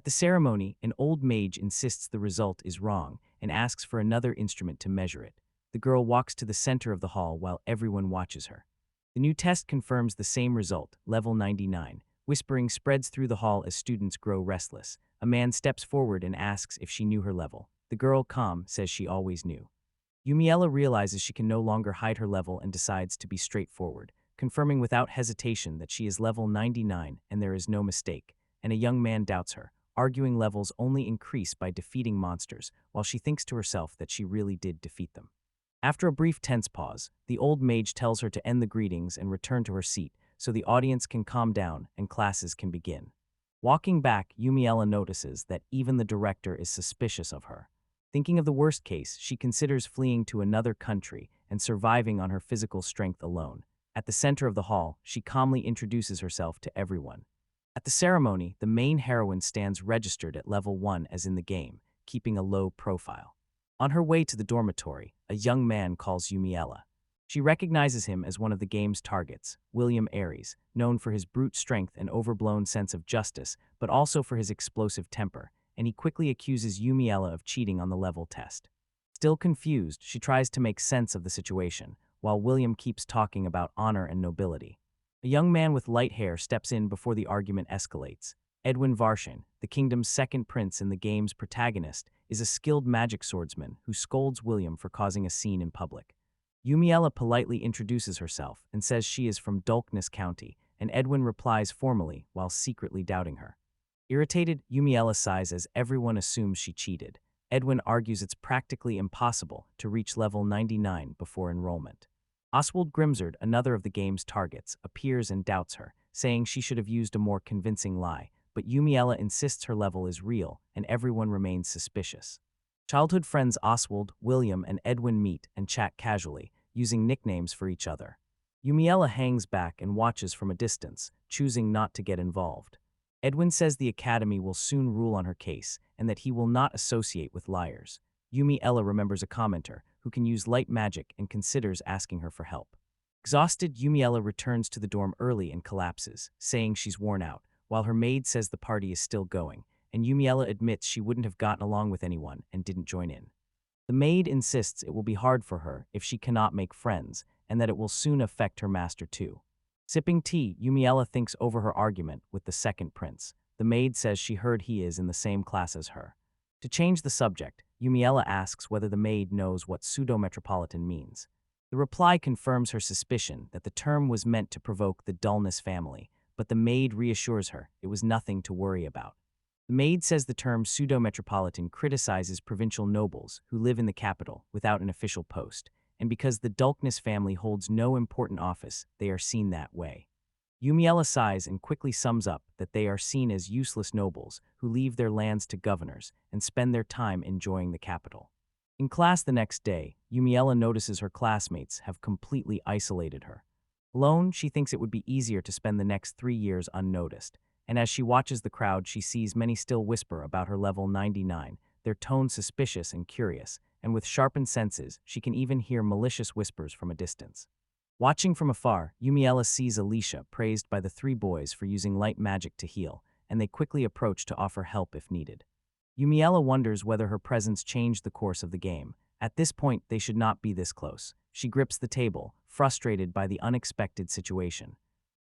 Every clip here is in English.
At the ceremony, an old mage insists the result is wrong and asks for another instrument to measure it. The girl walks to the center of the hall while everyone watches her. The new test confirms the same result, level 99. Whispering spreads through the hall as students grow restless. A man steps forward and asks if she knew her level. The girl, calm, says she always knew. Yumiella realizes she can no longer hide her level and decides to be straightforward, confirming without hesitation that she is level 99 and there is no mistake. And a young man doubts her, arguing levels only increase by defeating monsters, while she thinks to herself that she really did defeat them. After a brief tense pause, the old mage tells her to end the greetings and return to her seat so the audience can calm down and classes can begin. Walking back, Yumiella notices that even the director is suspicious of her. Thinking of the worst case, she considers fleeing to another country and surviving on her physical strength alone. At the center of the hall, she calmly introduces herself to everyone. At the ceremony, the main heroine stands registered at level 1 as in the game, keeping a low profile. On her way to the dormitory, a young man calls Yumiella. She recognizes him as one of the game's targets, William Aries, known for his brute strength and overblown sense of justice, but also for his explosive temper, and he quickly accuses Yumiella of cheating on the level test. Still confused, she tries to make sense of the situation, while William keeps talking about honor and nobility. A young man with light hair steps in before the argument escalates. Edwin Varshan, the kingdom's second prince and the game's protagonist, is a skilled magic swordsman who scolds William for causing a scene in public. Yumiella politely introduces herself and says she is from Dulkness County, and Edwin replies formally while secretly doubting her. Irritated, Yumiella sighs as everyone assumes she cheated. Edwin argues it's practically impossible to reach level 99 before enrollment. Oswald Grimsard, another of the game's targets, appears and doubts her, saying she should have used a more convincing lie, but Yumiella insists her level is real and everyone remains suspicious. Childhood friends Oswald, William, and Edwin meet and chat casually, using nicknames for each other. Yumiella hangs back and watches from a distance, choosing not to get involved. Edwin says the academy will soon rule on her case and that he will not associate with liars. Yumiella remembers a commenter who can use light magic and considers asking her for help. Exhausted, Yumiella returns to the dorm early and collapses, saying she's worn out, while her maid says the party is still going, and Yumiella admits she wouldn't have gotten along with anyone and didn't join in. The maid insists it will be hard for her if she cannot make friends, and that it will soon affect her master too. Sipping tea, Yumiella thinks over her argument with the second prince. The maid says she heard he is in the same class as her. To change the subject, Yumiella asks whether the maid knows what pseudo-metropolitan means. The reply confirms her suspicion that the term was meant to provoke the Dullness family, but the maid reassures her it was nothing to worry about. The maid says the term pseudo-metropolitan criticizes provincial nobles who live in the capital without an official post, and because the Dulkness family holds no important office, they are seen that way. Yumiella sighs and quickly sums up that they are seen as useless nobles who leave their lands to governors and spend their time enjoying the capital. In class the next day, Yumiella notices her classmates have completely isolated her. Alone, she thinks it would be easier to spend the next 3 years unnoticed, and as she watches the crowd, she sees many still whisper about her level 99, their tone suspicious and curious, and with sharpened senses, she can even hear malicious whispers from a distance. Watching from afar, Yumiella sees Alicia praised by the 3 boys for using light magic to heal, and they quickly approach to offer help if needed. Yumiella wonders whether her presence changed the course of the game. At this point, they should not be this close. She grips the table, frustrated by the unexpected situation.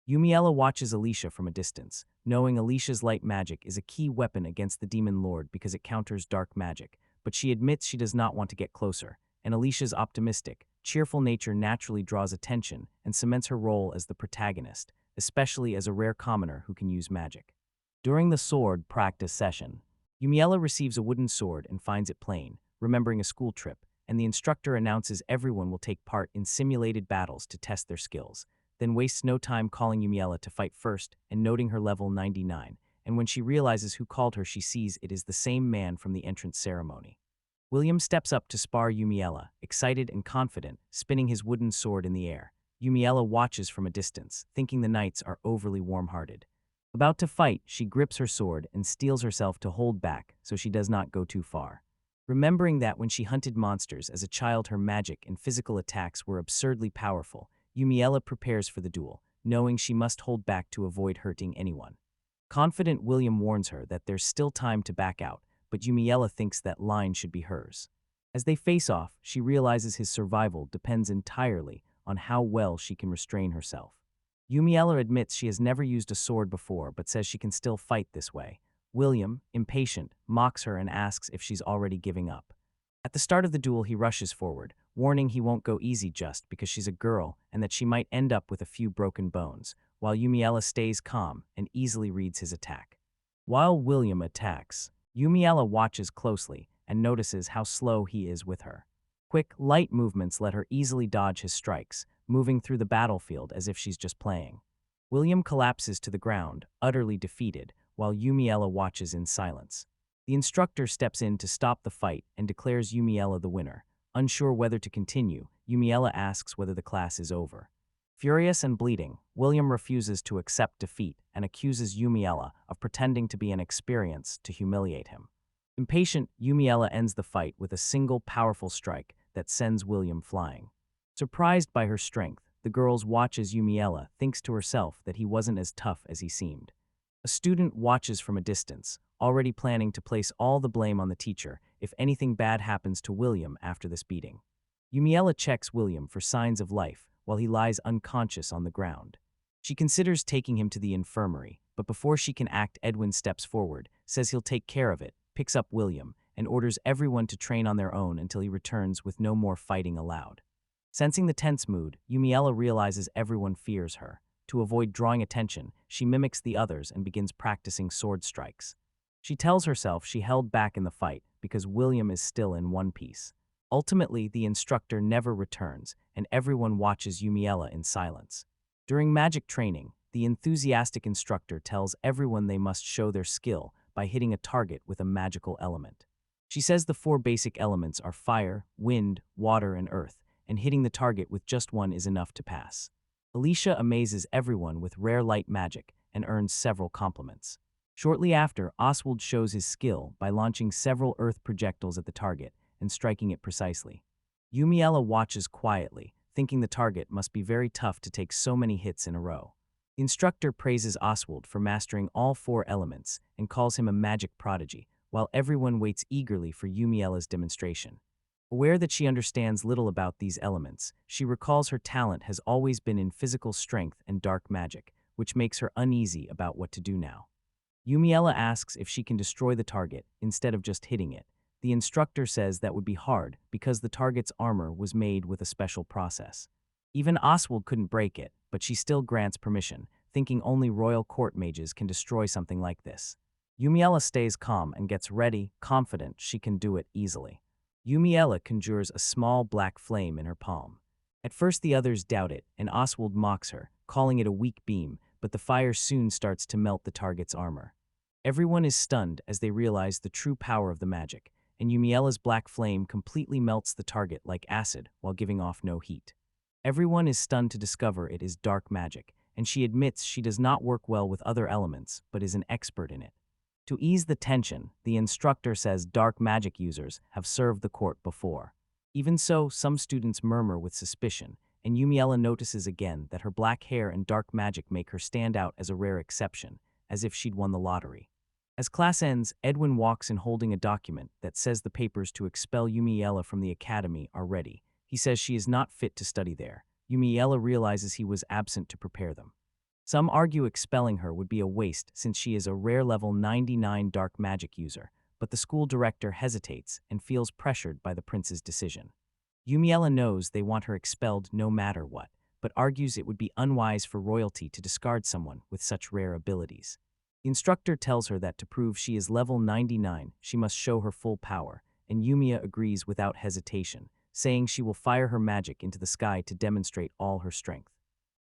Yumiella watches Alicia from a distance, knowing Alicia's light magic is a key weapon against the Demon Lord because it counters dark magic, but she admits she does not want to get closer, and Alicia's optimistic, cheerful nature naturally draws attention and cements her role as the protagonist, especially as a rare commoner who can use magic. During the sword practice session, Yumiella receives a wooden sword and finds it plain, remembering a school trip, and the instructor announces everyone will take part in simulated battles to test their skills, then wastes no time calling Yumiella to fight first and noting her level 99, and when she realizes who called her, she sees it is the same man from the entrance ceremony. William steps up to spar Yumiella, excited and confident, spinning his wooden sword in the air. Yumiella watches from a distance, thinking the knights are overly warm-hearted. About to fight, she grips her sword and steels herself to hold back so she does not go too far. Remembering that when she hunted monsters as a child her magic and physical attacks were absurdly powerful, Yumiella prepares for the duel, knowing she must hold back to avoid hurting anyone. Confident, William warns her that there's still time to back out, but Yumiella thinks that line should be hers. As they face off, she realizes his survival depends entirely on how well she can restrain herself. Yumiella admits she has never used a sword before but says she can still fight this way. William, impatient, mocks her and asks if she's already giving up. At the start of the duel, he rushes forward, warning he won't go easy just because she's a girl and that she might end up with a few broken bones, while Yumiella stays calm and easily reads his attack. While William attacks, Yumiella watches closely and notices how slow he is with her. Quick, light movements let her easily dodge his strikes, moving through the battlefield as if she's just playing. William collapses to the ground, utterly defeated, while Yumiella watches in silence. The instructor steps in to stop the fight and declares Yumiella the winner. Unsure whether to continue, Yumiella asks whether the class is over. Furious and bleeding, William refuses to accept defeat and accuses Yumiella of pretending to be inexperienced to humiliate him. Impatient, Yumiella ends the fight with a single powerful strike that sends William flying. Surprised by her strength, the girls watch as Yumiella thinks to herself that he wasn't as tough as he seemed. A student watches from a distance, already planning to place all the blame on the teacher if anything bad happens to William after this beating. Yumiella checks William for signs of life while he lies unconscious on the ground. She considers taking him to the infirmary, but before she can act, Edwin steps forward, says he'll take care of it, picks up William, and orders everyone to train on their own until he returns with no more fighting allowed. Sensing the tense mood, Yumiella realizes everyone fears her. To avoid drawing attention, she mimics the others and begins practicing sword strikes. She tells herself she held back in the fight because William is still in one piece. Ultimately, the instructor never returns, and everyone watches Yumiella in silence. During magic training, the enthusiastic instructor tells everyone they must show their skill by hitting a target with a magical element. She says the 4 basic elements are fire, wind, water, and earth, and hitting the target with just one is enough to pass. Alicia amazes everyone with rare light magic and earns several compliments. Shortly after, Oswald shows his skill by launching several earth projectiles at the target and striking it precisely. Yumiella watches quietly, thinking the target must be very tough to take so many hits in a row. The instructor praises Oswald for mastering all 4 elements and calls him a magic prodigy, while everyone waits eagerly for Yumiella's demonstration. Aware that she understands little about these elements, she recalls her talent has always been in physical strength and dark magic, which makes her uneasy about what to do now. Yumiella asks if she can destroy the target instead of just hitting it. The instructor says that would be hard because the target's armor was made with a special process. Even Oswald couldn't break it, but she still grants permission, thinking only royal court mages can destroy something like this. Yumiella stays calm and gets ready, confident she can do it easily. Yumiella conjures a small black flame in her palm. At first the others doubt it, and Oswald mocks her, calling it a weak beam, but the fire soon starts to melt the target's armor. Everyone is stunned as they realize the true power of the magic, and Yumiella's black flame completely melts the target like acid while giving off no heat. Everyone is stunned to discover it is dark magic, and she admits she does not work well with other elements, but is an expert in it. To ease the tension, the instructor says dark magic users have served the court before. Even so, some students murmur with suspicion, and Yumiella notices again that her black hair and dark magic make her stand out as a rare exception, as if she'd won the lottery. As class ends, Edwin walks in holding a document that says the papers to expel Yumiella from the academy are ready. He says she is not fit to study there. Yumiella realizes he was absent to prepare them. Some argue expelling her would be a waste since she is a rare level 99 dark magic user, but the school director hesitates and feels pressured by the prince's decision. Yumiella knows they want her expelled no matter what, but argues it would be unwise for royalty to discard someone with such rare abilities. The instructor tells her that to prove she is level 99, she must show her full power, and Yumiella agrees without hesitation, saying she will fire her magic into the sky to demonstrate all her strength.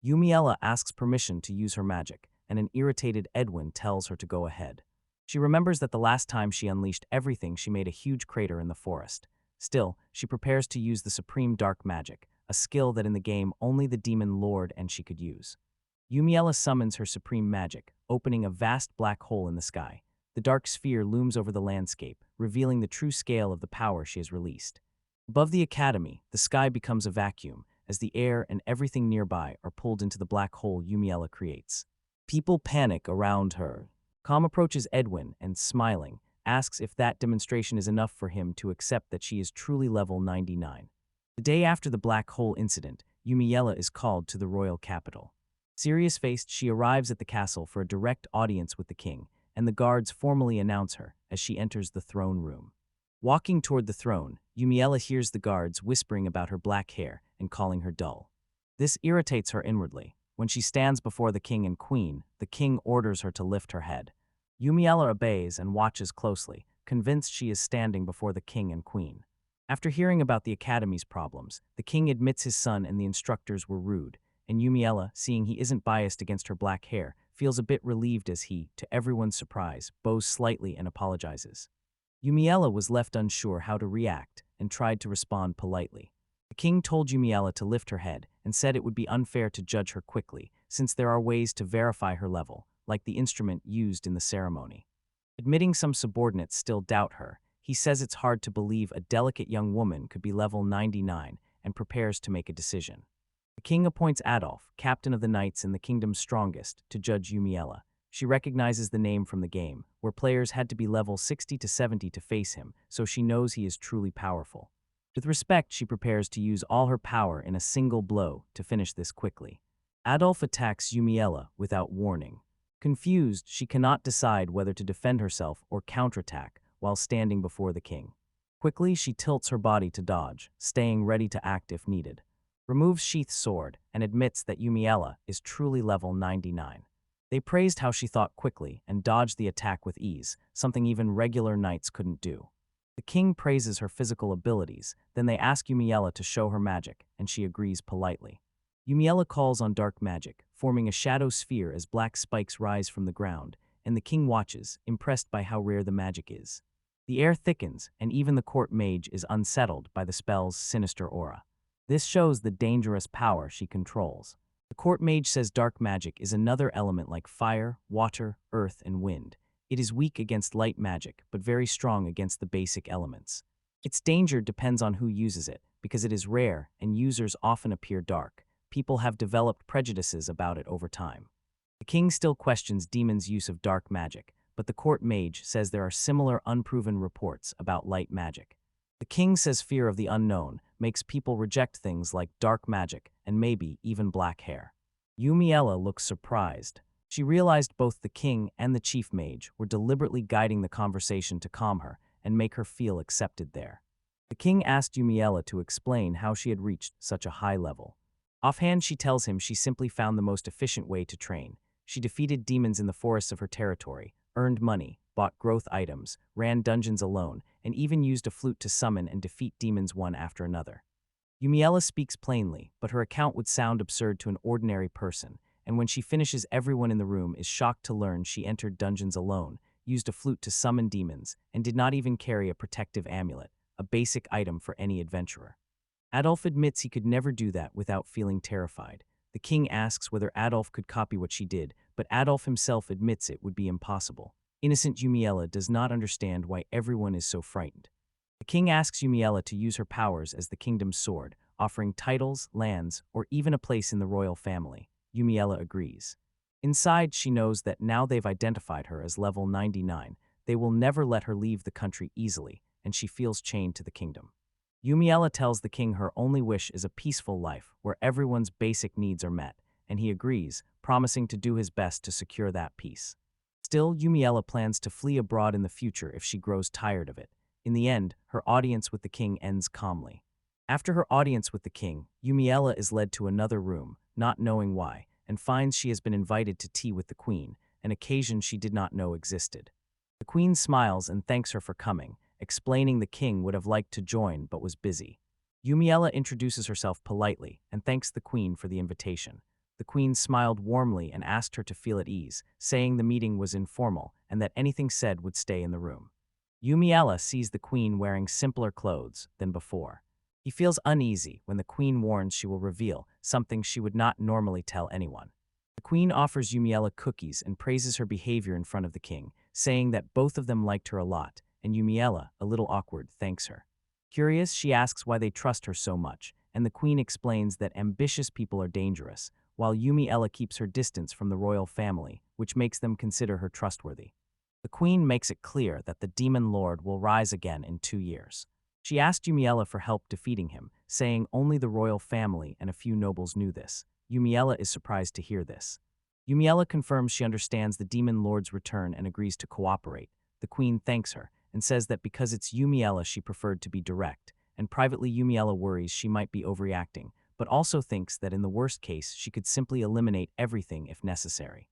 Yumiella asks permission to use her magic, and an irritated Edwin tells her to go ahead. She remembers that the last time she unleashed everything, she made a huge crater in the forest. Still, she prepares to use the supreme dark magic, a skill that in the game only the demon lord and she could use. Yumiella summons her supreme magic, opening a vast black hole in the sky. The dark sphere looms over the landscape, revealing the true scale of the power she has released. Above the academy, the sky becomes a vacuum, as the air and everything nearby are pulled into the black hole Yumiella creates. People panic around her. Calm approaches Edwin and, smiling, asks if that demonstration is enough for him to accept that she is truly level 99. The day after the black hole incident, Yumiella is called to the royal capital. Serious-faced, she arrives at the castle for a direct audience with the king, and the guards formally announce her as she enters the throne room. Walking toward the throne, Yumiella hears the guards whispering about her black hair and calling her dull. This irritates her inwardly. When she stands before the king and queen, the king orders her to lift her head. Yumiella obeys and watches closely, convinced she is standing before the king and queen. After hearing about the academy's problems, the king admits his son and the instructors were rude, and Yumiella, seeing he isn't biased against her black hair, feels a bit relieved as he, to everyone's surprise, bows slightly and apologizes. Yumiella was left unsure how to react and tried to respond politely. The king told Yumiella to lift her head and said it would be unfair to judge her quickly, since there are ways to verify her level, like the instrument used in the ceremony. Admitting some subordinates still doubt her, he says it's hard to believe a delicate young woman could be level 99 and prepares to make a decision. The king appoints Adolf, captain of the knights in the kingdom's strongest, to judge Yumiella. She recognizes the name from the game, where players had to be level 60 to 70 to face him, so she knows he is truly powerful. With respect, she prepares to use all her power in a single blow to finish this quickly. Adolf attacks Yumiella without warning. Confused, she cannot decide whether to defend herself or counterattack while standing before the king. Quickly, she tilts her body to dodge, staying ready to act if needed. Removes sheath sword and admits that Yumiella is truly level 99. They praised how she thought quickly and dodged the attack with ease, something even regular knights couldn't do. The king praises her physical abilities, then they ask Yumiella to show her magic, and she agrees politely. Yumiella calls on dark magic, forming a shadow sphere as black spikes rise from the ground, and the king watches, impressed by how rare the magic is. The air thickens, and even the court mage is unsettled by the spell's sinister aura. This shows the dangerous power she controls. The court mage says dark magic is another element like fire, water, earth, and wind. It is weak against light magic, but very strong against the basic elements. Its danger depends on who uses it, because it is rare and users often appear dark. People have developed prejudices about it over time. The king still questions demons' use of dark magic, but the court mage says there are similar unproven reports about light magic. The king says fear of the unknown makes people reject things like dark magic and maybe even black hair. Yumiella looks surprised. She realized both the king and the chief mage were deliberately guiding the conversation to calm her and make her feel accepted there. The king asked Yumiella to explain how she had reached such a high level. Offhand, she tells him she simply found the most efficient way to train. She defeated demons in the forests of her territory, earned money, bought growth items, ran dungeons alone, and even used a flute to summon and defeat demons one after another. Yumiella speaks plainly, but her account would sound absurd to an ordinary person, and when she finishes, everyone in the room is shocked to learn she entered dungeons alone, used a flute to summon demons, and did not even carry a protective amulet, a basic item for any adventurer. Adolf admits he could never do that without feeling terrified. The king asks whether Adolf could copy what she did, but Adolf himself admits it would be impossible. Innocent Yumiella does not understand why everyone is so frightened. The king asks Yumiella to use her powers as the kingdom's sword, offering titles, lands, or even a place in the royal family. Yumiella agrees. Inside, she knows that now they've identified her as level 99, they will never let her leave the country easily, and she feels chained to the kingdom. Yumiella tells the king her only wish is a peaceful life where everyone's basic needs are met, and he agrees, promising to do his best to secure that peace. Still, Yumiella plans to flee abroad in the future if she grows tired of it. In the end, her audience with the king ends calmly. After her audience with the king, Yumiella is led to another room, not knowing why, and finds she has been invited to tea with the queen, an occasion she did not know existed. The queen smiles and thanks her for coming, explaining the king would have liked to join but was busy. Yumiella introduces herself politely and thanks the queen for the invitation. The queen smiled warmly and asked her to feel at ease, saying the meeting was informal and that anything said would stay in the room. Yumiella sees the queen wearing simpler clothes than before. He feels uneasy when the queen warns she will reveal something she would not normally tell anyone. The queen offers Yumiella cookies and praises her behavior in front of the king, saying that both of them liked her a lot, and Yumiella, a little awkward, thanks her. Curious, she asks why they trust her so much, and the queen explains that ambitious people are dangerous, while Yumiella keeps her distance from the royal family, which makes them consider her trustworthy. The queen makes it clear that the demon lord will rise again in 2 years. She asked Yumiella for help defeating him, saying only the royal family and a few nobles knew this. Yumiella is surprised to hear this. Yumiella confirms she understands the demon lord's return and agrees to cooperate. The queen thanks her and says that because it's Yumiella she preferred to be direct, and privately Yumiella worries she might be overreacting, but also thinks that in the worst case she could simply eliminate everything if necessary.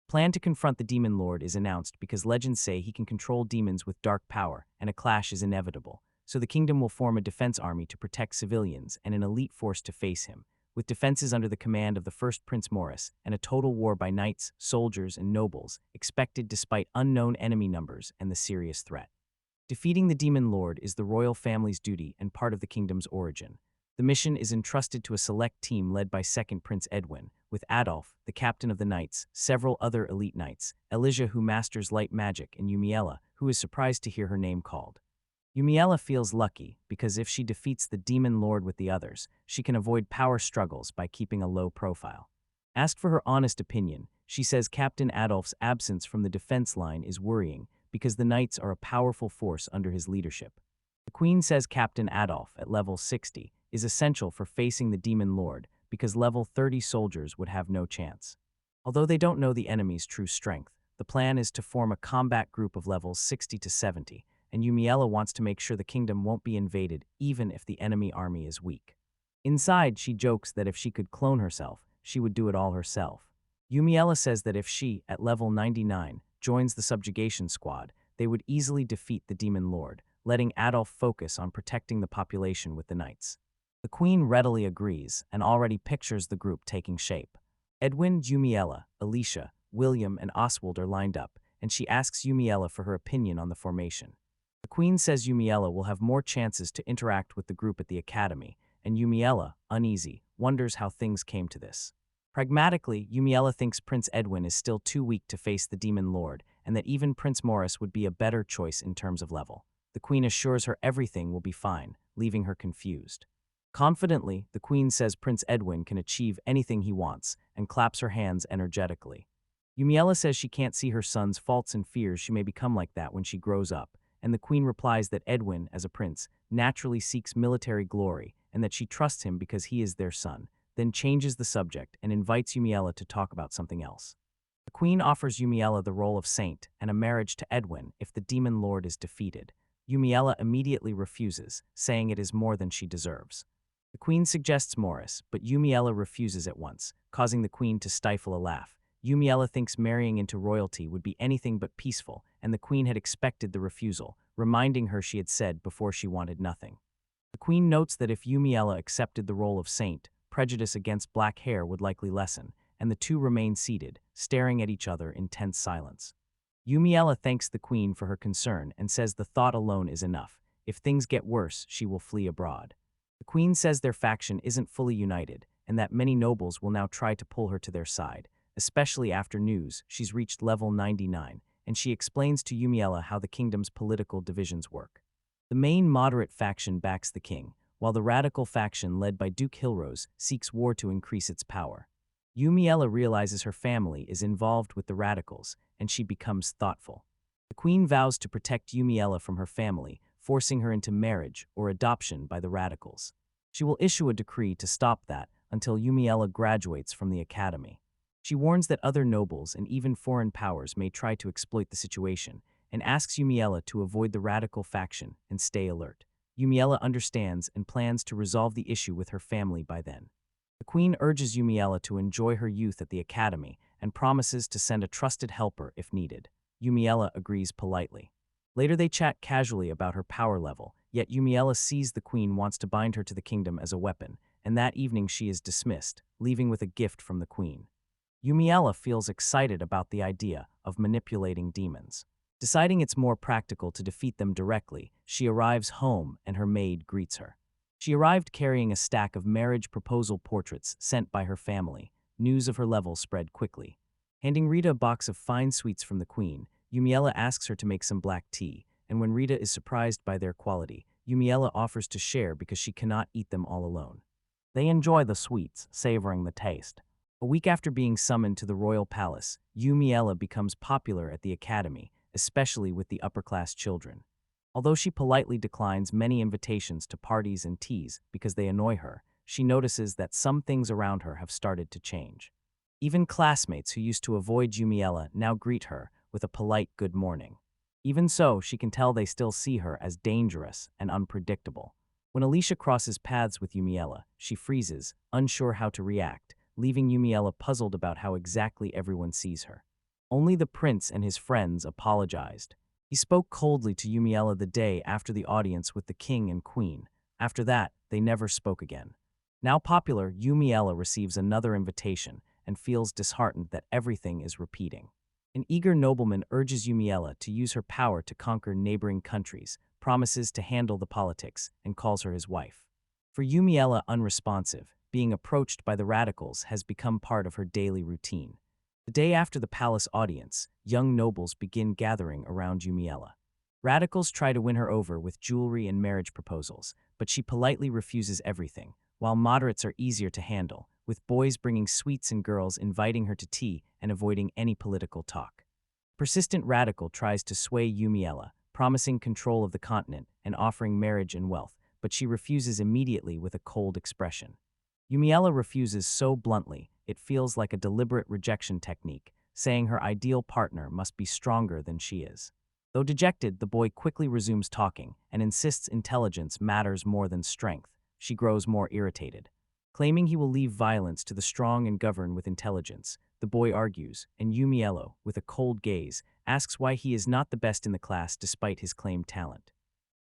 Plan to confront the demon lord is announced because legends say he can control demons with dark power and a clash is inevitable, so the kingdom will form a defense army to protect civilians and an elite force to face him, with defenses under the command of the first Prince Morris and a total war by knights, soldiers, and nobles expected despite unknown enemy numbers and the serious threat. Defeating the demon lord is the royal family's duty and part of the kingdom's origin. The mission is entrusted to a select team led by second Prince Edwin, with Adolf, the captain of the knights, several other elite knights, Alicia who masters light magic, and Yumiella, who is surprised to hear her name called. Yumiella feels lucky because if she defeats the demon lord with the others, she can avoid power struggles by keeping a low profile. Asked for her honest opinion, she says Captain Adolf's absence from the defense line is worrying because the knights are a powerful force under his leadership. The queen says Captain Adolf, at level 60, is essential for facing the demon lord because level 30 soldiers would have no chance. Although they don't know the enemy's true strength, the plan is to form a combat group of levels 60 to 70, and Yumiella wants to make sure the kingdom won't be invaded even if the enemy army is weak. Inside, she jokes that if she could clone herself, she would do it all herself. Yumiella says that if she, at level 99, joins the subjugation squad, they would easily defeat the demon lord, letting Adolf focus on protecting the population with the knights. The queen readily agrees and already pictures the group taking shape. Edwin, Yumiella, Alicia, William, and Oswald are lined up, and she asks Yumiella for her opinion on the formation. The queen says Yumiella will have more chances to interact with the group at the academy, and Yumiella, uneasy, wonders how things came to this. Pragmatically, Yumiella thinks Prince Edwin is still too weak to face the demon lord, and that even Prince Morris would be a better choice in terms of level. The queen assures her everything will be fine, leaving her confused. Confidently, the queen says Prince Edwin can achieve anything he wants, and claps her hands energetically. Yumiella says she can't see her son's faults and fears she may become like that when she grows up, and the queen replies that Edwin, as a prince, naturally seeks military glory and that she trusts him because he is their son, then changes the subject and invites Yumiella to talk about something else. The queen offers Yumiella the role of saint and a marriage to Edwin if the demon lord is defeated. Yumiella immediately refuses, saying it is more than she deserves. The queen suggests Morris, but Yumiella refuses at once, causing the queen to stifle a laugh. Yumiella thinks marrying into royalty would be anything but peaceful, and the queen had expected the refusal, reminding her she had said before she wanted nothing. The queen notes that if Yumiella accepted the role of saint, prejudice against black hair would likely lessen, and the two remain seated, staring at each other in tense silence. Yumiella thanks the queen for her concern and says the thought alone is enough. If things get worse, she will flee abroad. The queen says their faction isn't fully united, and that many nobles will now try to pull her to their side, especially after news she's reached level 99, and she explains to Yumiella how the kingdom's political divisions work. The main moderate faction backs the king, while the radical faction led by Duke Hilrose seeks war to increase its power. Yumiella realizes her family is involved with the radicals, and she becomes thoughtful. The queen vows to protect Yumiella from her family, forcing her into marriage or adoption by the radicals. She will issue a decree to stop that until Yumiella graduates from the academy. She warns that other nobles and even foreign powers may try to exploit the situation, and asks Yumiella to avoid the radical faction and stay alert. Yumiella understands and plans to resolve the issue with her family by then. The queen urges Yumiella to enjoy her youth at the academy and promises to send a trusted helper if needed. Yumiella agrees politely. Later they chat casually about her power level, yet Yumiella sees the queen wants to bind her to the kingdom as a weapon, and that evening she is dismissed, leaving with a gift from the queen. Yumiella feels excited about the idea of manipulating demons. Deciding it's more practical to defeat them directly, she arrives home and her maid greets her. She arrived carrying a stack of marriage proposal portraits sent by her family. News of her level spread quickly. Handing Rita a box of fine sweets from the queen, Yumiella asks her to make some black tea, and when Rita is surprised by their quality, Yumiella offers to share because she cannot eat them all alone. They enjoy the sweets, savoring the taste. A week after being summoned to the royal palace, Yumiella becomes popular at the academy, especially with the upper-class children. Although she politely declines many invitations to parties and teas because they annoy her, she notices that some things around her have started to change. Even classmates who used to avoid Yumiella now greet her with a polite good morning. Even so, she can tell they still see her as dangerous and unpredictable. When Alicia crosses paths with Yumiella, she freezes, unsure how to react, leaving Yumiella puzzled about how exactly everyone sees her. Only the prince and his friends apologized. He spoke coldly to Yumiella the day after the audience with the king and queen. After that, they never spoke again. Now popular, Yumiella receives another invitation and feels disheartened that everything is repeating. An eager nobleman urges Yumiella to use her power to conquer neighboring countries, promises to handle the politics, and calls her his wife. For Yumiella, unresponsive, being approached by the radicals has become part of her daily routine. The day after the palace audience, young nobles begin gathering around Yumiella. Radicals try to win her over with jewelry and marriage proposals, but she politely refuses everything, while moderates are easier to handle, with boys bringing sweets and girls inviting her to tea and avoiding any political talk. Persistent radical tries to sway Yumiella, promising control of the continent and offering marriage and wealth, but she refuses immediately with a cold expression. Yumiella refuses so bluntly, it feels like a deliberate rejection technique, saying her ideal partner must be stronger than she is. Though dejected, the boy quickly resumes talking and insists intelligence matters more than strength. She grows more irritated. Claiming he will leave violence to the strong and govern with intelligence, the boy argues, and Yumiella, with a cold gaze, asks why he is not the best in the class despite his claimed talent.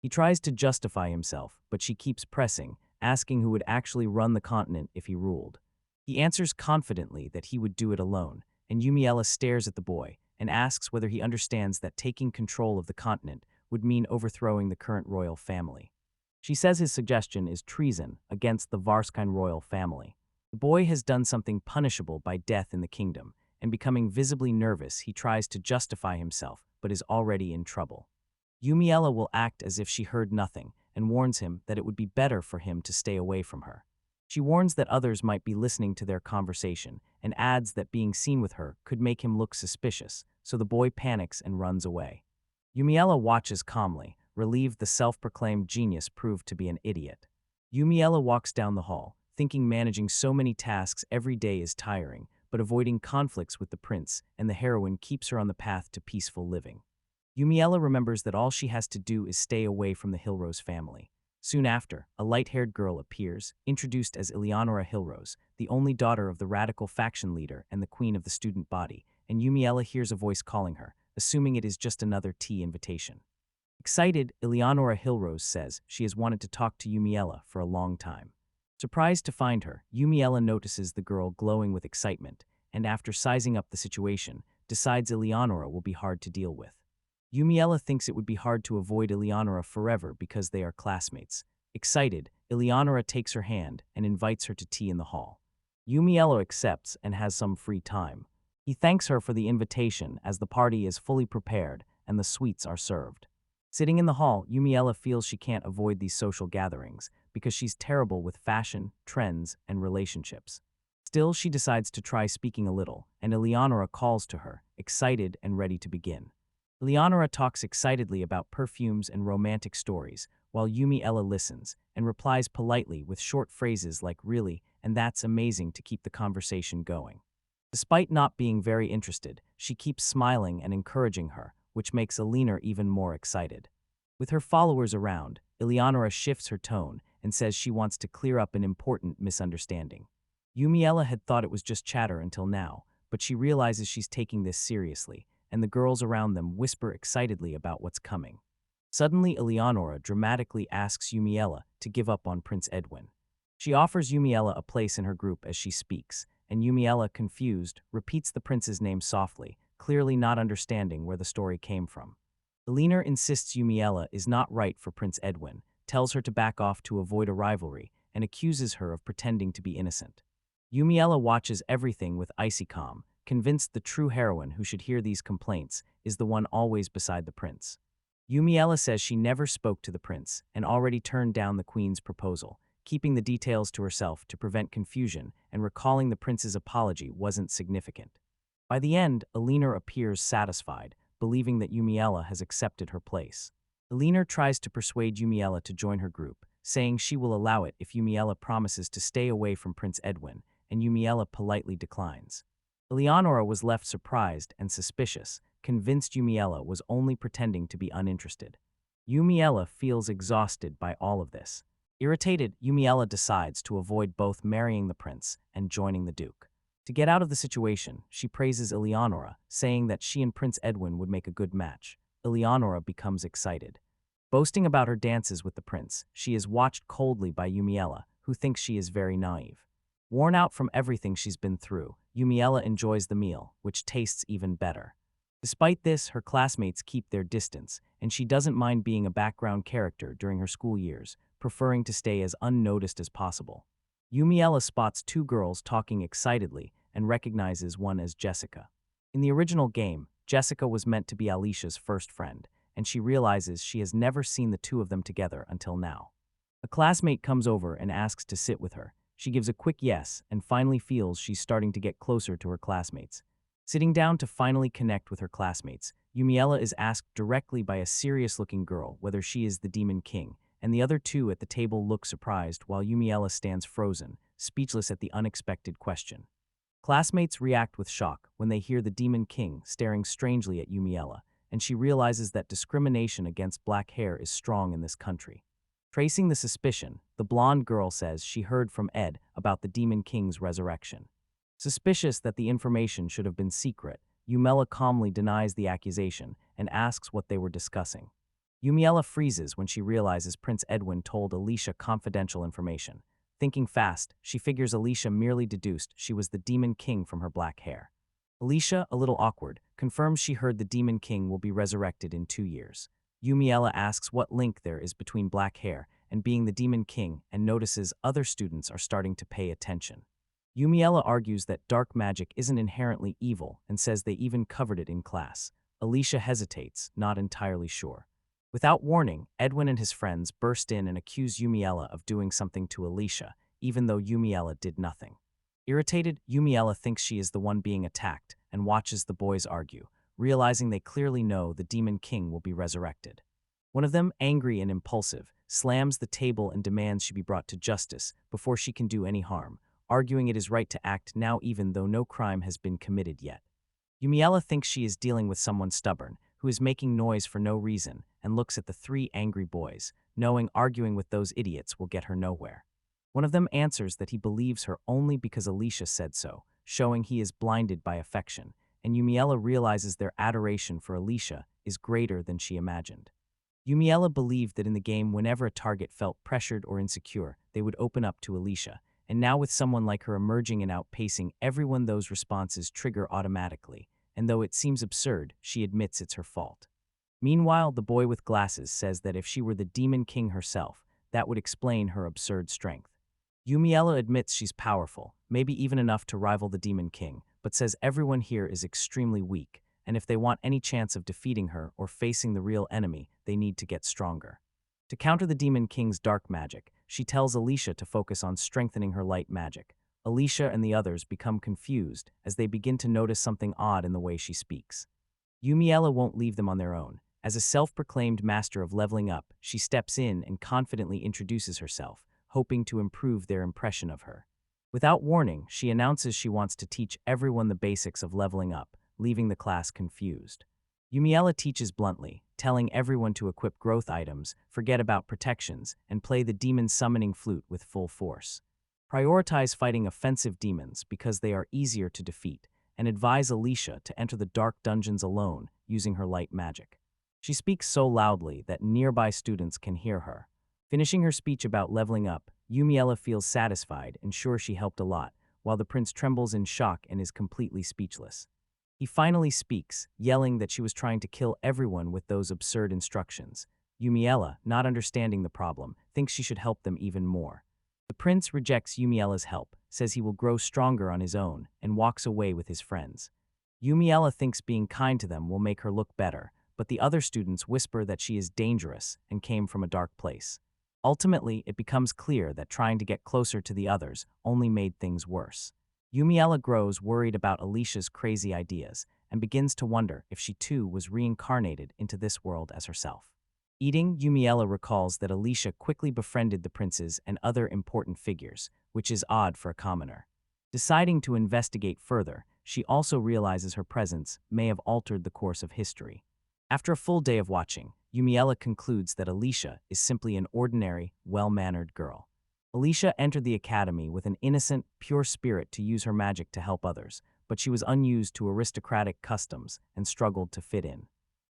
He tries to justify himself, but she keeps pressing, asking who would actually run the continent if he ruled. He answers confidently that he would do it alone, and Yumiella stares at the boy and asks whether he understands that taking control of the continent would mean overthrowing the current royal family. She says his suggestion is treason against the Varskine royal family. The boy has done something punishable by death in the kingdom, and becoming visibly nervous, he tries to justify himself, but is already in trouble. Yumiella will act as if she heard nothing, and warns him that it would be better for him to stay away from her. She warns that others might be listening to their conversation, and adds that being seen with her could make him look suspicious, so the boy panics and runs away. Yumiella watches calmly, relieved the self-proclaimed genius proved to be an idiot. Yumiella walks down the hall, thinking managing so many tasks every day is tiring, but avoiding conflicts with the prince and the heroine keeps her on the path to peaceful living. Yumiella remembers that all she has to do is stay away from the Hilrose family. Soon after, a light-haired girl appears, introduced as Ilonora Hilrose, the only daughter of the radical faction leader and the queen of the student body, and Yumiella hears a voice calling her, assuming it is just another tea invitation. Excited, Ilonora Hilrose says she has wanted to talk to Yumiella for a long time. Surprised to find her, Yumiella notices the girl glowing with excitement, and after sizing up the situation, decides Ilonora will be hard to deal with. Yumiella thinks it would be hard to avoid Ilonora forever because they are classmates. Excited, Ilonora takes her hand and invites her to tea in the hall. Yumiella accepts and has some free time. He thanks her for the invitation as the party is fully prepared and the sweets are served. Sitting in the hall, Yumiella feels she can't avoid these social gatherings because she's terrible with fashion, trends, and relationships. Still, she decides to try speaking a little, and Ilonora calls to her, excited and ready to begin. Ilonora talks excitedly about perfumes and romantic stories, while Yumiella listens and replies politely with short phrases like "really" and "that's amazing" to keep the conversation going. Despite not being very interested, she keeps smiling and encouraging her, which makes Ilonora even more excited. With her followers around, Ilonora shifts her tone and says she wants to clear up an important misunderstanding. Yumiella had thought it was just chatter until now, but she realizes she's taking this seriously, and the girls around them whisper excitedly about what's coming. Suddenly, Ilonora dramatically asks Yumiella to give up on Prince Edwin. She offers Yumiella a place in her group as she speaks, and Yumiella, confused, repeats the prince's name softly, clearly not understanding where the story came from. Ilonora insists Yumiella is not right for Prince Edwin, tells her to back off to avoid a rivalry, and accuses her of pretending to be innocent. Yumiella watches everything with icy calm, convinced the true heroine who should hear these complaints is the one always beside the prince. Yumiella says she never spoke to the prince and already turned down the queen's proposal, keeping the details to herself to prevent confusion, and recalling the prince's apology wasn't significant. By the end, Ilonora appears satisfied, believing that Yumiella has accepted her place. Ilonora tries to persuade Yumiella to join her group, saying she will allow it if Yumiella promises to stay away from Prince Edwin, and Yumiella politely declines. Ilonora was left surprised and suspicious, convinced Yumiella was only pretending to be uninterested. Yumiella feels exhausted by all of this. Irritated, Yumiella decides to avoid both marrying the prince and joining the duke. To get out of the situation, she praises Ilonora, saying that she and Prince Edwin would make a good match. Ilonora becomes excited. Boasting about her dances with the prince, she is watched coldly by Yumiella, who thinks she is very naive. Worn out from everything she's been through, Yumiella enjoys the meal, which tastes even better. Despite this, her classmates keep their distance, and she doesn't mind being a background character during her school years, preferring to stay as unnoticed as possible. Yumiella spots two girls talking excitedly and recognizes one as Jessica. In the original game, Jessica was meant to be Alicia's first friend, and she realizes she has never seen the two of them together until now. A classmate comes over and asks to sit with her. She gives a quick yes and finally feels she's starting to get closer to her classmates. Sitting down to finally connect with her classmates, Yumiella is asked directly by a serious-looking girl whether she is the Demon King, and the other two at the table look surprised while Yumiella stands frozen, speechless at the unexpected question. Classmates react with shock when they hear the Demon King staring strangely at Yumiella, and she realizes that discrimination against black hair is strong in this country. Tracing the suspicion, the blonde girl says she heard from Ed about the Demon King's resurrection. Suspicious that the information should have been secret, Yumiella calmly denies the accusation and asks what they were discussing. Yumiella freezes when she realizes Prince Edwin told Alicia confidential information. Thinking fast, she figures Alicia merely deduced she was the Demon King from her black hair. Alicia, a little awkward, confirms she heard the Demon King will be resurrected in 2 years. Yumiella asks what link there is between black hair and being the Demon King and notices other students are starting to pay attention. Yumiella argues that dark magic isn't inherently evil and says they even covered it in class. Alicia hesitates, not entirely sure. Without warning, Edwin and his friends burst in and accuse Yumiella of doing something to Alicia, even though Yumiella did nothing. Irritated, Yumiella thinks she is the one being attacked and watches the boys argue, realizing they clearly know the Demon King will be resurrected. One of them, angry and impulsive, slams the table and demands she be brought to justice before she can do any harm, arguing it is right to act now even though no crime has been committed yet. Yumiella thinks she is dealing with someone stubborn, who is making noise for no reason, and looks at the three angry boys, knowing arguing with those idiots will get her nowhere. One of them answers that he believes her only because Alicia said so, showing he is blinded by affection, and Yumiella realizes their adoration for Alicia is greater than she imagined. Yumiella believed that in the game whenever a target felt pressured or insecure, they would open up to Alicia, and now with someone like her emerging and outpacing everyone, those responses trigger automatically, and though it seems absurd, she admits it's her fault. Meanwhile, the boy with glasses says that if she were the Demon King herself, that would explain her absurd strength. Yumiella admits she's powerful, maybe even enough to rival the Demon King, but says everyone here is extremely weak, and if they want any chance of defeating her or facing the real enemy, they need to get stronger. To counter the Demon King's dark magic, she tells Alicia to focus on strengthening her light magic. Alicia and the others become confused as they begin to notice something odd in the way she speaks. Yumiella won't leave them on their own. As a self-proclaimed master of leveling up, she steps in and confidently introduces herself, hoping to improve their impression of her. Without warning, she announces she wants to teach everyone the basics of leveling up, leaving the class confused. Yumiella teaches bluntly, telling everyone to equip growth items, forget about protections, and play the demon summoning flute with full force. Prioritize fighting offensive demons because they are easier to defeat, and advise Alicia to enter the dark dungeons alone using her light magic. She speaks so loudly that nearby students can hear her. Finishing her speech about leveling up, Yumiella feels satisfied and sure she helped a lot, while the prince trembles in shock and is completely speechless. He finally speaks, yelling that she was trying to kill everyone with those absurd instructions. Yumiella, not understanding the problem, thinks she should help them even more. The prince rejects Yumiella's help, says he will grow stronger on his own, and walks away with his friends. Yumiella thinks being kind to them will make her look better, but the other students whisper that she is dangerous and came from a dark place. Ultimately, it becomes clear that trying to get closer to the others only made things worse. Yumiella grows worried about Alicia's crazy ideas and begins to wonder if she too was reincarnated into this world as herself. Eating, Yumiella recalls that Alicia quickly befriended the princes and other important figures, which is odd for a commoner. Deciding to investigate further, she also realizes her presence may have altered the course of history. After a full day of watching, Yumiella concludes that Alicia is simply an ordinary, well-mannered girl. Alicia entered the academy with an innocent, pure spirit to use her magic to help others, but she was unused to aristocratic customs and struggled to fit in.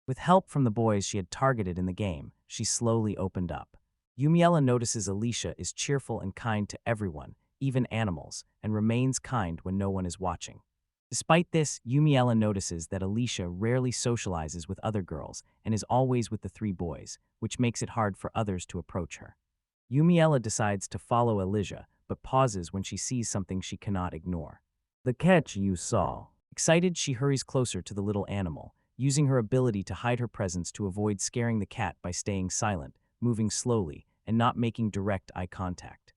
With help from the boys she had targeted in the game, she slowly opened up. Yumiella notices Alicia is cheerful and kind to everyone, even animals, and remains kind when no one is watching. Despite this, Yumiella notices that Alicia rarely socializes with other girls and is always with the three boys, which makes it hard for others to approach her. Yumiella decides to follow Alicia, but pauses when she sees something she cannot ignore. The cat you saw. Excited, she hurries closer to the little animal, using her ability to hide her presence to avoid scaring the cat by staying silent, moving slowly, and not making direct eye contact.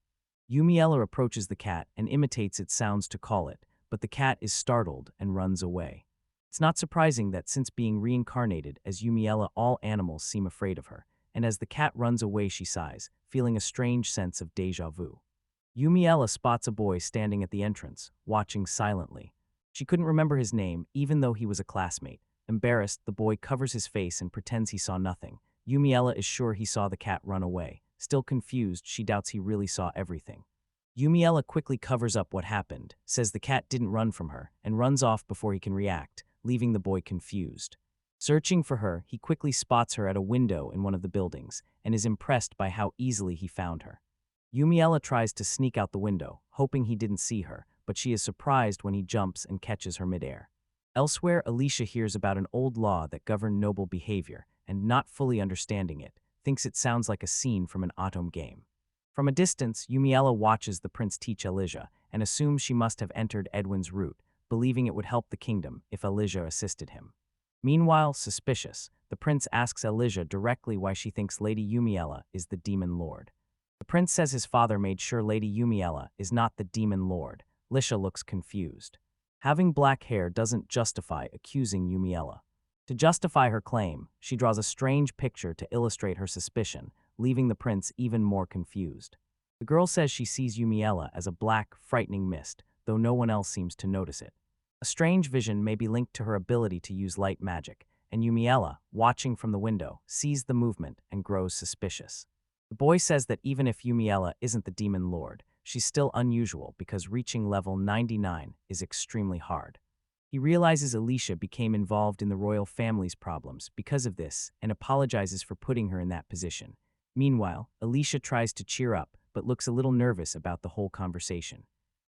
Yumiella approaches the cat and imitates its sounds to call it, but the cat is startled and runs away. It's not surprising that since being reincarnated as Yumiella, all animals seem afraid of her, and as the cat runs away she sighs, feeling a strange sense of déjà vu. Yumiella spots a boy standing at the entrance, watching silently. She couldn't remember his name, even though he was a classmate. Embarrassed, the boy covers his face and pretends he saw nothing. Yumiella is sure he saw the cat run away. Still confused, she doubts he really saw everything. Yumiella quickly covers up what happened, says the cat didn't run from her, and runs off before he can react, leaving the boy confused. Searching for her, he quickly spots her at a window in one of the buildings, and is impressed by how easily he found her. Yumiella tries to sneak out the window, hoping he didn't see her, but she is surprised when he jumps and catches her midair. Elsewhere, Alicia hears about an old law that governed noble behavior, and not fully understanding it, thinks it sounds like a scene from an autumn game. From a distance, Yumiella watches the prince teach Alicia and assumes she must have entered Edwin's route, believing it would help the kingdom if Alicia assisted him. Meanwhile, suspicious, the prince asks Alicia directly why she thinks Lady Yumiella is the demon lord. The prince says his father made sure Lady Yumiella is not the demon lord. Alicia looks confused. Having black hair doesn't justify accusing Yumiella. To justify her claim, she draws a strange picture to illustrate her suspicion, leaving the prince even more confused. The girl says she sees Yumiella as a black, frightening mist, though no one else seems to notice it. A strange vision may be linked to her ability to use light magic, and Yumiella, watching from the window, sees the movement and grows suspicious. The boy says that even if Yumiella isn't the demon lord, she's still unusual because reaching level 99 is extremely hard. He realizes Alicia became involved in the royal family's problems because of this and apologizes for putting her in that position. Meanwhile, Alicia tries to cheer up but looks a little nervous about the whole conversation.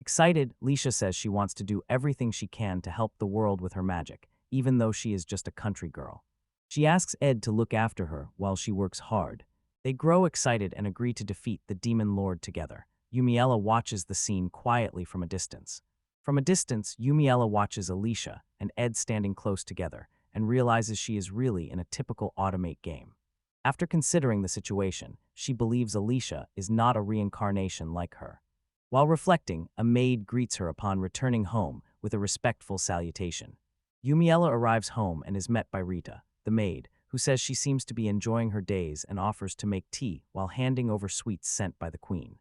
Excited, Alicia says she wants to do everything she can to help the world with her magic, even though she is just a country girl. She asks Ed to look after her while she works hard. They grow excited and agree to defeat the demon lord together. Yumiella watches the scene quietly from a distance. From a distance, Yumiella watches Alicia and Ed standing close together and realizes she is really in a typical automate game. After considering the situation, she believes Alicia is not a reincarnation like her. While reflecting, a maid greets her upon returning home with a respectful salutation. Yumiella arrives home and is met by Rita, the maid, who says she seems to be enjoying her days and offers to make tea while handing over sweets sent by the queen.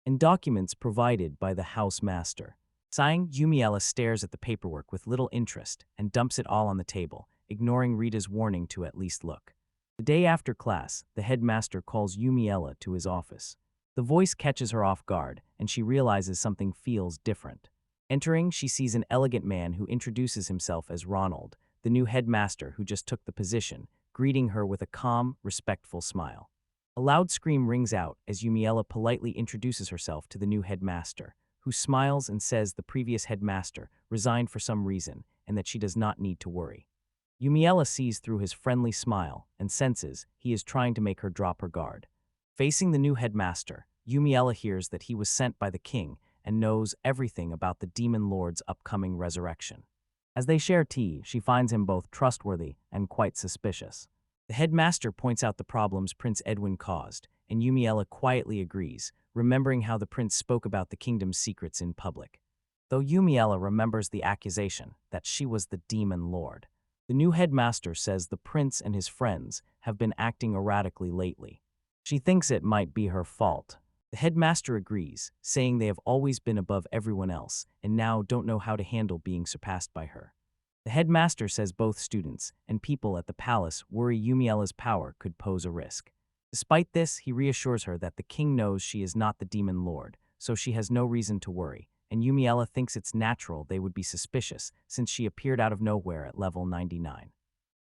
And documents provided by the housemaster. Sighing, Yumiella stares at the paperwork with little interest and dumps it all on the table, ignoring Rita's warning to at least look. The day after class, the headmaster calls Yumiella to his office. The voice catches her off guard, and she realizes something feels different. Entering, she sees an elegant man who introduces himself as Ronald, the new headmaster who just took the position, greeting her with a calm, respectful smile. A loud scream rings out as Yumiella politely introduces herself to the new headmaster, who smiles and says the previous headmaster resigned for some reason and that she does not need to worry. Yumiella sees through his friendly smile and senses he is trying to make her drop her guard. Facing the new headmaster, Yumiella hears that he was sent by the king and knows everything about the demon lord's upcoming resurrection. As they share tea, she finds him both trustworthy and quite suspicious. The headmaster points out the problems Prince Edwin caused, and Yumiella quietly agrees, remembering how the prince spoke about the kingdom's secrets in public. Though Yumiella remembers the accusation that she was the demon lord. The new headmaster says the prince and his friends have been acting erratically lately. She thinks it might be her fault. The headmaster agrees, saying they have always been above everyone else and now don't know how to handle being surpassed by her. The headmaster says both students and people at the palace worry Yumiella's power could pose a risk. Despite this, he reassures her that the king knows she is not the demon lord, so she has no reason to worry, and Yumiella thinks it's natural they would be suspicious since she appeared out of nowhere at level 99.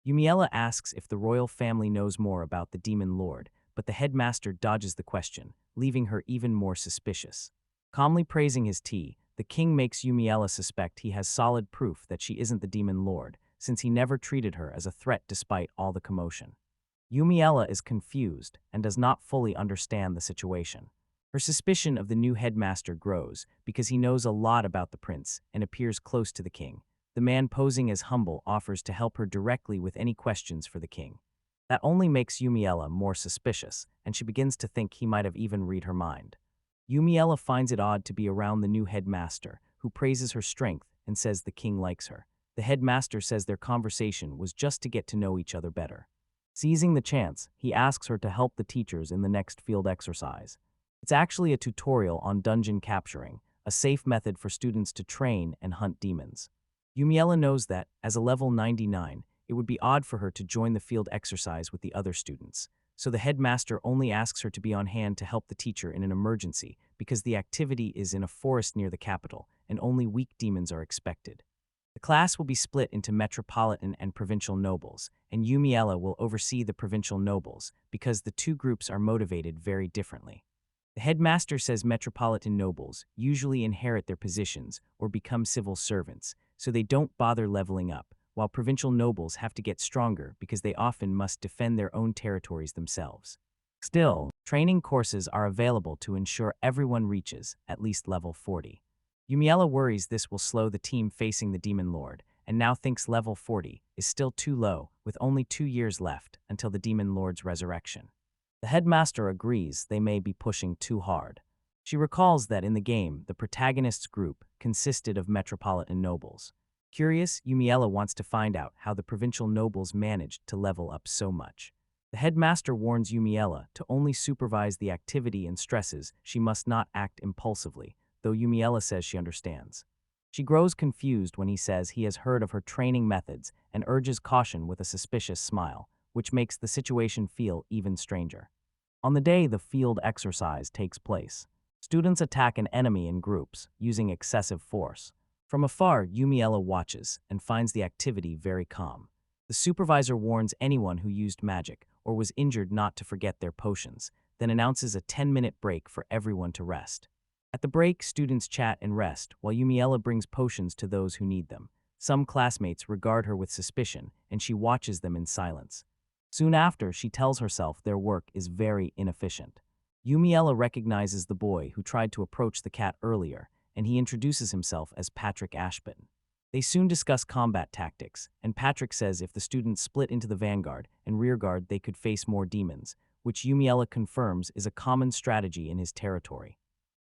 Yumiella asks if the royal family knows more about the demon lord, but the headmaster dodges the question, leaving her even more suspicious. Calmly praising his tea, the king makes Yumiella suspect he has solid proof that she isn't the demon lord, since he never treated her as a threat despite all the commotion. Yumiella is confused and does not fully understand the situation. Her suspicion of the new headmaster grows because he knows a lot about the prince and appears close to the king. The man posing as humble offers to help her directly with any questions for the king. That only makes Yumiella more suspicious, and she begins to think he might have even read her mind. Yumiella finds it odd to be around the new headmaster, who praises her strength and says the king likes her. The headmaster says their conversation was just to get to know each other better. Seizing the chance, he asks her to help the teachers in the next field exercise. It's actually a tutorial on dungeon capturing, a safe method for students to train and hunt demons. Yumiella knows that, as a level 99, it would be odd for her to join the field exercise with the other students, so the headmaster only asks her to be on hand to help the teacher in an emergency because the activity is in a forest near the capital and only weak demons are expected. The class will be split into metropolitan and provincial nobles, and Yumiella will oversee the provincial nobles because the two groups are motivated very differently. The headmaster says metropolitan nobles usually inherit their positions or become civil servants, so they don't bother leveling up, while provincial nobles have to get stronger because they often must defend their own territories themselves. Still, training courses are available to ensure everyone reaches at least level 40. Yumiella worries this will slow the team facing the demon lord, and now thinks level 40 is still too low, with only 2 years left until the demon lord's resurrection. The headmaster agrees they may be pushing too hard. She recalls that in the game, the protagonist's group consisted of metropolitan nobles. Curious, Yumiella wants to find out how the provincial nobles managed to level up so much. The headmaster warns Yumiella to only supervise the activity and stresses. She must not act impulsively, though Yumiella says she understands. She grows confused when he says he has heard of her training methods and urges caution with a suspicious smile, which makes the situation feel even stranger. On the day the field exercise takes place, students attack an enemy in groups, using excessive force. From afar, Yumiella watches and finds the activity very calm. The supervisor warns anyone who used magic or was injured not to forget their potions, then announces a 10-minute break for everyone to rest. At the break, students chat and rest, while Yumiella brings potions to those who need them. Some classmates regard her with suspicion, and she watches them in silence. Soon after, she tells herself their work is very inefficient. Yumiella recognizes the boy who tried to approach the cat earlier, and he introduces himself as Patrick Ashbin. They soon discuss combat tactics, and Patrick says if the students split into the vanguard and rearguard they could face more demons, which Yumiella confirms is a common strategy in his territory.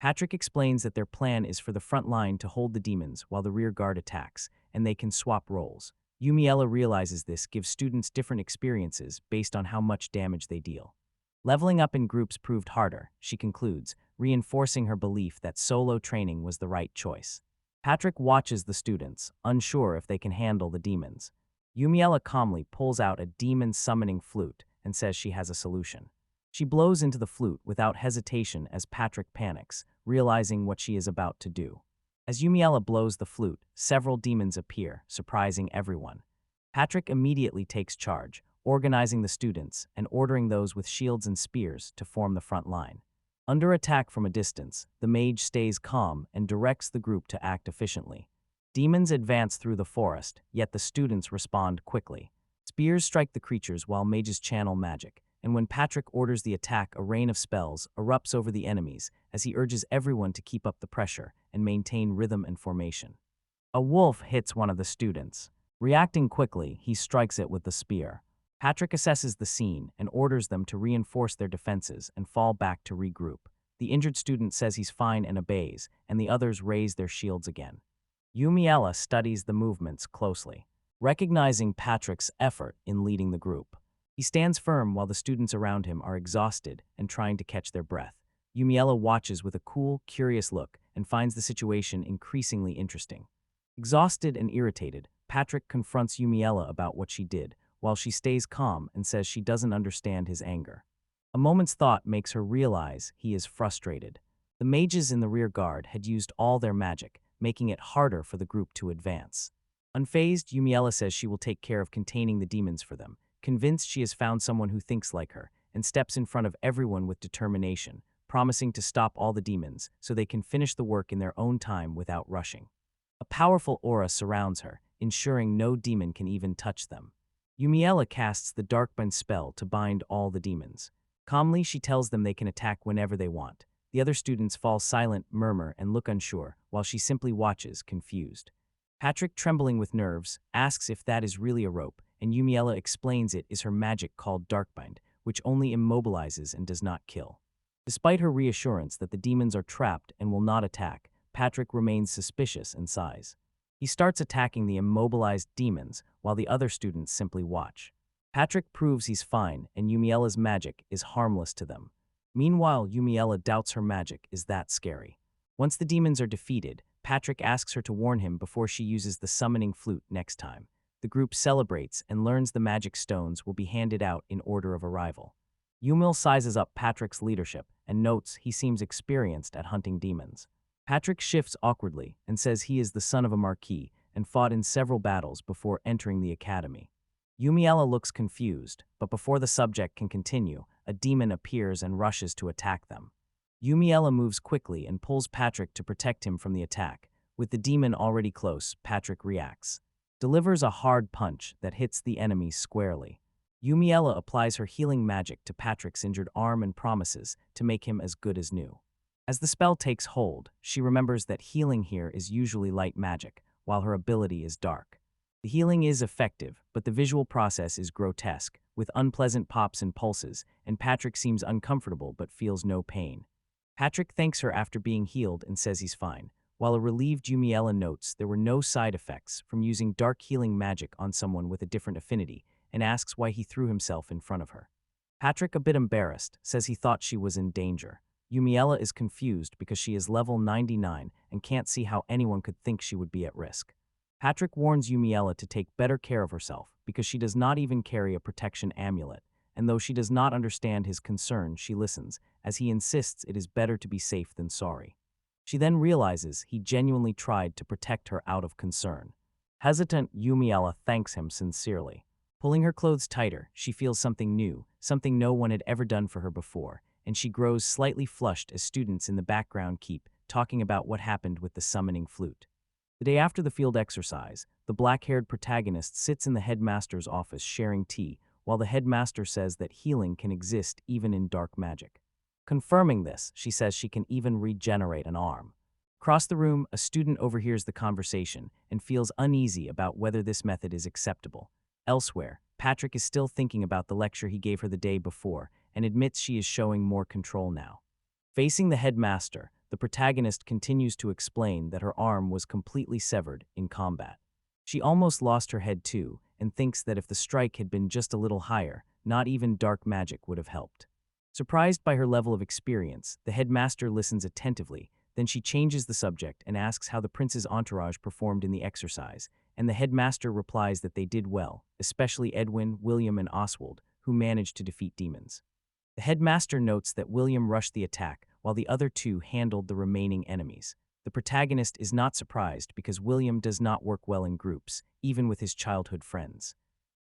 Patrick explains that their plan is for the front line to hold the demons while the rearguard attacks, and they can swap roles. Yumiella realizes this gives students different experiences based on how much damage they deal. Leveling up in groups proved harder, she concludes, reinforcing her belief that solo training was the right choice. Patrick watches the students, unsure if they can handle the demons. Yumiella calmly pulls out a demon-summoning flute and says she has a solution. She blows into the flute without hesitation as Patrick panics, realizing what she is about to do. As Yumiella blows the flute, several demons appear, surprising everyone. Patrick immediately takes charge, organizing the students and ordering those with shields and spears to form the front line. Under attack from a distance, the mage stays calm and directs the group to act efficiently. Demons advance through the forest, yet the students respond quickly. Spears strike the creatures while mages channel magic, and when Patrick orders the attack, a rain of spells erupts over the enemies as he urges everyone to keep up the pressure and maintain rhythm and formation. A wolf hits one of the students. Reacting quickly, he strikes it with the spear. Patrick assesses the scene and orders them to reinforce their defenses and fall back to regroup. The injured student says he's fine and obeys, and the others raise their shields again. Yumiella studies the movements closely, recognizing Patrick's effort in leading the group. He stands firm while the students around him are exhausted and trying to catch their breath. Yumiella watches with a cool, curious look and finds the situation increasingly interesting. Exhausted and irritated, Patrick confronts Yumiella about what she did, while she stays calm and says she doesn't understand his anger. A moment's thought makes her realize he is frustrated. The mages in the rear guard had used all their magic, making it harder for the group to advance. Unfazed, Yumiella says she will take care of containing the demons for them, convinced she has found someone who thinks like her, and steps in front of everyone with determination, promising to stop all the demons so they can finish the work in their own time without rushing. A powerful aura surrounds her, ensuring no demon can even touch them. Yumiella casts the Darkbind spell to bind all the demons. Calmly, she tells them they can attack whenever they want. The other students fall silent, murmur, and look unsure, while she simply watches, confused. Patrick, trembling with nerves, asks if that is really a rope, and Yumiella explains it is her magic called Darkbind, which only immobilizes and does not kill. Despite her reassurance that the demons are trapped and will not attack, Patrick remains suspicious and sighs. He starts attacking the immobilized demons, while the other students simply watch. Patrick proves he's fine, and Yumiella's magic is harmless to them. Meanwhile, Yumiella doubts her magic is that scary. Once the demons are defeated, Patrick asks her to warn him before she uses the summoning flute next time. The group celebrates and learns the magic stones will be handed out in order of arrival. Yumil sizes up Patrick's leadership and notes he seems experienced at hunting demons. Patrick shifts awkwardly and says he is the son of a marquis and fought in several battles before entering the academy. Yumiella looks confused, but before the subject can continue, a demon appears and rushes to attack them. Yumiella moves quickly and pulls Patrick to protect him from the attack. With the demon already close, Patrick reacts, delivers a hard punch that hits the enemy squarely. Yumiella applies her healing magic to Patrick's injured arm and promises to make him as good as new. As the spell takes hold, she remembers that healing here is usually light magic, while her ability is dark. The healing is effective, but the visual process is grotesque, with unpleasant pops and pulses, and Patrick seems uncomfortable but feels no pain. Patrick thanks her after being healed and says he's fine, while a relieved Yumiella notes there were no side effects from using dark healing magic on someone with a different affinity, and asks why he threw himself in front of her. Patrick, a bit embarrassed, says he thought she was in danger. Yumiella is confused because she is level 99 and can't see how anyone could think she would be at risk. Patrick warns Yumiella to take better care of herself because she does not even carry a protection amulet, and though she does not understand his concern, she listens, as he insists it is better to be safe than sorry. She then realizes he genuinely tried to protect her out of concern. Hesitant, Yumiella thanks him sincerely. Pulling her clothes tighter, she feels something new, something no one had ever done for her before, and she grows slightly flushed as students in the background keep talking about what happened with the summoning flute. The day after the field exercise, the black-haired protagonist sits in the headmaster's office sharing tea, while the headmaster says that healing can exist even in dark magic. Confirming this, she says she can even regenerate an arm. Across the room, a student overhears the conversation and feels uneasy about whether this method is acceptable. Elsewhere, Patrick is still thinking about the lecture he gave her the day before and admits she is showing more control now. Facing the headmaster, the protagonist continues to explain that her arm was completely severed in combat. She almost lost her head too, and thinks that if the strike had been just a little higher, not even dark magic would have helped. Surprised by her level of experience, the headmaster listens attentively, then she changes the subject and asks how the prince's entourage performed in the exercise, and the headmaster replies that they did well, especially Edwin, William, and Oswald, who managed to defeat demons. The headmaster notes that William rushed the attack, while the other two handled the remaining enemies. The protagonist is not surprised because William does not work well in groups, even with his childhood friends.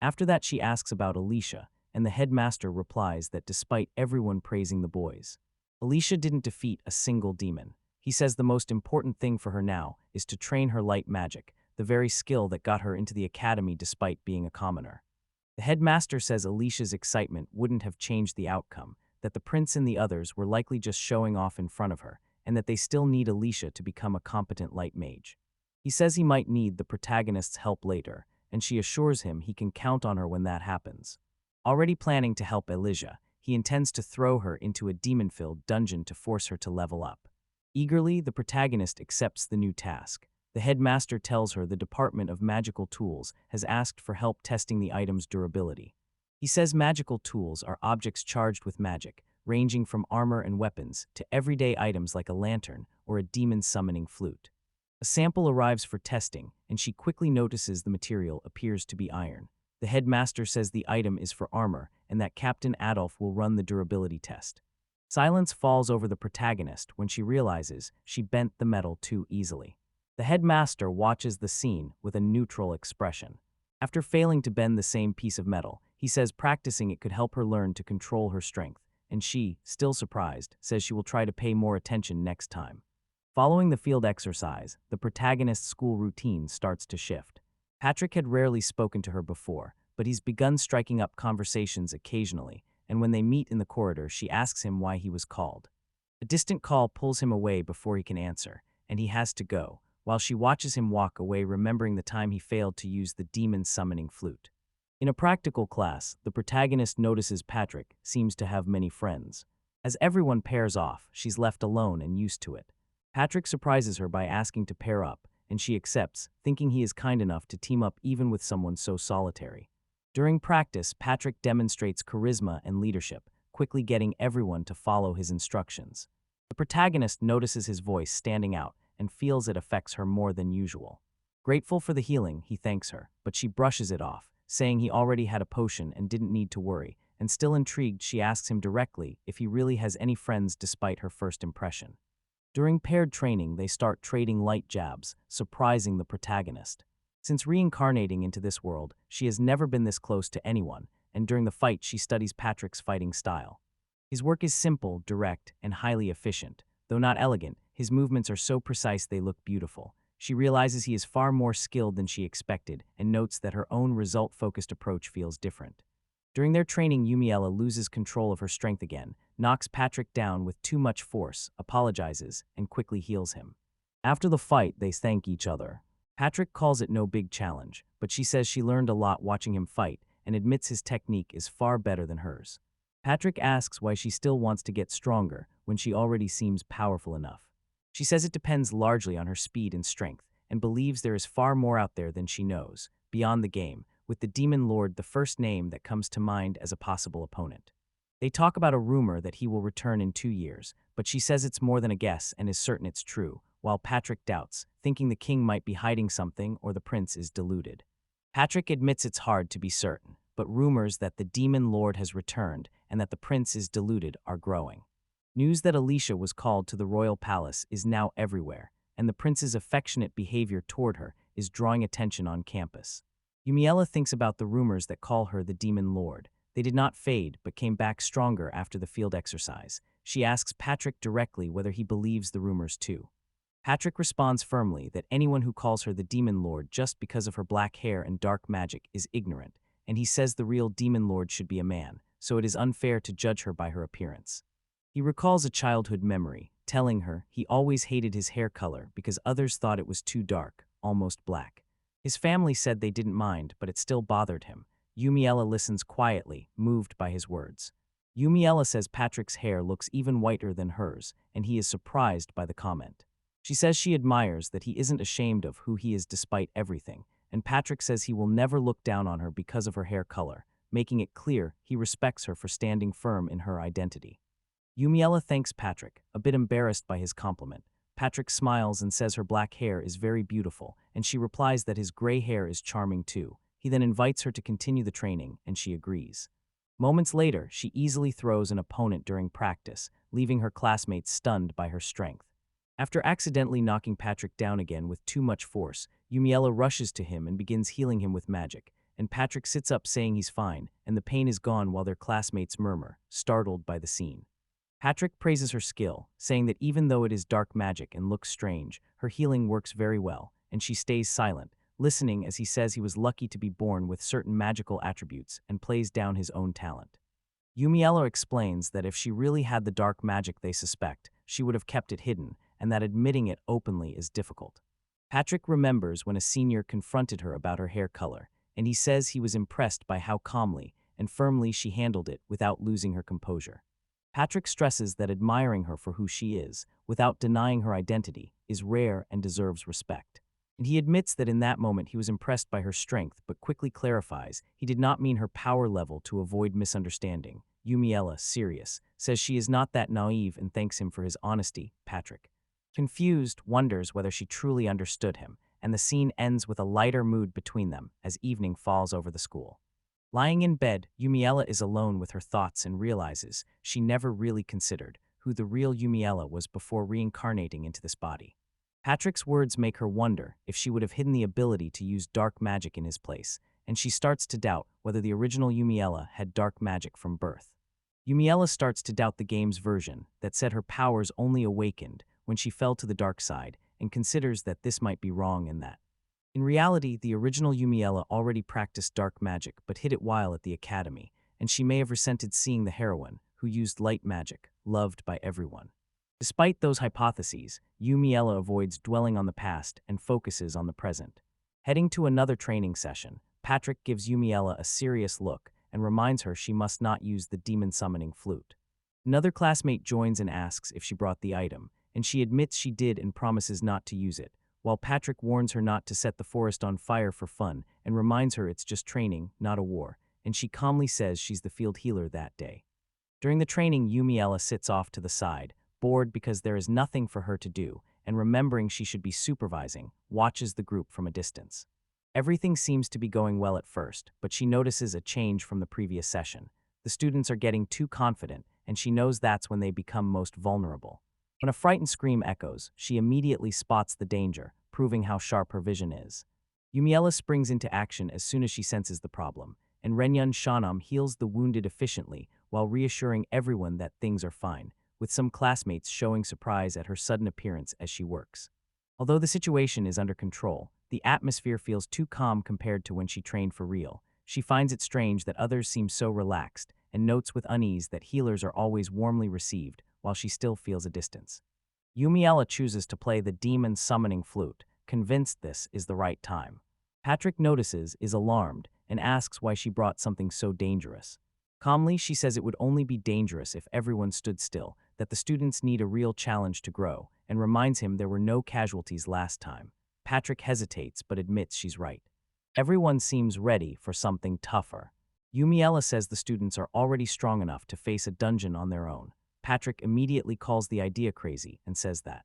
After that, she asks about Alicia, and the headmaster replies that despite everyone praising the boys, Alicia didn't defeat a single demon. He says the most important thing for her now is to train her light magic, the very skill that got her into the academy despite being a commoner. The headmaster says Alicia's excitement wouldn't have changed the outcome, that the prince and the others were likely just showing off in front of her, and that they still need Alicia to become a competent light mage. He says he might need the protagonist's help later, and she assures him he can count on her when that happens. Already planning to help Alicia, he intends to throw her into a demon-filled dungeon to force her to level up. Eagerly, the protagonist accepts the new task. The headmaster tells her the Department of Magical Tools has asked for help testing the item's durability. He says magical tools are objects charged with magic, ranging from armor and weapons to everyday items like a lantern or a demon-summoning flute. A sample arrives for testing, and she quickly notices the material appears to be iron. The headmaster says the item is for armor and that Captain Adolf will run the durability test. Silence falls over the protagonist when she realizes she bent the metal too easily. The headmaster watches the scene with a neutral expression. After failing to bend the same piece of metal, he says practicing it could help her learn to control her strength, and she, still surprised, says she will try to pay more attention next time. Following the field exercise, the protagonist's school routine starts to shift. Patrick had rarely spoken to her before, but he's begun striking up conversations occasionally, and when they meet in the corridor, she asks him why he was called. A distant call pulls him away before he can answer, and he has to go, while she watches him walk away remembering the time he failed to use the demon-summoning flute. In a practical class, the protagonist notices Patrick seems to have many friends. As everyone pairs off, she's left alone and used to it. Patrick surprises her by asking to pair up, and she accepts, thinking he is kind enough to team up even with someone so solitary. During practice, Patrick demonstrates charisma and leadership, quickly getting everyone to follow his instructions. The protagonist notices his voice standing out and feels it affects her more than usual. Grateful for the healing, he thanks her, but she brushes it off, saying he already had a potion and didn't need to worry, and still intrigued, she asks him directly if he really has any friends despite her first impression. During paired training, they start trading light jabs, surprising the protagonist. Since reincarnating into this world, she has never been this close to anyone, and during the fight she studies Patrick's fighting style. His work is simple, direct, and highly efficient. Though not elegant, his movements are so precise they look beautiful. She realizes he is far more skilled than she expected and notes that her own result-focused approach feels different. During their training, Yumiella loses control of her strength again, knocks Patrick down with too much force, apologizes, and quickly heals him. After the fight, they thank each other. Patrick calls it no big challenge, but she says she learned a lot watching him fight and admits his technique is far better than hers. Patrick asks why she still wants to get stronger when she already seems powerful enough. She says it depends largely on her speed and strength, and believes there is far more out there than she knows, beyond the game, with the Demon Lord the first name that comes to mind as a possible opponent. They talk about a rumor that he will return in 2 years, but she says it's more than a guess and is certain it's true, while Patrick doubts, thinking the king might be hiding something or the prince is deluded. Patrick admits it's hard to be certain, but rumors that the Demon Lord has returned and that the prince is deluded are growing. News that Alicia was called to the royal palace is now everywhere, and the prince's affectionate behavior toward her is drawing attention on campus. Yumiella thinks about the rumors that call her the Demon Lord. They did not fade, but came back stronger after the field exercise. She asks Patrick directly whether he believes the rumors too. Patrick responds firmly that anyone who calls her the Demon Lord just because of her black hair and dark magic is ignorant, and he says the real Demon Lord should be a man, so it is unfair to judge her by her appearance. He recalls a childhood memory, telling her he always hated his hair color because others thought it was too dark, almost black. His family said they didn't mind, but it still bothered him. Yumiella listens quietly, moved by his words. Yumiella says Patrick's hair looks even whiter than hers, and he is surprised by the comment. She says she admires that he isn't ashamed of who he is despite everything, and Patrick says he will never look down on her because of her hair color, making it clear he respects her for standing firm in her identity. Yumiella thanks Patrick, a bit embarrassed by his compliment. Patrick smiles and says her black hair is very beautiful, and she replies that his gray hair is charming too. He then invites her to continue the training, and she agrees. Moments later, she easily throws an opponent during practice, leaving her classmates stunned by her strength. After accidentally knocking Patrick down again with too much force, Yumiella rushes to him and begins healing him with magic, and Patrick sits up saying he's fine, and the pain is gone while their classmates murmur, startled by the scene. Patrick praises her skill, saying that even though it is dark magic and looks strange, her healing works very well, and she stays silent, listening as he says he was lucky to be born with certain magical attributes and plays down his own talent. Yumiella explains that if she really had the dark magic they suspect, she would have kept it hidden, and that admitting it openly is difficult. Patrick remembers when a senior confronted her about her hair color, and he says he was impressed by how calmly and firmly she handled it without losing her composure. Patrick stresses that admiring her for who she is, without denying her identity, is rare and deserves respect. And he admits that in that moment he was impressed by her strength, but quickly clarifies he did not mean her power level to avoid misunderstanding. Yumiella, serious, says she is not that naive and thanks him for his honesty. Patrick, confused, wonders whether she truly understood him, and the scene ends with a lighter mood between them as evening falls over the school. Lying in bed, Yumiella is alone with her thoughts and realizes she never really considered who the real Yumiella was before reincarnating into this body. Patrick's words make her wonder if she would have hidden the ability to use dark magic in his place, and she starts to doubt whether the original Yumiella had dark magic from birth. Yumiella starts to doubt the game's version that said her powers only awakened when she fell to the dark side, and considers that this might be wrong in that. In reality, the original Yumiella already practiced dark magic but hid it while at the academy, and she may have resented seeing the heroine, who used light magic, loved by everyone. Despite those hypotheses, Yumiella avoids dwelling on the past and focuses on the present. Heading to another training session, Patrick gives Yumiella a serious look and reminds her she must not use the demon-summoning flute. Another classmate joins and asks if she brought the item, and she admits she did and promises not to use it, while Patrick warns her not to set the forest on fire for fun and reminds her it's just training, not a war, and she calmly says she's the field healer that day. During the training, Yumiella sits off to the side, bored because there is nothing for her to do, and remembering she should be supervising, watches the group from a distance. Everything seems to be going well at first, but she notices a change from the previous session. The students are getting too confident, and she knows that's when they become most vulnerable. When a frightened scream echoes, she immediately spots the danger, proving how sharp her vision is. Yumiella springs into action as soon as she senses the problem, and Renyun Shanam heals the wounded efficiently while reassuring everyone that things are fine, with some classmates showing surprise at her sudden appearance as she works. Although the situation is under control, the atmosphere feels too calm compared to when she trained for real. She finds it strange that others seem so relaxed, and notes with unease that healers are always warmly received, while she still feels a distance. Yumiella chooses to play the demon summoning flute, convinced this is the right time. Patrick notices, is alarmed, and asks why she brought something so dangerous. Calmly, she says it would only be dangerous if everyone stood still, that the students need a real challenge to grow, and reminds him there were no casualties last time. Patrick hesitates but admits she's right. Everyone seems ready for something tougher. Yumiella says the students are already strong enough to face a dungeon on their own. Patrick immediately calls the idea crazy and says that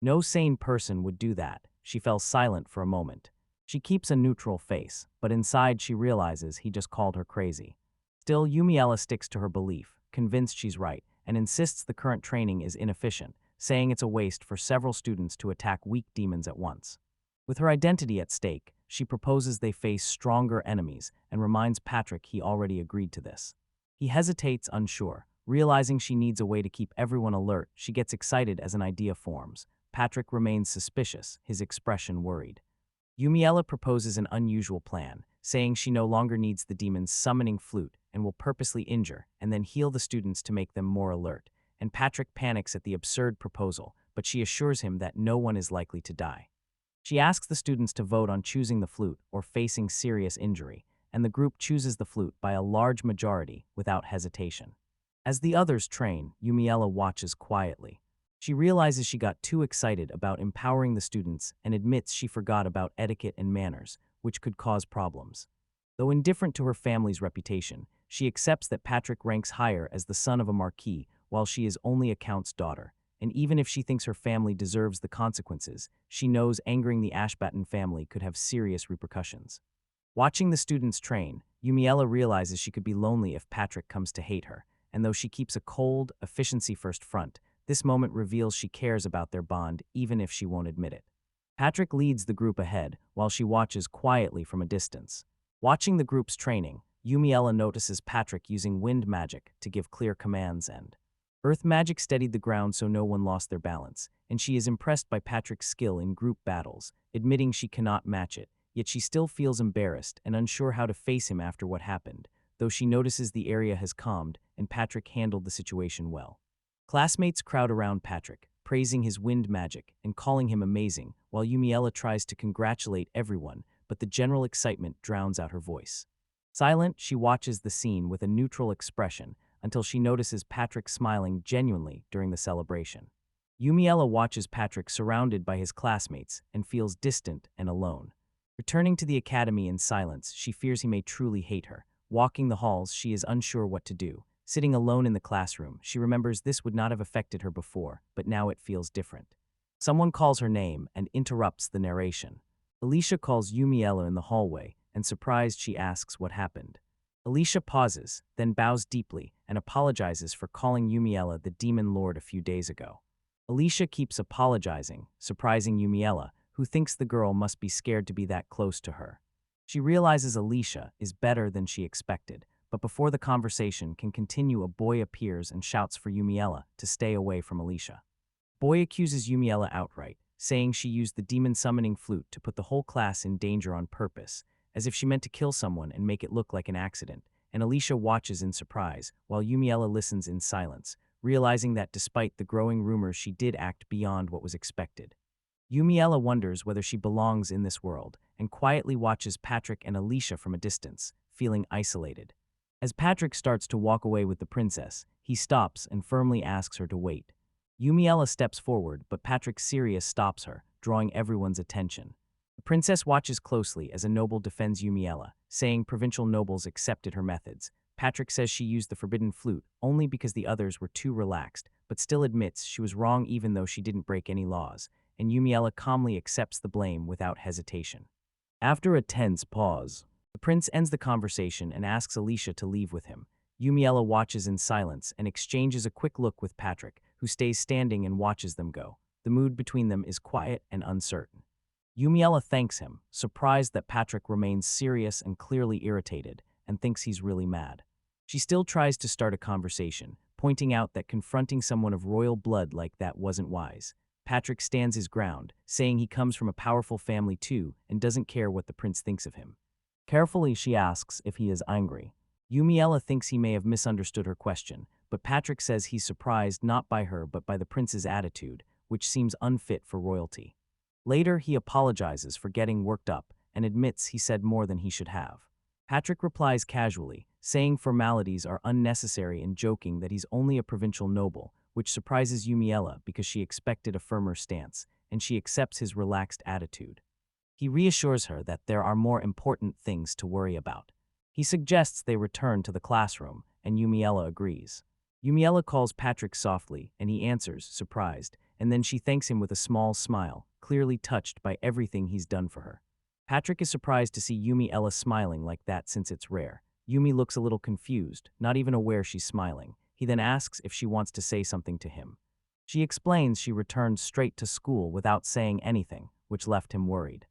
no sane person would do that. She fell silent for a moment. She keeps a neutral face, but inside she realizes he just called her crazy. Still, Yumiella sticks to her belief, convinced she's right, and insists the current training is inefficient, saying it's a waste for several students to attack weak demons at once. With her identity at stake, she proposes they face stronger enemies and reminds Patrick he already agreed to this. He hesitates, unsure. Realizing she needs a way to keep everyone alert, she gets excited as an idea forms. Patrick remains suspicious, his expression worried. Yumiella proposes an unusual plan, saying she no longer needs the demon's summoning flute and will purposely injure and then heal the students to make them more alert. And Patrick panics at the absurd proposal, but she assures him that no one is likely to die. She asks the students to vote on choosing the flute or facing serious injury, and the group chooses the flute by a large majority without hesitation. As the others train, Yumiella watches quietly. She realizes she got too excited about empowering the students and admits she forgot about etiquette and manners, which could cause problems. Though indifferent to her family's reputation, she accepts that Patrick ranks higher as the son of a marquis while she is only a count's daughter, and even if she thinks her family deserves the consequences, she knows angering the Ashbatten family could have serious repercussions. Watching the students train, Yumiella realizes she could be lonely if Patrick comes to hate her, and though she keeps a cold, efficiency-first front, this moment reveals she cares about their bond even if she won't admit it. Patrick leads the group ahead, while she watches quietly from a distance. Watching the group's training, Yumiella notices Patrick using wind magic to give clear commands and earth magic steadied the ground so no one lost their balance, and she is impressed by Patrick's skill in group battles, admitting she cannot match it, yet she still feels embarrassed and unsure how to face him after what happened, though she notices the area has calmed and Patrick handled the situation well. Classmates crowd around Patrick, praising his wind magic and calling him amazing, while Yumiella tries to congratulate everyone, but the general excitement drowns out her voice. Silent, she watches the scene with a neutral expression until she notices Patrick smiling genuinely during the celebration. Yumiella watches Patrick surrounded by his classmates and feels distant and alone. Returning to the academy in silence, she fears he may truly hate her. Walking the halls, she is unsure what to do. Sitting alone in the classroom, she remembers this would not have affected her before, but now it feels different. Someone calls her name and interrupts the narration. Alicia calls Yumiella in the hallway, and surprised she asks what happened. Alicia pauses, then bows deeply and apologizes for calling Yumiella the demon lord a few days ago. Alicia keeps apologizing, surprising Yumiella, who thinks the girl must be scared to be that close to her. She realizes Alicia is better than she expected, but before the conversation can continue, a boy appears and shouts for Yumiella to stay away from Alicia. Boy accuses Yumiella outright, saying she used the demon summoning flute to put the whole class in danger on purpose, as if she meant to kill someone and make it look like an accident, and Alicia watches in surprise, while Yumiella listens in silence, realizing that despite the growing rumors she did act beyond what was expected. Yumiella wonders whether she belongs in this world, and quietly watches Patrick and Alicia from a distance, feeling isolated. As Patrick starts to walk away with the princess, he stops and firmly asks her to wait. Yumiella steps forward, but Patrick Sirius stops her, drawing everyone's attention. The princess watches closely as a noble defends Yumiella, saying provincial nobles accepted her methods. Patrick says she used the forbidden flute only because the others were too relaxed, but still admits she was wrong even though she didn't break any laws, and Yumiella calmly accepts the blame without hesitation. After a tense pause, the prince ends the conversation and asks Alicia to leave with him. Yumiella watches in silence and exchanges a quick look with Patrick, who stays standing and watches them go. The mood between them is quiet and uncertain. Yumiella thanks him, surprised that Patrick remains serious and clearly irritated, and thinks he's really mad. She still tries to start a conversation, pointing out that confronting someone of royal blood like that wasn't wise. Patrick stands his ground, saying he comes from a powerful family too and doesn't care what the prince thinks of him. Carefully, she asks if he is angry. Yumiella thinks he may have misunderstood her question, but Patrick says he's surprised not by her but by the prince's attitude, which seems unfit for royalty. Later, he apologizes for getting worked up and admits he said more than he should have. Patrick replies casually, saying formalities are unnecessary and joking that he's only a provincial noble, which surprises Yumiella because she expected a firmer stance, and she accepts his relaxed attitude. He reassures her that there are more important things to worry about. He suggests they return to the classroom, and Yumiella agrees. Yumiella calls Patrick softly, and he answers, surprised, and then she thanks him with a small smile, clearly touched by everything he's done for her. Patrick is surprised to see Yumiella smiling like that since it's rare. Yumi looks a little confused, not even aware she's smiling. He then asks if she wants to say something to him. She explains she returned straight to school without saying anything, which left him worried.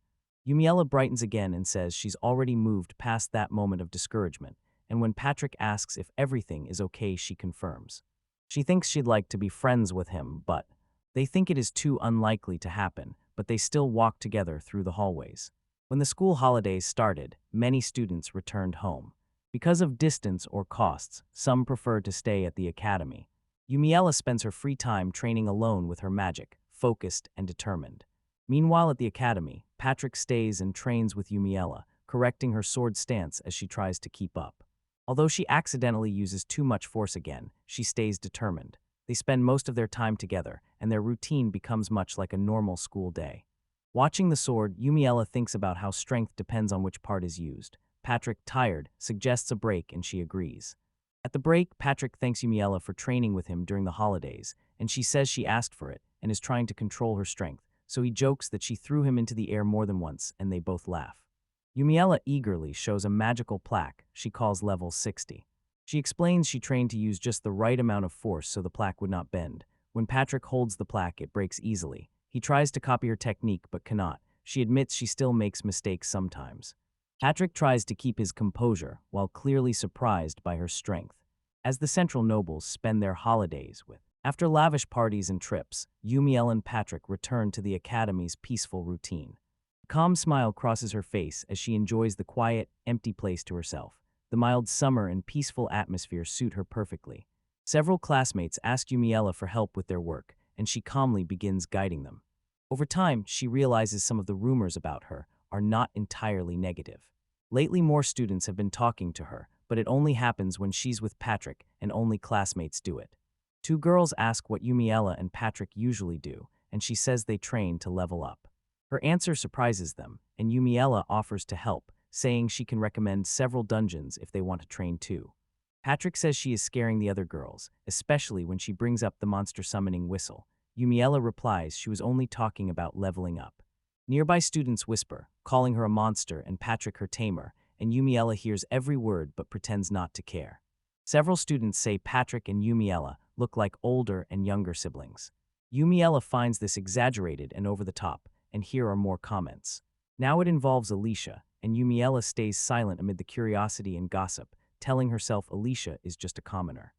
Yumiella brightens again and says she's already moved past that moment of discouragement, and when Patrick asks if everything is okay, she confirms. She thinks she'd like to be friends with him, but they think it is too unlikely to happen, but they still walk together through the hallways. When the school holidays started, many students returned home. Because of distance or costs, some preferred to stay at the academy. Yumiella spends her free time training alone with her magic, focused and determined. Meanwhile at the academy, Patrick stays and trains with Yumiella, correcting her sword stance as she tries to keep up. Although she accidentally uses too much force again, she stays determined. They spend most of their time together, and their routine becomes much like a normal school day. Watching the sword, Yumiella thinks about how strength depends on which part is used. Patrick, tired, suggests a break and she agrees. At the break, Patrick thanks Yumiella for training with him during the holidays, and she says she asked for it and is trying to control her strength, so he jokes that she threw him into the air more than once, and they both laugh. Yumiella eagerly shows a magical plaque she calls level 60. She explains she trained to use just the right amount of force so the plaque would not bend. When Patrick holds the plaque, it breaks easily. He tries to copy her technique but cannot. She admits she still makes mistakes sometimes. Patrick tries to keep his composure while clearly surprised by her strength. As the central nobles spend their holidays with. After lavish parties and trips, Yumiella and Patrick return to the academy's peaceful routine. A calm smile crosses her face as she enjoys the quiet, empty place to herself. The mild summer and peaceful atmosphere suit her perfectly. Several classmates ask Yumiella for help with their work, and she calmly begins guiding them. Over time, she realizes some of the rumors about her are not entirely negative. Lately, more students have been talking to her, but it only happens when she's with Patrick and only classmates do it. Two girls ask what Yumiella and Patrick usually do, and she says they train to level up. Her answer surprises them, and Yumiella offers to help, saying she can recommend several dungeons if they want to train too. Patrick says she is scaring the other girls, especially when she brings up the monster summoning whistle. Yumiella replies she was only talking about leveling up. Nearby students whisper, calling her a monster and Patrick her tamer, and Yumiella hears every word but pretends not to care. Several students say Patrick and Yumiella look like older and younger siblings. Yumiella finds this exaggerated and over the top, and here are more comments. Now it involves Alicia, and Yumiella stays silent amid the curiosity and gossip, telling herself Alicia is just a commoner.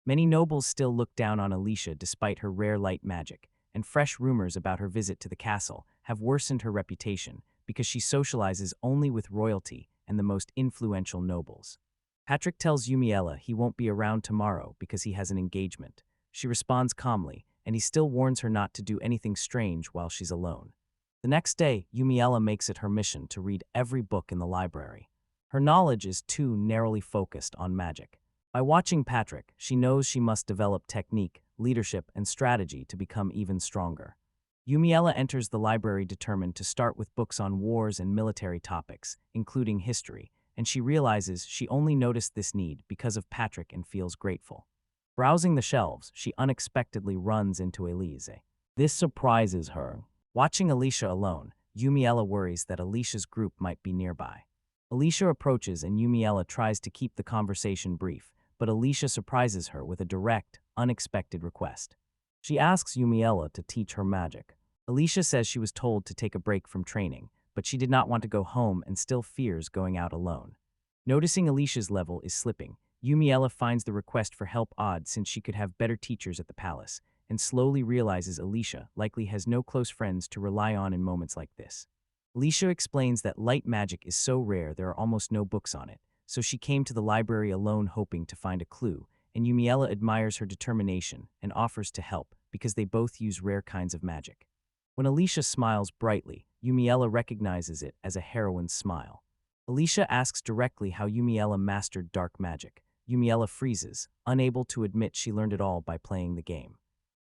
Many nobles still look down on Alicia despite her rare light magic, and fresh rumors about her visit to the castle have worsened her reputation because she socializes only with royalty and the most influential nobles. Patrick tells Yumiella he won't be around tomorrow because he has an engagement. She responds calmly, and he still warns her not to do anything strange while she's alone. The next day, Yumiella makes it her mission to read every book in the library. Her knowledge is too narrowly focused on magic. By watching Patrick, she knows she must develop technique, leadership, and strategy to become even stronger. Yumiella enters the library determined to start with books on wars and military topics, including history, and she realizes she only noticed this need because of Patrick and feels grateful. Browsing the shelves, she unexpectedly runs into Elise. This surprises her. Watching Alicia alone, Yumiella worries that Alicia's group might be nearby. Alicia approaches and Yumiella tries to keep the conversation brief, but Alicia surprises her with a direct, unexpected request. She asks Yumiella to teach her magic. Alicia says she was told to take a break from training, but she did not want to go home and still fears going out alone. Noticing Alicia's level is slipping, Yumiella finds the request for help odd since she could have better teachers at the palace, and slowly realizes Alicia likely has no close friends to rely on in moments like this. Alicia explains that light magic is so rare there are almost no books on it, so she came to the library alone hoping to find a clue, and Yumiella admires her determination and offers to help because they both use rare kinds of magic. When Alicia smiles brightly, Yumiella recognizes it as a heroine's smile. Alicia asks directly how Yumiella mastered dark magic. Yumiella freezes, unable to admit she learned it all by playing the game.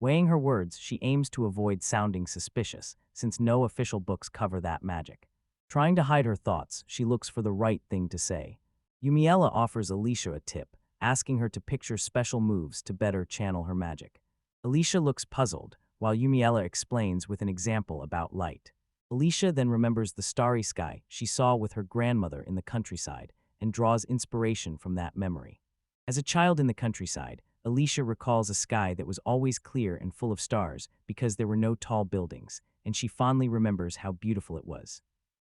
Weighing her words, she aims to avoid sounding suspicious, since no official books cover that magic. Trying to hide her thoughts, she looks for the right thing to say. Yumiella offers Alicia a tip, asking her to picture special moves to better channel her magic. Alicia looks puzzled, while Yumiella explains with an example about light. Alicia then remembers the starry sky she saw with her grandmother in the countryside and draws inspiration from that memory. As a child in the countryside, Alicia recalls a sky that was always clear and full of stars because there were no tall buildings, and she fondly remembers how beautiful it was.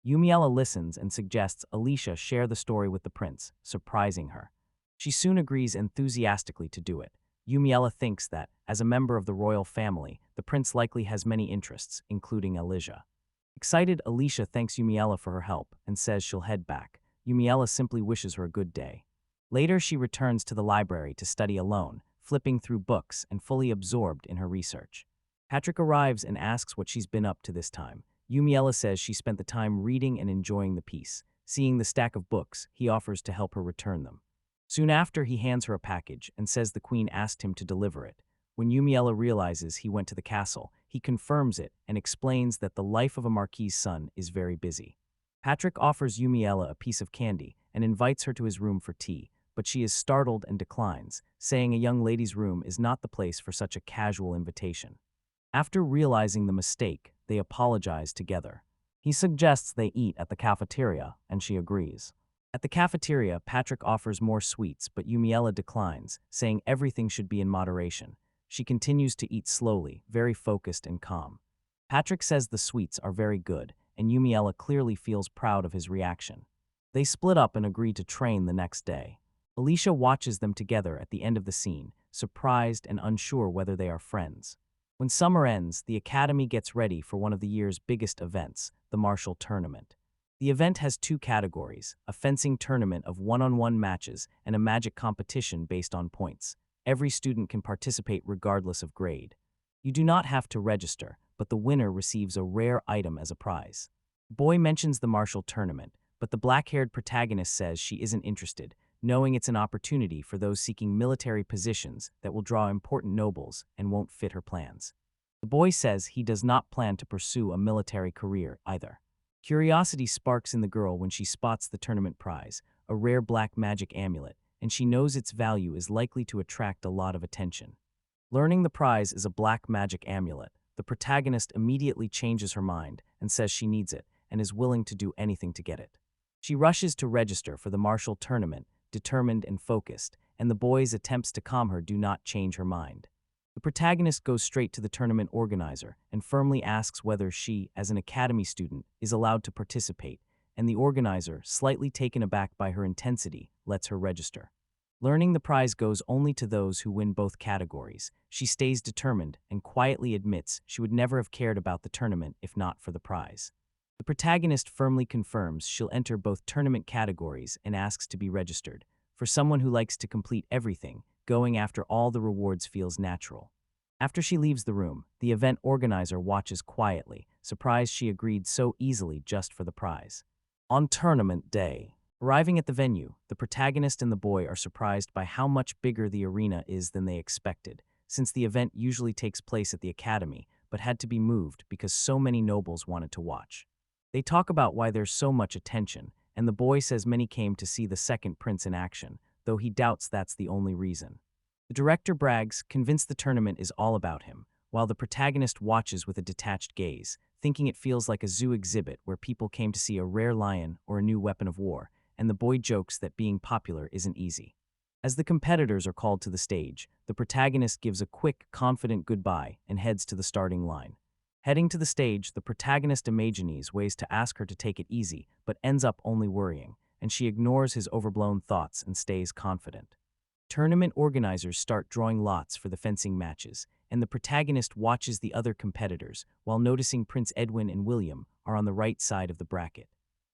Yumiella listens and suggests Alicia share the story with the prince, surprising her. She soon agrees enthusiastically to do it. Yumiella thinks that, as a member of the royal family, the prince likely has many interests, including Alicia. Excited, Alicia thanks Yumiella for her help and says she'll head back. Yumiella simply wishes her a good day. Later, she returns to the library to study alone, flipping through books and fully absorbed in her research. Patrick arrives and asks what she's been up to this time. Yumiella says she spent the time reading and enjoying the peace. Seeing the stack of books, he offers to help her return them. Soon after, he hands her a package and says the queen asked him to deliver it. When Yumiella realizes he went to the castle, he confirms it and explains that the life of a marquis's son is very busy. Patrick offers Yumiella a piece of candy and invites her to his room for tea, but she is startled and declines, saying a young lady's room is not the place for such a casual invitation. After realizing the mistake, they apologize together. He suggests they eat at the cafeteria, and she agrees. At the cafeteria, Patrick offers more sweets, but Yumiella declines, saying everything should be in moderation. She continues to eat slowly, very focused and calm. Patrick says the sweets are very good, and Yumiella clearly feels proud of his reaction. They split up and agree to train the next day. Alicia watches them together at the end of the scene, surprised and unsure whether they are friends. When summer ends, the academy gets ready for one of the year's biggest events, the martial tournament. The event has two categories, a fencing tournament of one-on-one matches and a magic competition based on points. Every student can participate regardless of grade. You do not have to register, but the winner receives a rare item as a prize. The boy mentions the martial tournament, but the black-haired protagonist says she isn't interested, knowing it's an opportunity for those seeking military positions that will draw important nobles and won't fit her plans. The boy says he does not plan to pursue a military career either. Curiosity sparks in the girl when she spots the tournament prize, a rare black magic amulet, and she knows its value is likely to attract a lot of attention. Learning the prize is a black magic amulet, the protagonist immediately changes her mind and says she needs it and is willing to do anything to get it. She rushes to register for the martial tournament, determined and focused, and the boy's attempts to calm her do not change her mind. The protagonist goes straight to the tournament organizer and firmly asks whether she, as an academy student, is allowed to participate, and the organizer, slightly taken aback by her intensity, lets her register. Learning the prize goes only to those who win both categories. She stays determined and quietly admits she would never have cared about the tournament if not for the prize. The protagonist firmly confirms she'll enter both tournament categories and asks to be registered. For someone who likes to complete everything, going after all the rewards feels natural. After she leaves the room, the event organizer watches quietly, surprised she agreed so easily just for the prize. On tournament day, arriving at the venue, the protagonist and the boy are surprised by how much bigger the arena is than they expected, since the event usually takes place at the academy, but had to be moved because so many nobles wanted to watch. They talk about why there's so much attention, and the boy says many came to see the second prince in action, though he doubts that's the only reason. The director brags, convinced the tournament is all about him, while the protagonist watches with a detached gaze, thinking it feels like a zoo exhibit where people came to see a rare lion or a new weapon of war, and the boy jokes that being popular isn't easy. As the competitors are called to the stage, the protagonist gives a quick, confident goodbye and heads to the starting line. Heading to the stage, the protagonist imagines ways to ask her to take it easy, but ends up only worrying, and she ignores his overblown thoughts and stays confident. Tournament organizers start drawing lots for the fencing matches, and the protagonist watches the other competitors while noticing Prince Edwin and William are on the right side of the bracket.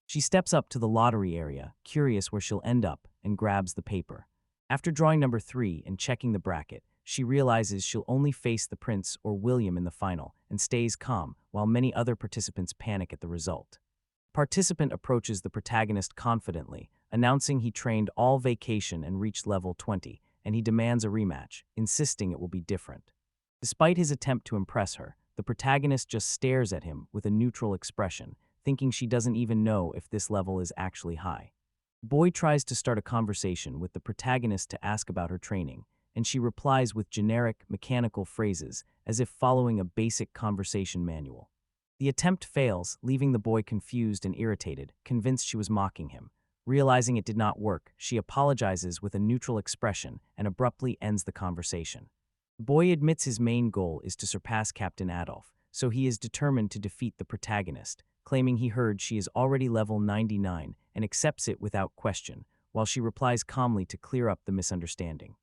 She steps up to the lottery area, curious where she'll end up, and grabs the paper. After drawing number 3 and checking the bracket, she realizes she'll only face the prince or William in the final and stays calm while many other participants panic at the result. Participant approaches the protagonist confidently, announcing he trained all vacation and reached level 20, and he demands a rematch, insisting it will be different. Despite his attempt to impress her, the protagonist just stares at him with a neutral expression, thinking she doesn't even know if this level is actually high. Boy tries to start a conversation with the protagonist to ask about her training, and she replies with generic, mechanical phrases as if following a basic conversation manual. The attempt fails, leaving the boy confused and irritated, convinced she was mocking him. Realizing it did not work, she apologizes with a neutral expression and abruptly ends the conversation. The boy admits his main goal is to surpass Captain Adolf, so he is determined to defeat the protagonist, claiming he heard she is already level 99 and accepts it without question, while she replies calmly to clear up the misunderstanding.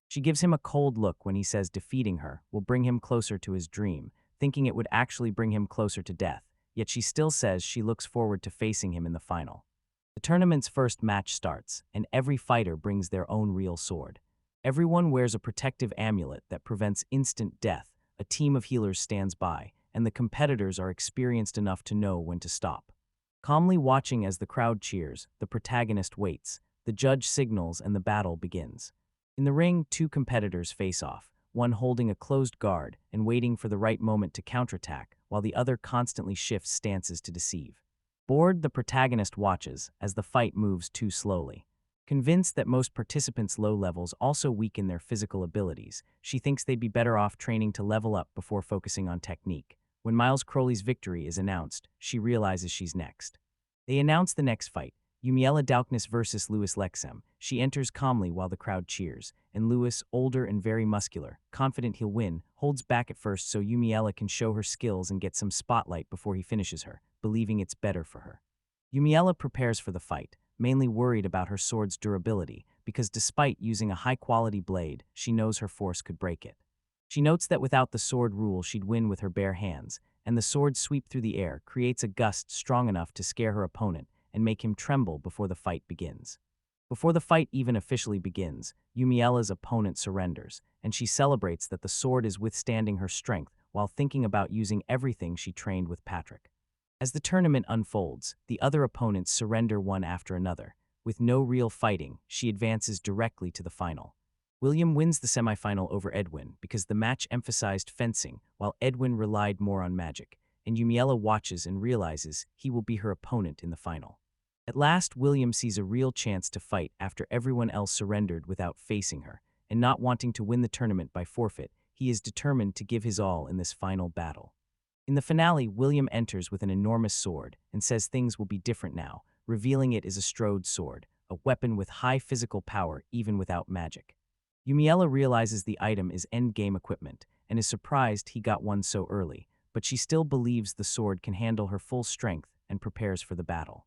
She gives him a cold look when he says defeating her will bring him closer to his dream, thinking it would actually bring him closer to death, yet she still says she looks forward to facing him in the final. The tournament's first match starts, and every fighter brings their own real sword. Everyone wears a protective amulet that prevents instant death, a team of healers stands by, and the competitors are experienced enough to know when to stop. Calmly watching as the crowd cheers, the protagonist waits, the judge signals, and the battle begins. In the ring, 2 competitors face off, one holding a closed guard and waiting for the right moment to counterattack, while the other constantly shifts stances to deceive. Bored, the protagonist watches as the fight moves too slowly. Convinced that most participants' low levels also weaken their physical abilities, she thinks they'd be better off training to level up before focusing on technique. When Miles Crowley's victory is announced, she realizes she's next. They announce the next fight, Yumiella Dalkness versus Louis Lexem. She enters calmly while the crowd cheers, and Louis, older and very muscular, confident he'll win, holds back at first so Yumiella can show her skills and get some spotlight before he finishes her, believing it's better for her. Yumiella prepares for the fight, mainly worried about her sword's durability, because despite using a high-quality blade, she knows her force could break it. She notes that without the sword rule she'd win with her bare hands, and the sword's sweep through the air creates a gust strong enough to scare her opponent and make him tremble before the fight begins. Before the fight even officially begins, Yumiella's opponent surrenders, and she celebrates that the sword is withstanding her strength while thinking about using everything she trained with Patrick. As the tournament unfolds, the other opponents surrender one after another. With no real fighting, she advances directly to the final. William wins the semifinal over Edwin because the match emphasized fencing, while Edwin relied more on magic, and Yumiella watches and realizes he will be her opponent in the final. At last, William sees a real chance to fight after everyone else surrendered without facing her, and not wanting to win the tournament by forfeit, he is determined to give his all in this final battle. In the finale, William enters with an enormous sword and says things will be different now, revealing it is a strode sword, a weapon with high physical power even without magic. Yumiella realizes the item is endgame equipment and is surprised he got one so early, but she still believes the sword can handle her full strength and prepares for the battle.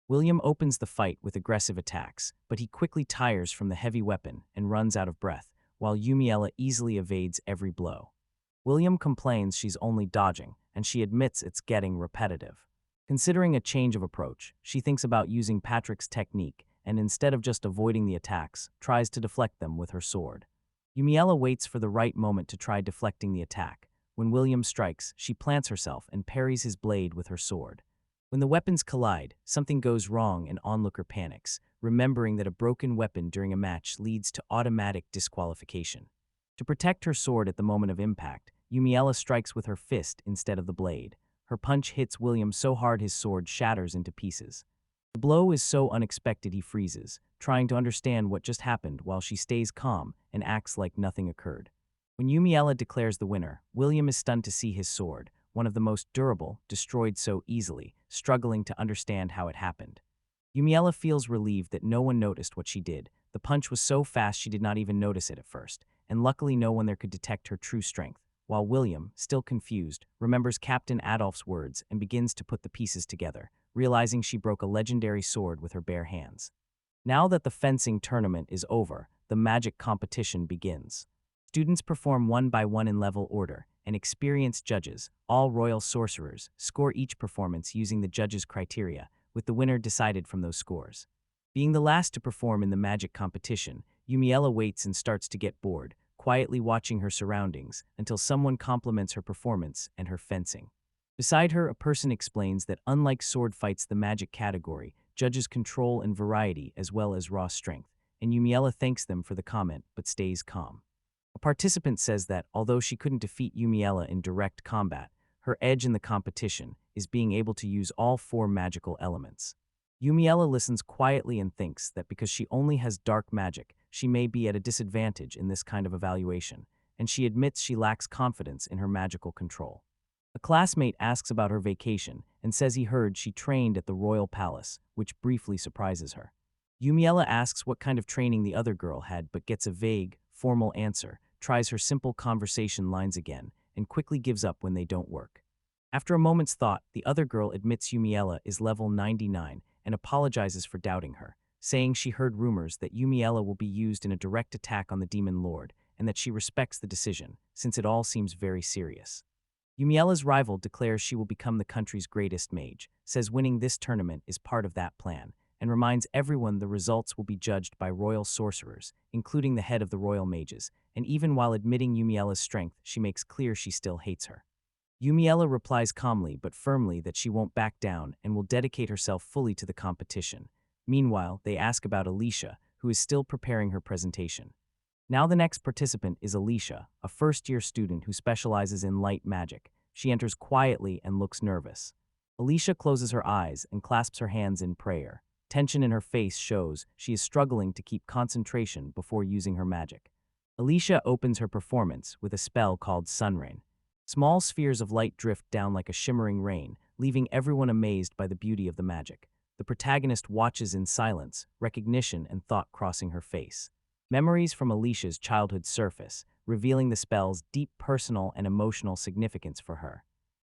William opens the fight with aggressive attacks, but he quickly tires from the heavy weapon and runs out of breath, while Yumiella easily evades every blow. William complains she's only dodging, and she admits it's getting repetitive. Considering a change of approach, she thinks about using Patrick's technique and instead of just avoiding the attacks, tries to deflect them with her sword. Yumiella waits for the right moment to try deflecting the attack. When William strikes, she plants herself and parries his blade with her sword. When the weapons collide, something goes wrong and onlooker panics, remembering that a broken weapon during a match leads to automatic disqualification. To protect her sword at the moment of impact, Yumiella strikes with her fist instead of the blade. Her punch hits William so hard his sword shatters into pieces. The blow is so unexpected he freezes, trying to understand what just happened while she stays calm and acts like nothing occurred. When Yumiella declares the winner, William is stunned to see his sword, one of the most durable, destroyed so easily, struggling to understand how it happened. Yumiella feels relieved that no one noticed what she did. The punch was so fast she did not even notice it at first, and luckily no one there could detect her true strength, while William, still confused, remembers Captain Adolph's words and begins to put the pieces together, realizing she broke a legendary sword with her bare hands. Now that the fencing tournament is over, the magic competition begins. Students perform one by one in level order, and experienced judges, all royal sorcerers, score each performance using the judges' criteria, with the winner decided from those scores. Being the last to perform in the magic competition, Yumiella waits and starts to get bored, quietly watching her surroundings until someone compliments her performance and her fencing. Beside her, a person explains that unlike sword fights the magic category, judges control and variety as well as raw strength, and Yumiella thanks them for the comment but stays calm. A participant says that, although she couldn't defeat Yumiella in direct combat, her edge in the competition is being able to use all four magical elements. Yumiella listens quietly and thinks that because she only has dark magic, she may be at a disadvantage in this kind of evaluation, and she admits she lacks confidence in her magical control. A classmate asks about her vacation and says he heard she trained at the royal palace, which briefly surprises her. Yumiella asks what kind of training the other girl had but gets a vague, formal answer, tries her simple conversation lines again, and quickly gives up when they don't work. After a moment's thought, the other girl admits Yumiella is level 99 and apologizes for doubting her, saying she heard rumors that Yumiella will be used in a direct attack on the Demon Lord and that she respects the decision, since it all seems very serious. Yumiella's rival declares she will become the country's greatest mage, says winning this tournament is part of that plan, and reminds everyone the results will be judged by royal sorcerers, including the head of the royal mages, and even while admitting Yumiella's strength, she makes clear she still hates her. Yumiella replies calmly but firmly that she won't back down and will dedicate herself fully to the competition. Meanwhile, they ask about Alicia, who is still preparing her presentation. Now the next participant is Alicia, a first-year student who specializes in light magic. She enters quietly and looks nervous. Alicia closes her eyes and clasps her hands in prayer. Tension in her face shows she is struggling to keep concentration before using her magic. Alicia opens her performance with a spell called Sunrain. Small spheres of light drift down like a shimmering rain, leaving everyone amazed by the beauty of the magic. The protagonist watches in silence, recognition and thought crossing her face. Memories from Alicia's childhood surface, revealing the spell's deep personal and emotional significance for her.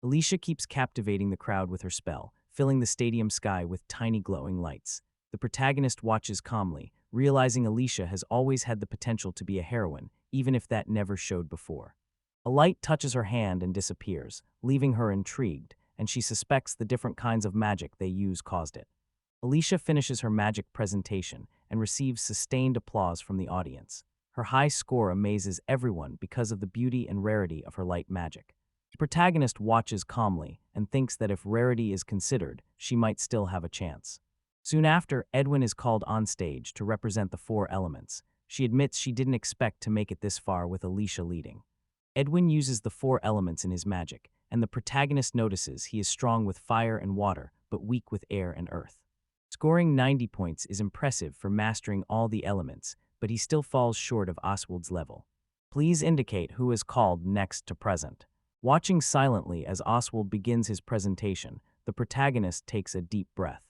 Alicia keeps captivating the crowd with her spell, filling the stadium sky with tiny glowing lights. The protagonist watches calmly, realizing Alicia has always had the potential to be a heroine, even if that never showed before. A light touches her hand and disappears, leaving her intrigued, and she suspects the different kinds of magic they use caused it. Alicia finishes her magic presentation and receives sustained applause from the audience. Her high score amazes everyone because of the beauty and rarity of her light magic. The protagonist watches calmly and thinks that if rarity is considered, she might still have a chance. Soon after, Edwin is called on stage to represent the four elements. She admits she didn't expect to make it this far with Alicia leading. Edwin uses the four elements in his magic, and the protagonist notices he is strong with fire and water, but weak with air and earth. Scoring 90 points is impressive for mastering all the elements, but he still falls short of Oswald's level. Please indicate who is called next to present. Watching silently as Oswald begins his presentation, the protagonist takes a deep breath.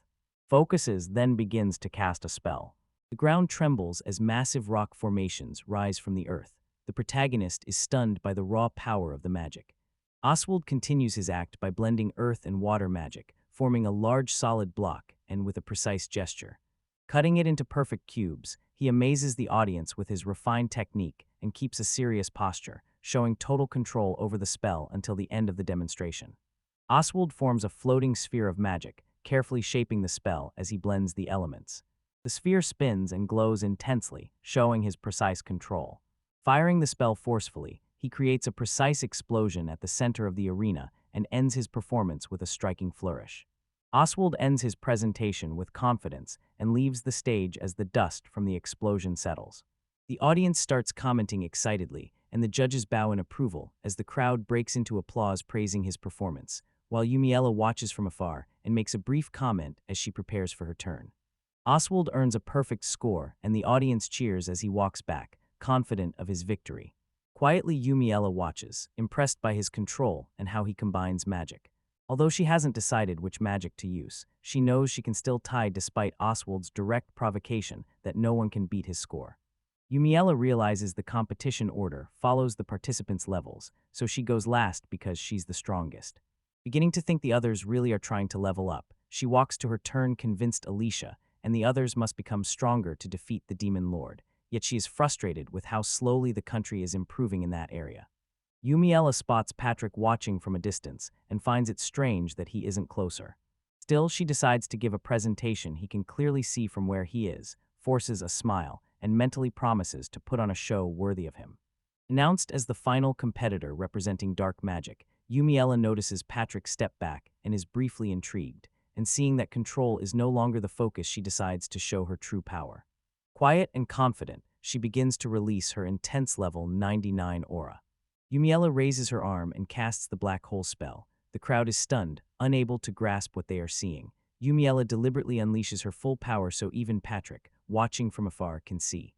Focuses, then begins to cast a spell. The ground trembles as massive rock formations rise from the earth. The protagonist is stunned by the raw power of the magic. Oswald continues his act by blending earth and water magic, forming a large solid block and with a precise gesture. Cutting it into perfect cubes, he amazes the audience with his refined technique and keeps a serious posture, showing total control over the spell until the end of the demonstration. Oswald forms a floating sphere of magic, carefully shaping the spell as he blends the elements. The sphere spins and glows intensely, showing his precise control. Firing the spell forcefully, he creates a precise explosion at the center of the arena and ends his performance with a striking flourish. Oswald ends his presentation with confidence and leaves the stage as the dust from the explosion settles. The audience starts commenting excitedly, and the judges bow in approval as the crowd breaks into applause praising his performance, while Yumiella watches from afar and makes a brief comment as she prepares for her turn. Oswald earns a perfect score, and the audience cheers as he walks back, confident of his victory. Quietly, Yumiella watches, impressed by his control and how he combines magic. Although she hasn't decided which magic to use, she knows she can still tie despite Oswald's direct provocation that no one can beat his score. Yumiella realizes the competition order follows the participants' levels, so she goes last because she's the strongest. Beginning to think the others really are trying to level up, she walks to her turn convinced Alicia, and the others must become stronger to defeat the Demon Lord, yet she is frustrated with how slowly the country is improving in that area. Yumiella spots Patrick watching from a distance and finds it strange that he isn't closer. Still, she decides to give a presentation he can clearly see from where he is, forces a smile, and mentally promises to put on a show worthy of him. Announced as the final competitor representing dark magic, Yumiella notices Patrick step back and is briefly intrigued, and seeing that control is no longer the focus, she decides to show her true power. Quiet and confident, she begins to release her intense level 99 aura. Yumiella raises her arm and casts the black hole spell. The crowd is stunned, unable to grasp what they are seeing. Yumiella deliberately unleashes her full power so even Patrick, watching from afar, can see.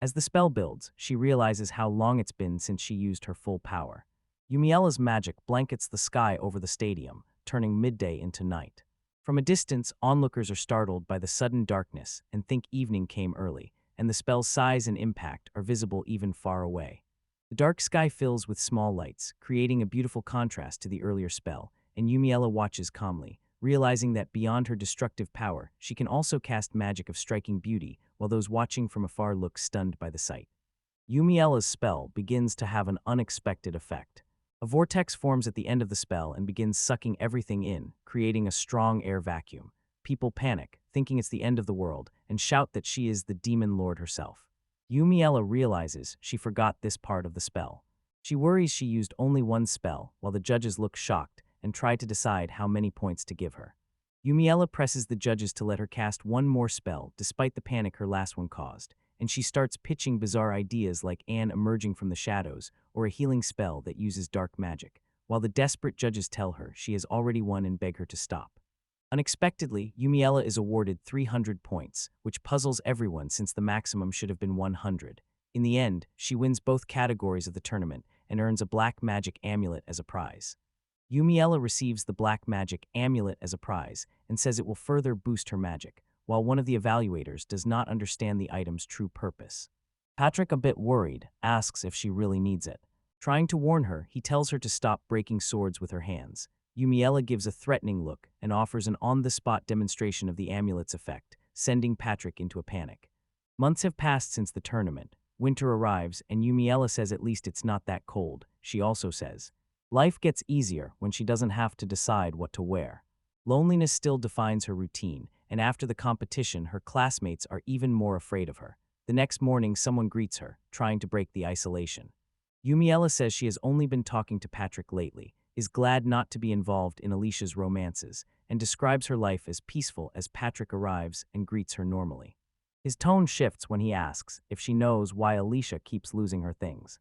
As the spell builds, she realizes how long it's been since she used her full power. Yumiella's magic blankets the sky over the stadium, turning midday into night. From a distance, onlookers are startled by the sudden darkness and think evening came early, and the spell's size and impact are visible even far away. The dark sky fills with small lights, creating a beautiful contrast to the earlier spell, and Yumiella watches calmly, realizing that beyond her destructive power, she can also cast magic of striking beauty, while those watching from afar look stunned by the sight. Yumiella's spell begins to have an unexpected effect. A vortex forms at the end of the spell and begins sucking everything in, creating a strong air vacuum. People panic, thinking it's the end of the world, and shout that she is the Demon Lord herself. Yumiella realizes she forgot this part of the spell. She worries she used only one spell, while the judges look shocked and try to decide how many points to give her. Yumiella presses the judges to let her cast one more spell despite the panic her last one caused, and she starts pitching bizarre ideas like Anne emerging from the shadows or a healing spell that uses dark magic, while the desperate judges tell her she has already won and beg her to stop. Unexpectedly, Yumiella is awarded 300 points, which puzzles everyone since the maximum should have been 100. In the end, she wins both categories of the tournament and earns a black magic amulet as a prize. Yumiella receives the black magic amulet as a prize and says it will further boost her magic, while one of the evaluators does not understand the item's true purpose. Patrick, a bit worried, asks if she really needs it. Trying to warn her, he tells her to stop breaking swords with her hands. Yumiella gives a threatening look and offers an on-the-spot demonstration of the amulet's effect, sending Patrick into a panic. Months have passed since the tournament. Winter arrives, and Yumiella says at least it's not that cold. She also says, life gets easier when she doesn't have to decide what to wear. Loneliness still defines her routine, and after the competition, her classmates are even more afraid of her. The next morning, someone greets her, trying to break the isolation. Yumiella says she has only been talking to Patrick lately, is glad not to be involved in Alicia's romances, and describes her life as peaceful as Patrick arrives and greets her normally. His tone shifts when he asks if she knows why Alicia keeps losing her things.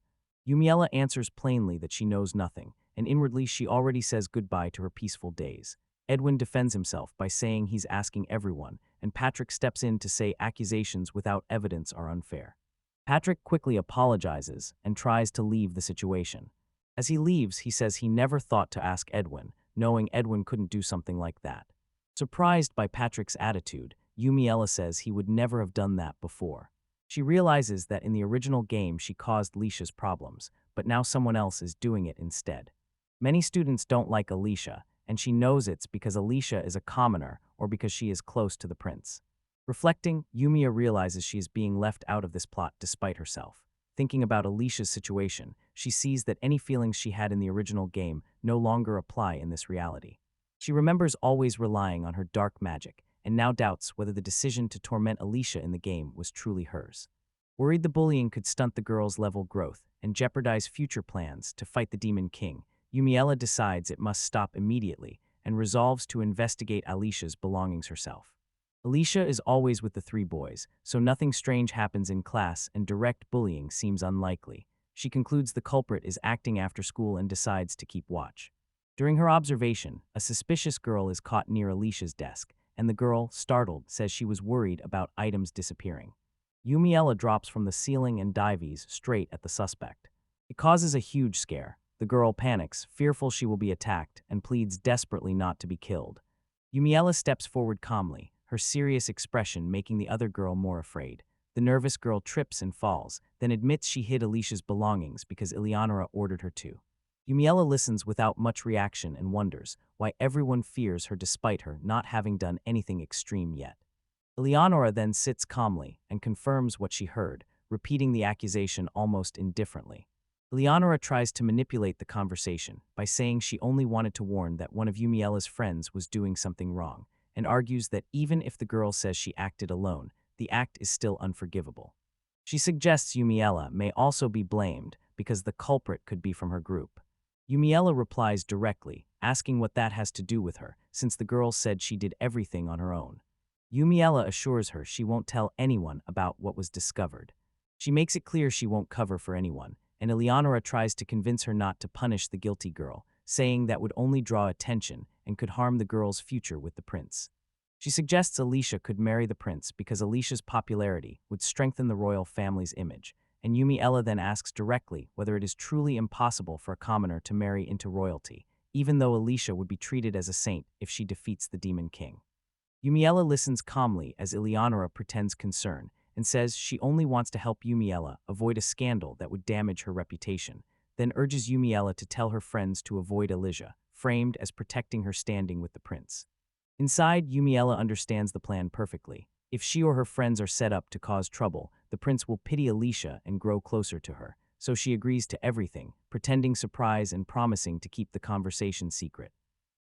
Yumiella answers plainly that she knows nothing, and inwardly she already says goodbye to her peaceful days. Edwin defends himself by saying he's asking everyone, and Patrick steps in to say accusations without evidence are unfair. Patrick quickly apologizes and tries to leave the situation. As he leaves, he says he never thought to ask Edwin, knowing Edwin couldn't do something like that. Surprised by Patrick's attitude, Yumiella says he would never have done that before. She realizes that in the original game she caused Alicia's problems, but now someone else is doing it instead. Many students don't like Alicia, and she knows it's because Alicia is a commoner or because she is close to the prince. Reflecting, Yumiya realizes she is being left out of this plot despite herself. Thinking about Alicia's situation, she sees that any feelings she had in the original game no longer apply in this reality. She remembers always relying on her dark magic, and now doubts whether the decision to torment Alicia in the game was truly hers. Worried the bullying could stunt the girl's level growth and jeopardize future plans to fight the Demon King, Yumiella decides it must stop immediately and resolves to investigate Alicia's belongings herself. Alicia is always with the three boys, so nothing strange happens in class and direct bullying seems unlikely. She concludes the culprit is acting after school and decides to keep watch. During her observation, a suspicious girl is caught near Alicia's desk, and the girl, startled, says she was worried about items disappearing. Yumiella drops from the ceiling and dives straight at the suspect. It causes a huge scare. The girl panics, fearful she will be attacked, and pleads desperately not to be killed. Yumiella steps forward calmly, her serious expression making the other girl more afraid. The nervous girl trips and falls, then admits she hid Alicia's belongings because Ilonora ordered her to. Yumiella listens without much reaction and wonders why everyone fears her despite her not having done anything extreme yet. Ilonora then sits calmly and confirms what she heard, repeating the accusation almost indifferently. Ilonora tries to manipulate the conversation by saying she only wanted to warn that one of Yumiella's friends was doing something wrong, and argues that even if the girl says she acted alone, the act is still unforgivable. She suggests Yumiella may also be blamed because the culprit could be from her group. Yumiella replies directly, asking what that has to do with her, since the girl said she did everything on her own. Yumiella assures her she won't tell anyone about what was discovered. She makes it clear she won't cover for anyone, and Ilonora tries to convince her not to punish the guilty girl, saying that would only draw attention and could harm the girl's future with the prince. She suggests Alicia could marry the prince because Alicia's popularity would strengthen the royal family's image, and Yumiella then asks directly whether it is truly impossible for a commoner to marry into royalty, even though Alicia would be treated as a saint if she defeats the Demon King. Yumiella listens calmly as Ilonora pretends concern and says she only wants to help Yumiella avoid a scandal that would damage her reputation, then urges Yumiella to tell her friends to avoid Alicia, framed as protecting her standing with the prince. Inside, Yumiella understands the plan perfectly. If she or her friends are set up to cause trouble, the prince will pity Alicia and grow closer to her, so she agrees to everything, pretending surprise and promising to keep the conversation secret.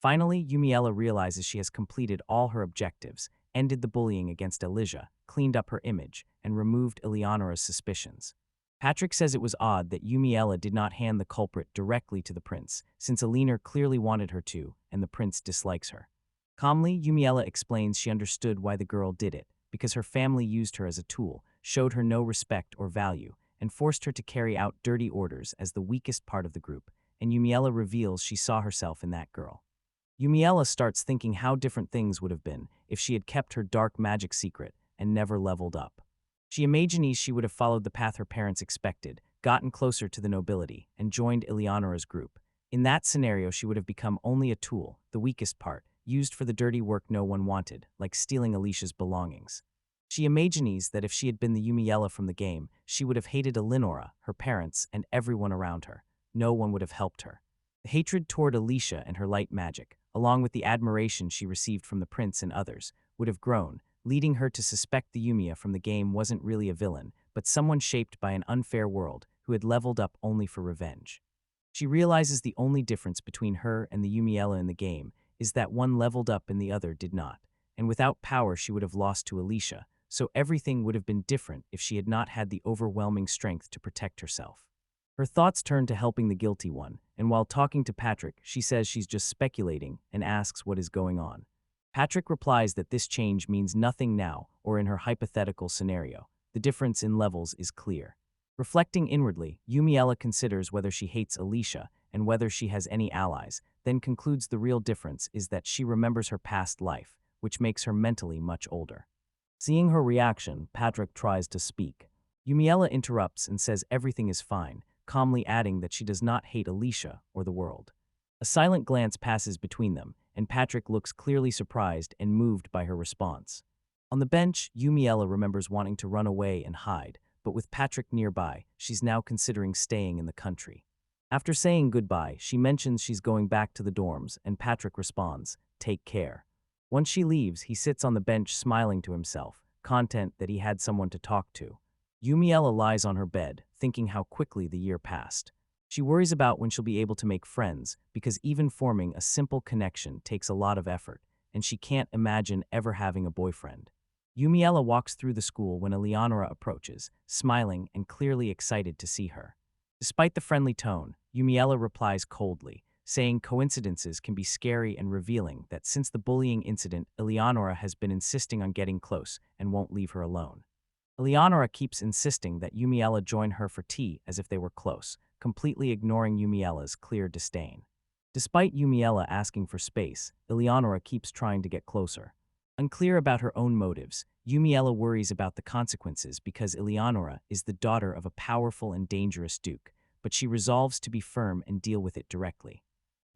Finally, Yumiella realizes she has completed all her objectives, ended the bullying against Alicia, cleaned up her image, and removed Ilionora's suspicions. Patrick says it was odd that Yumiella did not hand the culprit directly to the prince, since Alinar clearly wanted her to, and the prince dislikes her. Calmly, Yumiella explains she understood why the girl did it, because her family used her as a tool, showed her no respect or value, and forced her to carry out dirty orders as the weakest part of the group, and Yumiella reveals she saw herself in that girl. Yumiella starts thinking how different things would have been if she had kept her dark magic secret and never leveled up. She imagines she would have followed the path her parents expected, gotten closer to the nobility, and joined Ilionora's group. In that scenario, she would have become only a tool, the weakest part, used for the dirty work no one wanted, like stealing Alicia's belongings. She imagines that if she had been the Yumiella from the game, she would have hated Ilonora, her parents, and everyone around her. No one would have helped her. The hatred toward Alicia and her light magic, along with the admiration she received from the prince and others, would have grown, leading her to suspect the Yumiya from the game wasn't really a villain, but someone shaped by an unfair world who had leveled up only for revenge. She realizes the only difference between her and the Yumiella in the game is that one leveled up and the other did not, and without power she would have lost to Alicia, so everything would have been different if she had not had the overwhelming strength to protect herself. Her thoughts turn to helping the guilty one, and while talking to Patrick, she says she's just speculating and asks what is going on. Patrick replies that this change means nothing now or in her hypothetical scenario. The difference in levels is clear. Reflecting inwardly, Yumiella considers whether she hates Alicia and whether she has any allies, then concludes the real difference is that she remembers her past life, which makes her mentally much older. Seeing her reaction, Patrick tries to speak. Yumiella interrupts and says everything is fine, calmly adding that she does not hate Alicia or the world. A silent glance passes between them, and Patrick looks clearly surprised and moved by her response. On the bench, Yumiella remembers wanting to run away and hide, but with Patrick nearby, she's now considering staying in the country. After saying goodbye, she mentions she's going back to the dorms, and Patrick responds, "Take care." Once she leaves, he sits on the bench smiling to himself, content that he had someone to talk to. Yumiella lies on her bed, thinking how quickly the year passed. She worries about when she'll be able to make friends, because even forming a simple connection takes a lot of effort, and she can't imagine ever having a boyfriend. Yumiella walks through the school when Ilonora approaches, smiling and clearly excited to see her. Despite the friendly tone, Yumiella replies coldly, saying coincidences can be scary and revealing that since the bullying incident, Ilonora has been insisting on getting close and won't leave her alone. Ilonora keeps insisting that Yumiella join her for tea as if they were close, completely ignoring Yumiella's clear disdain. Despite Yumiella asking for space, Ilonora keeps trying to get closer. Unclear about her own motives, Yumiella worries about the consequences because Ilonora is the daughter of a powerful and dangerous duke, but she resolves to be firm and deal with it directly.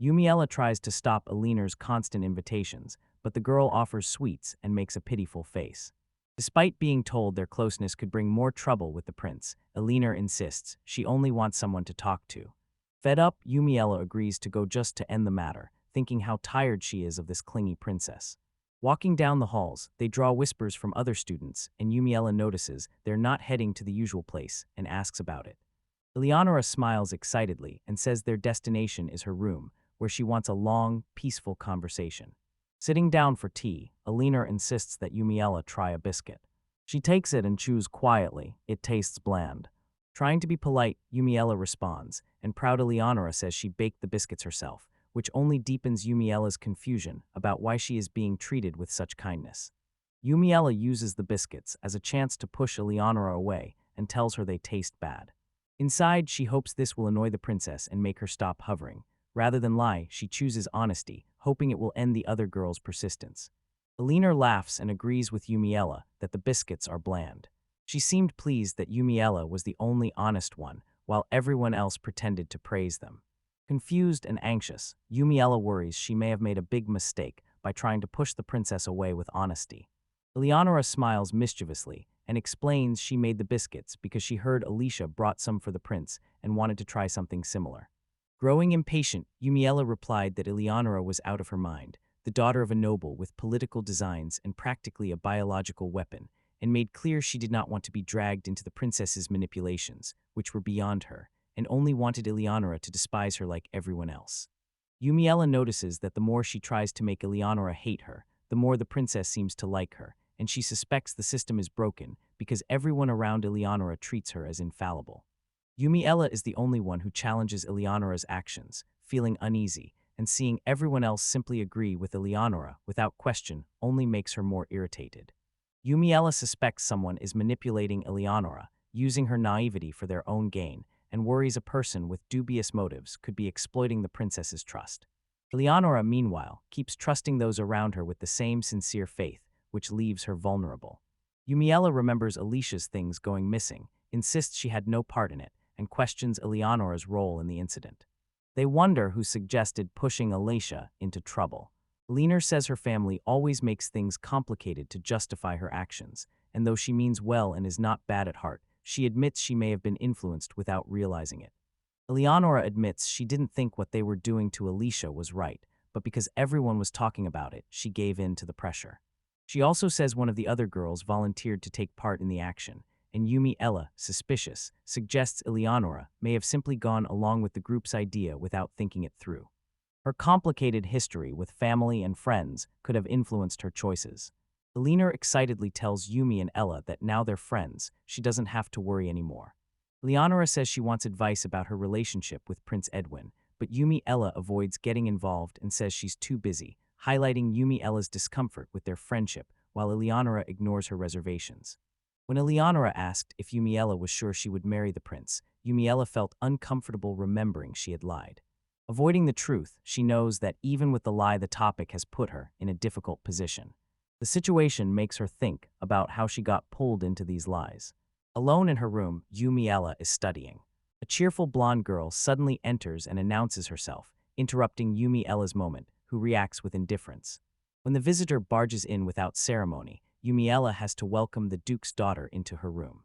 Yumiella tries to stop Eleanor's constant invitations, but the girl offers sweets and makes a pitiful face. Despite being told their closeness could bring more trouble with the prince, Eleanor insists she only wants someone to talk to. Fed up, Yumiella agrees to go just to end the matter, thinking how tired she is of this clingy princess. Walking down the halls, they draw whispers from other students, and Yumiella notices they're not heading to the usual place and asks about it. Eleonora smiles excitedly and says their destination is her room, where she wants a long, peaceful conversation. Sitting down for tea, Eleanor insists that Yumiella try a biscuit. She takes it and chews quietly. It tastes bland. Trying to be polite, Yumiella responds, and proud Eleonora says she baked the biscuits herself, which only deepens Yumiella's confusion about why she is being treated with such kindness. Yumiella uses the biscuits as a chance to push Eleonora away and tells her they taste bad. Inside, she hopes this will annoy the princess and make her stop hovering. Rather than lie, she chooses honesty, hoping it will end the other girl's persistence. Eleanor laughs and agrees with Yumiella that the biscuits are bland. She seemed pleased that Yumiella was the only honest one, while everyone else pretended to praise them. Confused and anxious, Yumiella worries she may have made a big mistake by trying to push the princess away with honesty. Eleonora smiles mischievously and explains she made the biscuits because she heard Alicia brought some for the prince and wanted to try something similar. Growing impatient, Yumiella replied that Eleonora was out of her mind, the daughter of a noble with political designs and practically a biological weapon, and made clear she did not want to be dragged into the princess's manipulations, which were beyond her, and only wanted Eleonora to despise her like everyone else. Yumiella notices that the more she tries to make Eleonora hate her, the more the princess seems to like her, and she suspects the system is broken because everyone around Eleonora treats her as infallible. Yumiella is the only one who challenges Eleonora's actions, feeling uneasy, and seeing everyone else simply agree with Eleonora without question only makes her more irritated. Yumiella suspects someone is manipulating Eleonora, using her naivety for their own gain, and worries a person with dubious motives could be exploiting the princess's trust. Eleonora, meanwhile, keeps trusting those around her with the same sincere faith, which leaves her vulnerable. Yumiella remembers Alicia's things going missing, insists she had no part in it, and questions Eleonora's role in the incident. They wonder who suggested pushing Alicia into trouble. Eleanor says her family always makes things complicated to justify her actions, and though she means well and is not bad at heart, she admits she may have been influenced without realizing it. Eleonora admits she didn't think what they were doing to Alicia was right, but because everyone was talking about it, she gave in to the pressure. She also says one of the other girls volunteered to take part in the action, and Yumiella, suspicious, suggests Eleonora may have simply gone along with the group's idea without thinking it through. Her complicated history with family and friends could have influenced her choices. Eleanor excitedly tells Yumi and Ella that now they're friends, she doesn't have to worry anymore. Eleonora says she wants advice about her relationship with Prince Edwin, but Yumi Ella avoids getting involved and says she's too busy, highlighting Yumi Ella's discomfort with their friendship, while Ilonora ignores her reservations. When Ilonora asked if Yumi Ella was sure she would marry the prince, Yumi Ella felt uncomfortable remembering she had lied. Avoiding the truth, she knows that even with the lie, the topic has put her in a difficult position. The situation makes her think about how she got pulled into these lies. Alone in her room, Yumi Ella is studying. A cheerful blonde girl suddenly enters and announces herself, interrupting Yumi Ella's moment, who reacts with indifference. When the visitor barges in without ceremony, Yumi Ella has to welcome the duke's daughter into her room.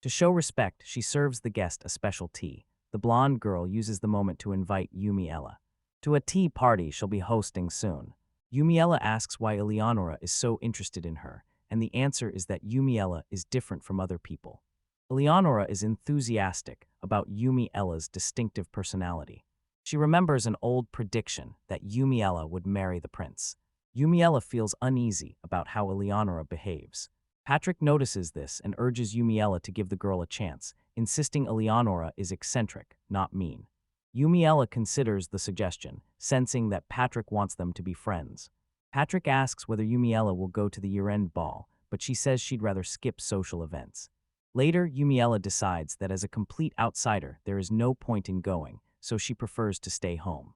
To show respect, she serves the guest a special tea. The blonde girl uses the moment to invite Yumi Ella to a tea party she'll be hosting soon. Yumi Ella asks why Ilonora is so interested in her, and the answer is that Yumi Ella is different from other people. Ilonora is enthusiastic about Yumi Ella's distinctive personality. She remembers an old prediction that Yumi Ella would marry the prince. Yumi Ella feels uneasy about how Ilonora behaves. Patrick notices this and urges Yumi Ella to give the girl a chance, insisting Ilonora is eccentric, not mean. Yumi Ella considers the suggestion, sensing that Patrick wants them to be friends. Patrick asks whether Yumi Ella will go to the year-end ball, but she says she'd rather skip social events. Later, Yumi Ella decides that as a complete outsider, there is no point in going, so she prefers to stay home.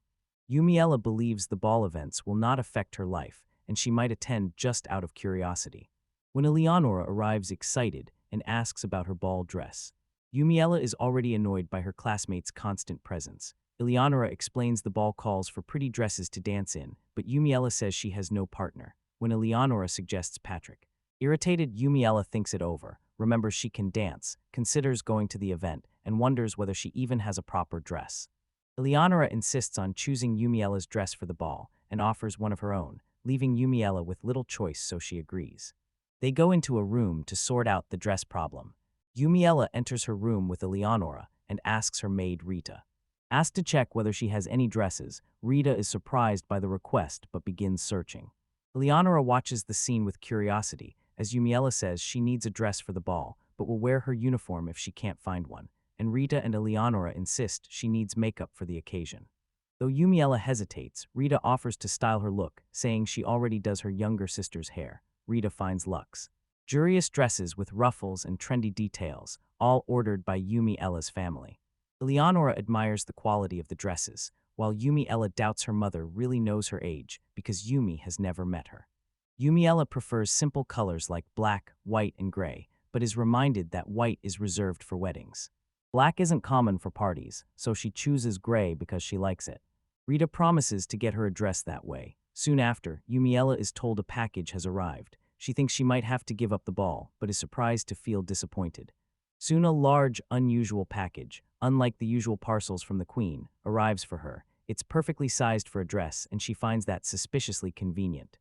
Yumi Ella believes the ball events will not affect her life, and she might attend just out of curiosity. When Ilonora arrives excited and asks about her ball dress, Yumi Ella is already annoyed by her classmates' constant presence. Ilonora explains the ball calls for pretty dresses to dance in, but Yumi Ella says she has no partner, when Ilonora suggests Patrick. Irritated, Yumi Ella thinks it over, remembers she can dance, considers going to the event, and wonders whether she even has a proper dress. Ilonora insists on choosing Yumi Ella's dress for the ball and offers one of her own, leaving Yumi Ella with little choice, so she agrees. They go into a room to sort out the dress problem. Yumi Ella enters her room with Ilonora and asks her maid Rita. Asked to check whether she has any dresses, Rita is surprised by the request but begins searching. Ilonora watches the scene with curiosity, as Yumi Ella says she needs a dress for the ball, but will wear her uniform if she can't find one, and Rita and Ilonora insist she needs makeup for the occasion. Though Yumi Ella hesitates, Rita offers to style her look, saying she already does her younger sister's hair. Rita finds luxe. Luxurious dresses with ruffles and trendy details, all ordered by Yumi Ella's family. Ilonora admires the quality of the dresses, while Yumi Ella doubts her mother really knows her age because Yumi has never met her. Yumi Ella prefers simple colors like black, white, and gray, but is reminded that white is reserved for weddings. Black isn't common for parties, so she chooses gray because she likes it. Rita promises to get her a dress that way. Soon after, Yumi Ella is told a package has arrived. She thinks she might have to give up the ball, but is surprised to feel disappointed. Soon a large, unusual package, unlike the usual parcels from the queen, arrives for her. It's perfectly sized for a dress, and she finds that suspiciously convenient.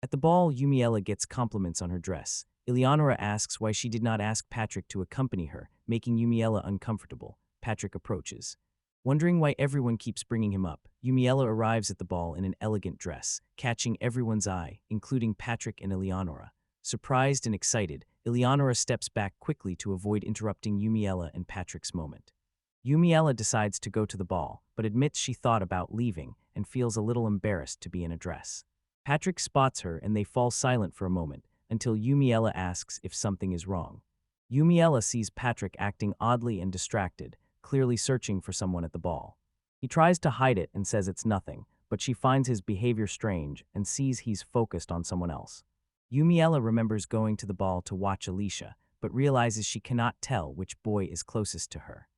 At the ball, Yumi Ella gets compliments on her dress. Ilonora asks why she did not ask Patrick to accompany her, making Yumi Ella uncomfortable. Patrick approaches. Wondering why everyone keeps bringing him up, Yumi Ella arrives at the ball in an elegant dress, catching everyone's eye, including Patrick and Ilonora. Surprised and excited, Ilonora steps back quickly to avoid interrupting Yumi Ella and Patrick's moment. Yumi Ella decides to go to the ball, but admits she thought about leaving and feels a little embarrassed to be in a dress. Patrick spots her and they fall silent for a moment, until Yumi Ella asks if something is wrong. Yumi Ella sees Patrick acting oddly and distracted, clearly searching for someone at the ball. He tries to hide it and says it's nothing, but she finds his behavior strange and sees he's focused on someone else. Yumi Ella remembers going to the ball to watch Alicia, but realizes she cannot tell which boy is closest to her.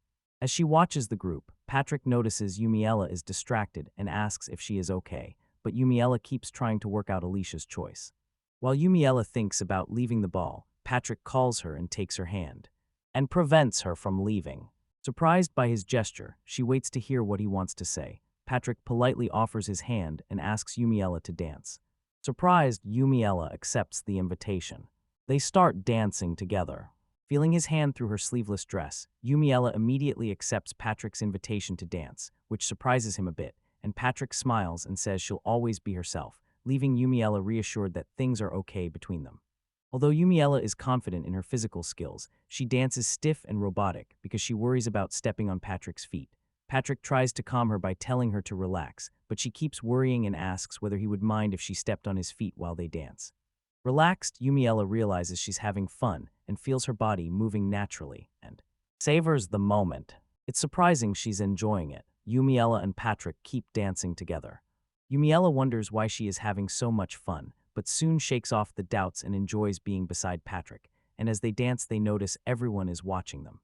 As she watches the group, Patrick notices Yumi Ella is distracted and asks if she is okay, but Yumi Ella keeps trying to work out Alicia's choice. While Yumi Ella thinks about leaving the ball, Patrick calls her and takes her hand, and prevents her from leaving. Surprised by his gesture, she waits to hear what he wants to say. Patrick politely offers his hand and asks Yumi Ella to dance. Surprised, Yumi Ella accepts the invitation. They start dancing together. Feeling his hand through her sleeveless dress, Yumi Ella immediately accepts Patrick's invitation to dance, which surprises him a bit, and Patrick smiles and says she'll always be herself, leaving Yumi Ella reassured that things are okay between them. Although Yumi Ella is confident in her physical skills, she dances stiff and robotic because she worries about stepping on Patrick's feet. Patrick tries to calm her by telling her to relax, but she keeps worrying and asks whether he would mind if she stepped on his feet while they dance. Relaxed, Yumiella realizes she's having fun and feels her body moving naturally and savors the moment. It's surprising she's enjoying it. Yumiella and Patrick keep dancing together. Yumiella wonders why she is having so much fun, but soon shakes off the doubts and enjoys being beside Patrick, and as they dance they notice everyone is watching them.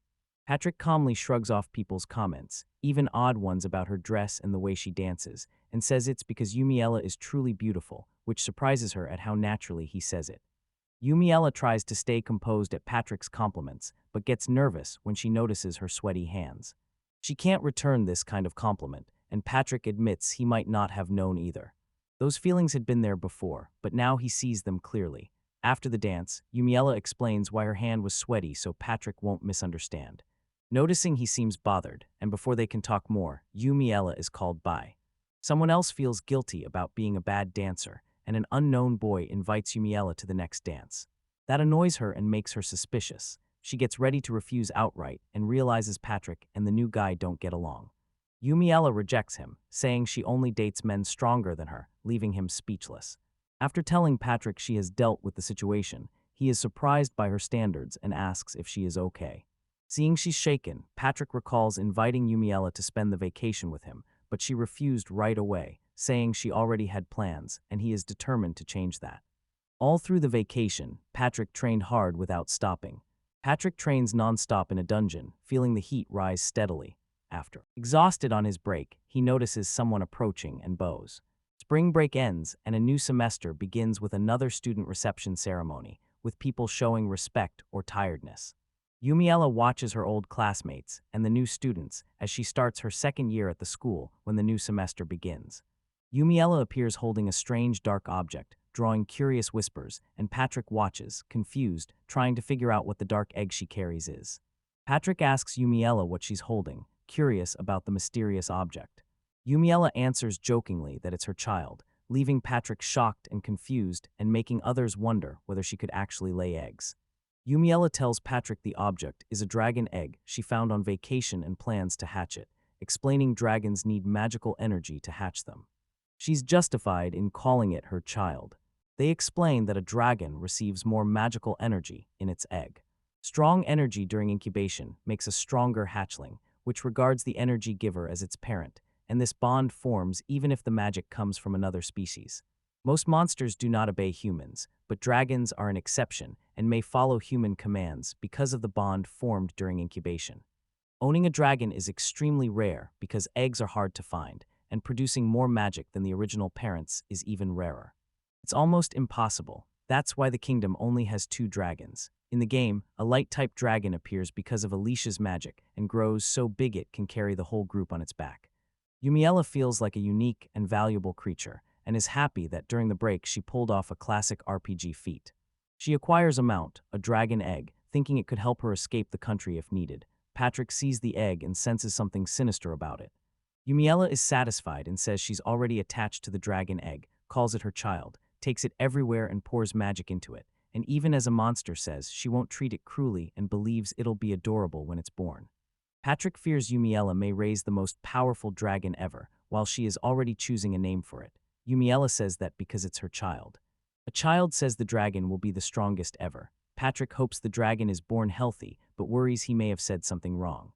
Patrick calmly shrugs off people's comments, even odd ones about her dress and the way she dances, and says it's because Yumiella is truly beautiful, which surprises her at how naturally he says it. Yumiella tries to stay composed at Patrick's compliments, but gets nervous when she notices her sweaty hands. She can't return this kind of compliment, and Patrick admits he might not have known either. Those feelings had been there before, but now he sees them clearly. After the dance, Yumiella explains why her hand was sweaty so Patrick won't misunderstand. Noticing he seems bothered, and before they can talk more, Yumiella is called by. Someone else feels guilty about being a bad dancer, and an unknown boy invites Yumiella to the next dance. That annoys her and makes her suspicious. She gets ready to refuse outright and realizes Patrick and the new guy don't get along. Yumiella rejects him, saying she only dates men stronger than her, leaving him speechless. After telling Patrick she has dealt with the situation, he is surprised by her standards and asks if she is okay. Seeing she's shaken, Patrick recalls inviting Yumiella to spend the vacation with him, but she refused right away, saying she already had plans and he is determined to change that. All through the vacation, Patrick trained hard without stopping. Patrick trains non-stop in a dungeon, feeling the heat rise steadily. After exhausted on his break, he notices someone approaching and bows. Spring break ends and a new semester begins with another student reception ceremony, with people showing respect or tiredness. Yumiella watches her old classmates and the new students as she starts her second year at the school when the new semester begins. Yumiella appears holding a strange dark object, drawing curious whispers, and Patrick watches, confused, trying to figure out what the dark egg she carries is. Patrick asks Yumiella what she's holding, curious about the mysterious object. Yumiella answers jokingly that it's her child, leaving Patrick shocked and confused and making others wonder whether she could actually lay eggs. Yumiella tells Patrick the object is a dragon egg she found on vacation and plans to hatch it, explaining dragons need magical energy to hatch them. She's justified in calling it her child. They explain that a dragon receives more magical energy in its egg. Strong energy during incubation makes a stronger hatchling, which regards the energy giver as its parent, and this bond forms even if the magic comes from another species. Most monsters do not obey humans, but dragons are an exception and may follow human commands because of the bond formed during incubation. Owning a dragon is extremely rare because eggs are hard to find, and producing more magic than the original parents is even rarer. It's almost impossible. That's why the kingdom only has 2 dragons. In the game, a light-type dragon appears because of Alicia's magic and grows so big it can carry the whole group on its back. Yumiella feels like a unique and valuable creature, and is happy that during the break she pulled off a classic RPG feat. She acquires a mount, a dragon egg, thinking it could help her escape the country if needed. Patrick sees the egg and senses something sinister about it. Yumiella is satisfied and says she's already attached to the dragon egg, calls it her child, takes it everywhere and pours magic into it, and even as a monster says she won't treat it cruelly and believes it'll be adorable when it's born. Patrick fears Yumiella may raise the most powerful dragon ever, while she is already choosing a name for it. Yumiella says that because it's her child. A child says the dragon will be the strongest ever. Patrick hopes the dragon is born healthy, but worries he may have said something wrong.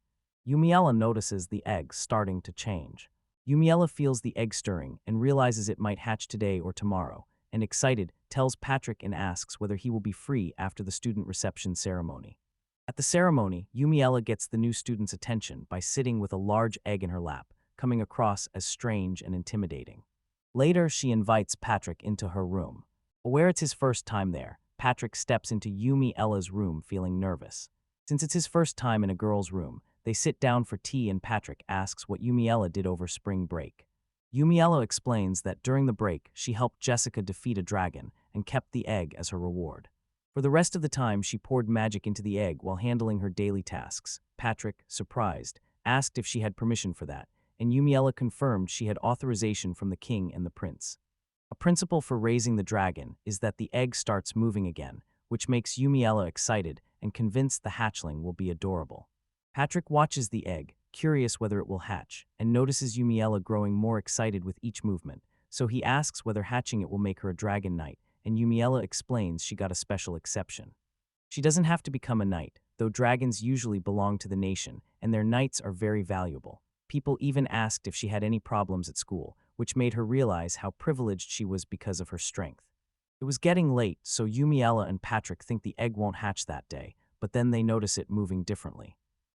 Yumiella notices the egg starting to change. Yumiella feels the egg stirring and realizes it might hatch today or tomorrow, and excited, tells Patrick and asks whether he will be free after the student reception ceremony. At the ceremony, Yumiella gets the new student's attention by sitting with a large egg in her lap, coming across as strange and intimidating. Later, she invites Patrick into her room. Aware it's his first time there, Patrick steps into Yumiella's room feeling nervous. Since it's his first time in a girl's room, they sit down for tea and Patrick asks what Yumiella did over spring break. Yumiella explains that during the break, she helped Jessica defeat a dragon and kept the egg as her reward. For the rest of the time, she poured magic into the egg while handling her daily tasks. Patrick, surprised, asked if she had permission for that, and Yumiella confirmed she had authorization from the king and the prince. A principle for raising the dragon is that the egg starts moving again, which makes Yumiella excited and convinced the hatchling will be adorable. Patrick watches the egg, curious whether it will hatch, and notices Yumiella growing more excited with each movement, so he asks whether hatching it will make her a dragon knight, and Yumiella explains she got a special exception. She doesn't have to become a knight, though dragons usually belong to the nation, and their knights are very valuable. People even asked if she had any problems at school, which made her realize how privileged she was because of her strength. It was getting late, so Yumiella and Patrick think the egg won't hatch that day, but then they notice it moving differently.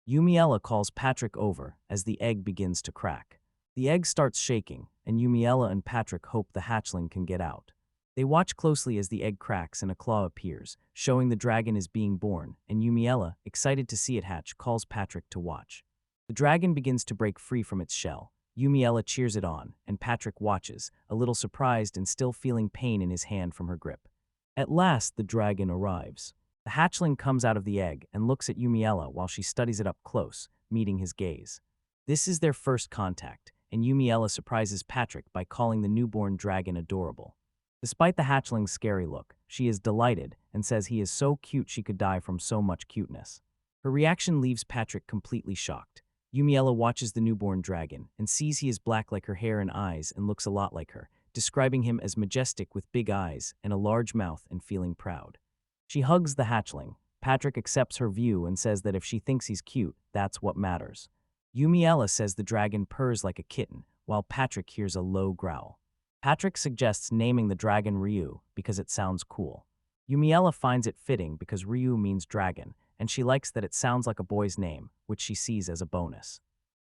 Yumiella calls Patrick over as the egg begins to crack. The egg starts shaking, and Yumiella and Patrick hope the hatchling can get out. They watch closely as the egg cracks and a claw appears, showing the dragon is being born, and Yumiella, excited to see it hatch, calls Patrick to watch. The dragon begins to break free from its shell. Yumiella cheers it on, and Patrick watches, a little surprised and still feeling pain in his hand from her grip. At last, the dragon arrives. The hatchling comes out of the egg and looks at Yumiella while she studies it up close, meeting his gaze. This is their first contact, and Yumiella surprises Patrick by calling the newborn dragon adorable. Despite the hatchling's scary look, she is delighted and says he is so cute she could die from so much cuteness. Her reaction leaves Patrick completely shocked. Yumiella watches the newborn dragon and sees he is black like her hair and eyes and looks a lot like her, describing him as majestic with big eyes and a large mouth and feeling proud. She hugs the hatchling. Patrick accepts her view and says that if she thinks he's cute, that's what matters. Yumiella says the dragon purrs like a kitten, while Patrick hears a low growl. Patrick suggests naming the dragon Ryu because it sounds cool. Yumiella finds it fitting because Ryu means dragon, and she likes that it sounds like a boy's name, which she sees as a bonus.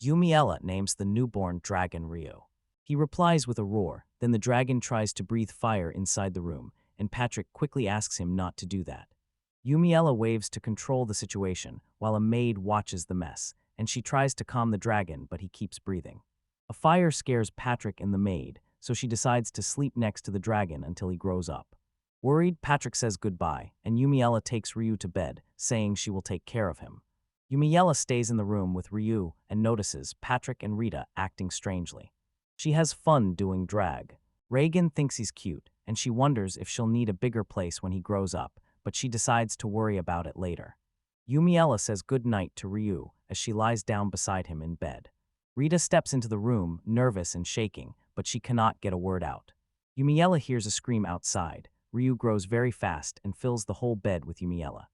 Yumiella names the newborn dragon Ryu. He replies with a roar, then the dragon tries to breathe fire inside the room, and Patrick quickly asks him not to do that. Yumiella waves to control the situation, while a maid watches the mess, and she tries to calm the dragon, but he keeps breathing. A fire scares Patrick and the maid, so she decides to sleep next to the dragon until he grows up. Worried, Patrick says goodbye, and Yumiella takes Ryu to bed, saying she will take care of him. Yumiella stays in the room with Ryu and notices Patrick and Rita acting strangely. She has fun doing drag. Reagan thinks he's cute, and she wonders if she'll need a bigger place when he grows up, but she decides to worry about it later. Yumiella says good night to Ryu as she lies down beside him in bed. Rita steps into the room, nervous and shaking, but she cannot get a word out. Yumiella hears a scream outside. Ryu grows very fast and fills the whole bed with Yumiella.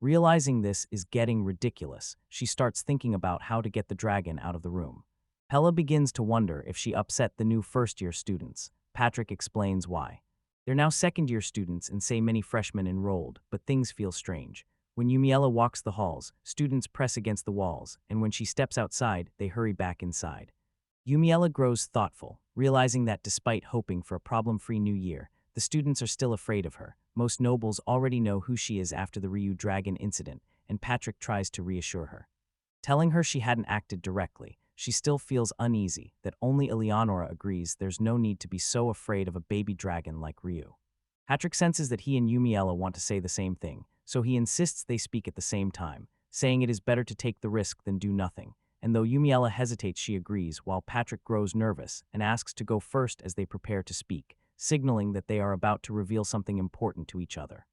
Realizing this is getting ridiculous, she starts thinking about how to get the dragon out of the room. Pella begins to wonder if she upset the new first-year students. Patrick explains why. They're now second-year students and say many freshmen enrolled, but things feel strange. When Yumiella walks the halls, students press against the walls, and when she steps outside, they hurry back inside. Yumiella grows thoughtful, realizing that despite hoping for a problem-free new year, the students are still afraid of her. Most nobles already know who she is after the Ryu dragon incident, and Patrick tries to reassure her. Telling her she hadn't acted directly, she still feels uneasy that only Ilonora agrees there's no need to be so afraid of a baby dragon like Ryu. Patrick senses that he and Yumiella want to say the same thing, so he insists they speak at the same time, saying it is better to take the risk than do nothing. And though Yumiella hesitates, she agrees, while Patrick grows nervous and asks to go first as they prepare to speak, signaling that they are about to reveal something important to each other.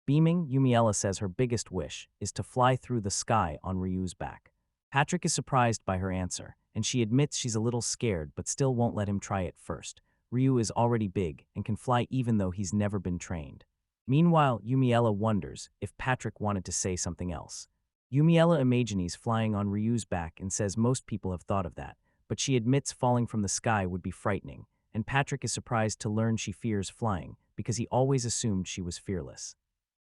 Beaming, Yumiella says her biggest wish is to fly through the sky on Ryu's back. Patrick is surprised by her answer, and she admits she's a little scared but still won't let him try it first. Ryu is already big and can fly even though he's never been trained. Meanwhile, Yumiella wonders if Patrick wanted to say something else. Yumiella imagines flying on Ryu's back and says most people have thought of that, but she admits falling from the sky would be frightening, and Patrick is surprised to learn she fears flying because he always assumed she was fearless.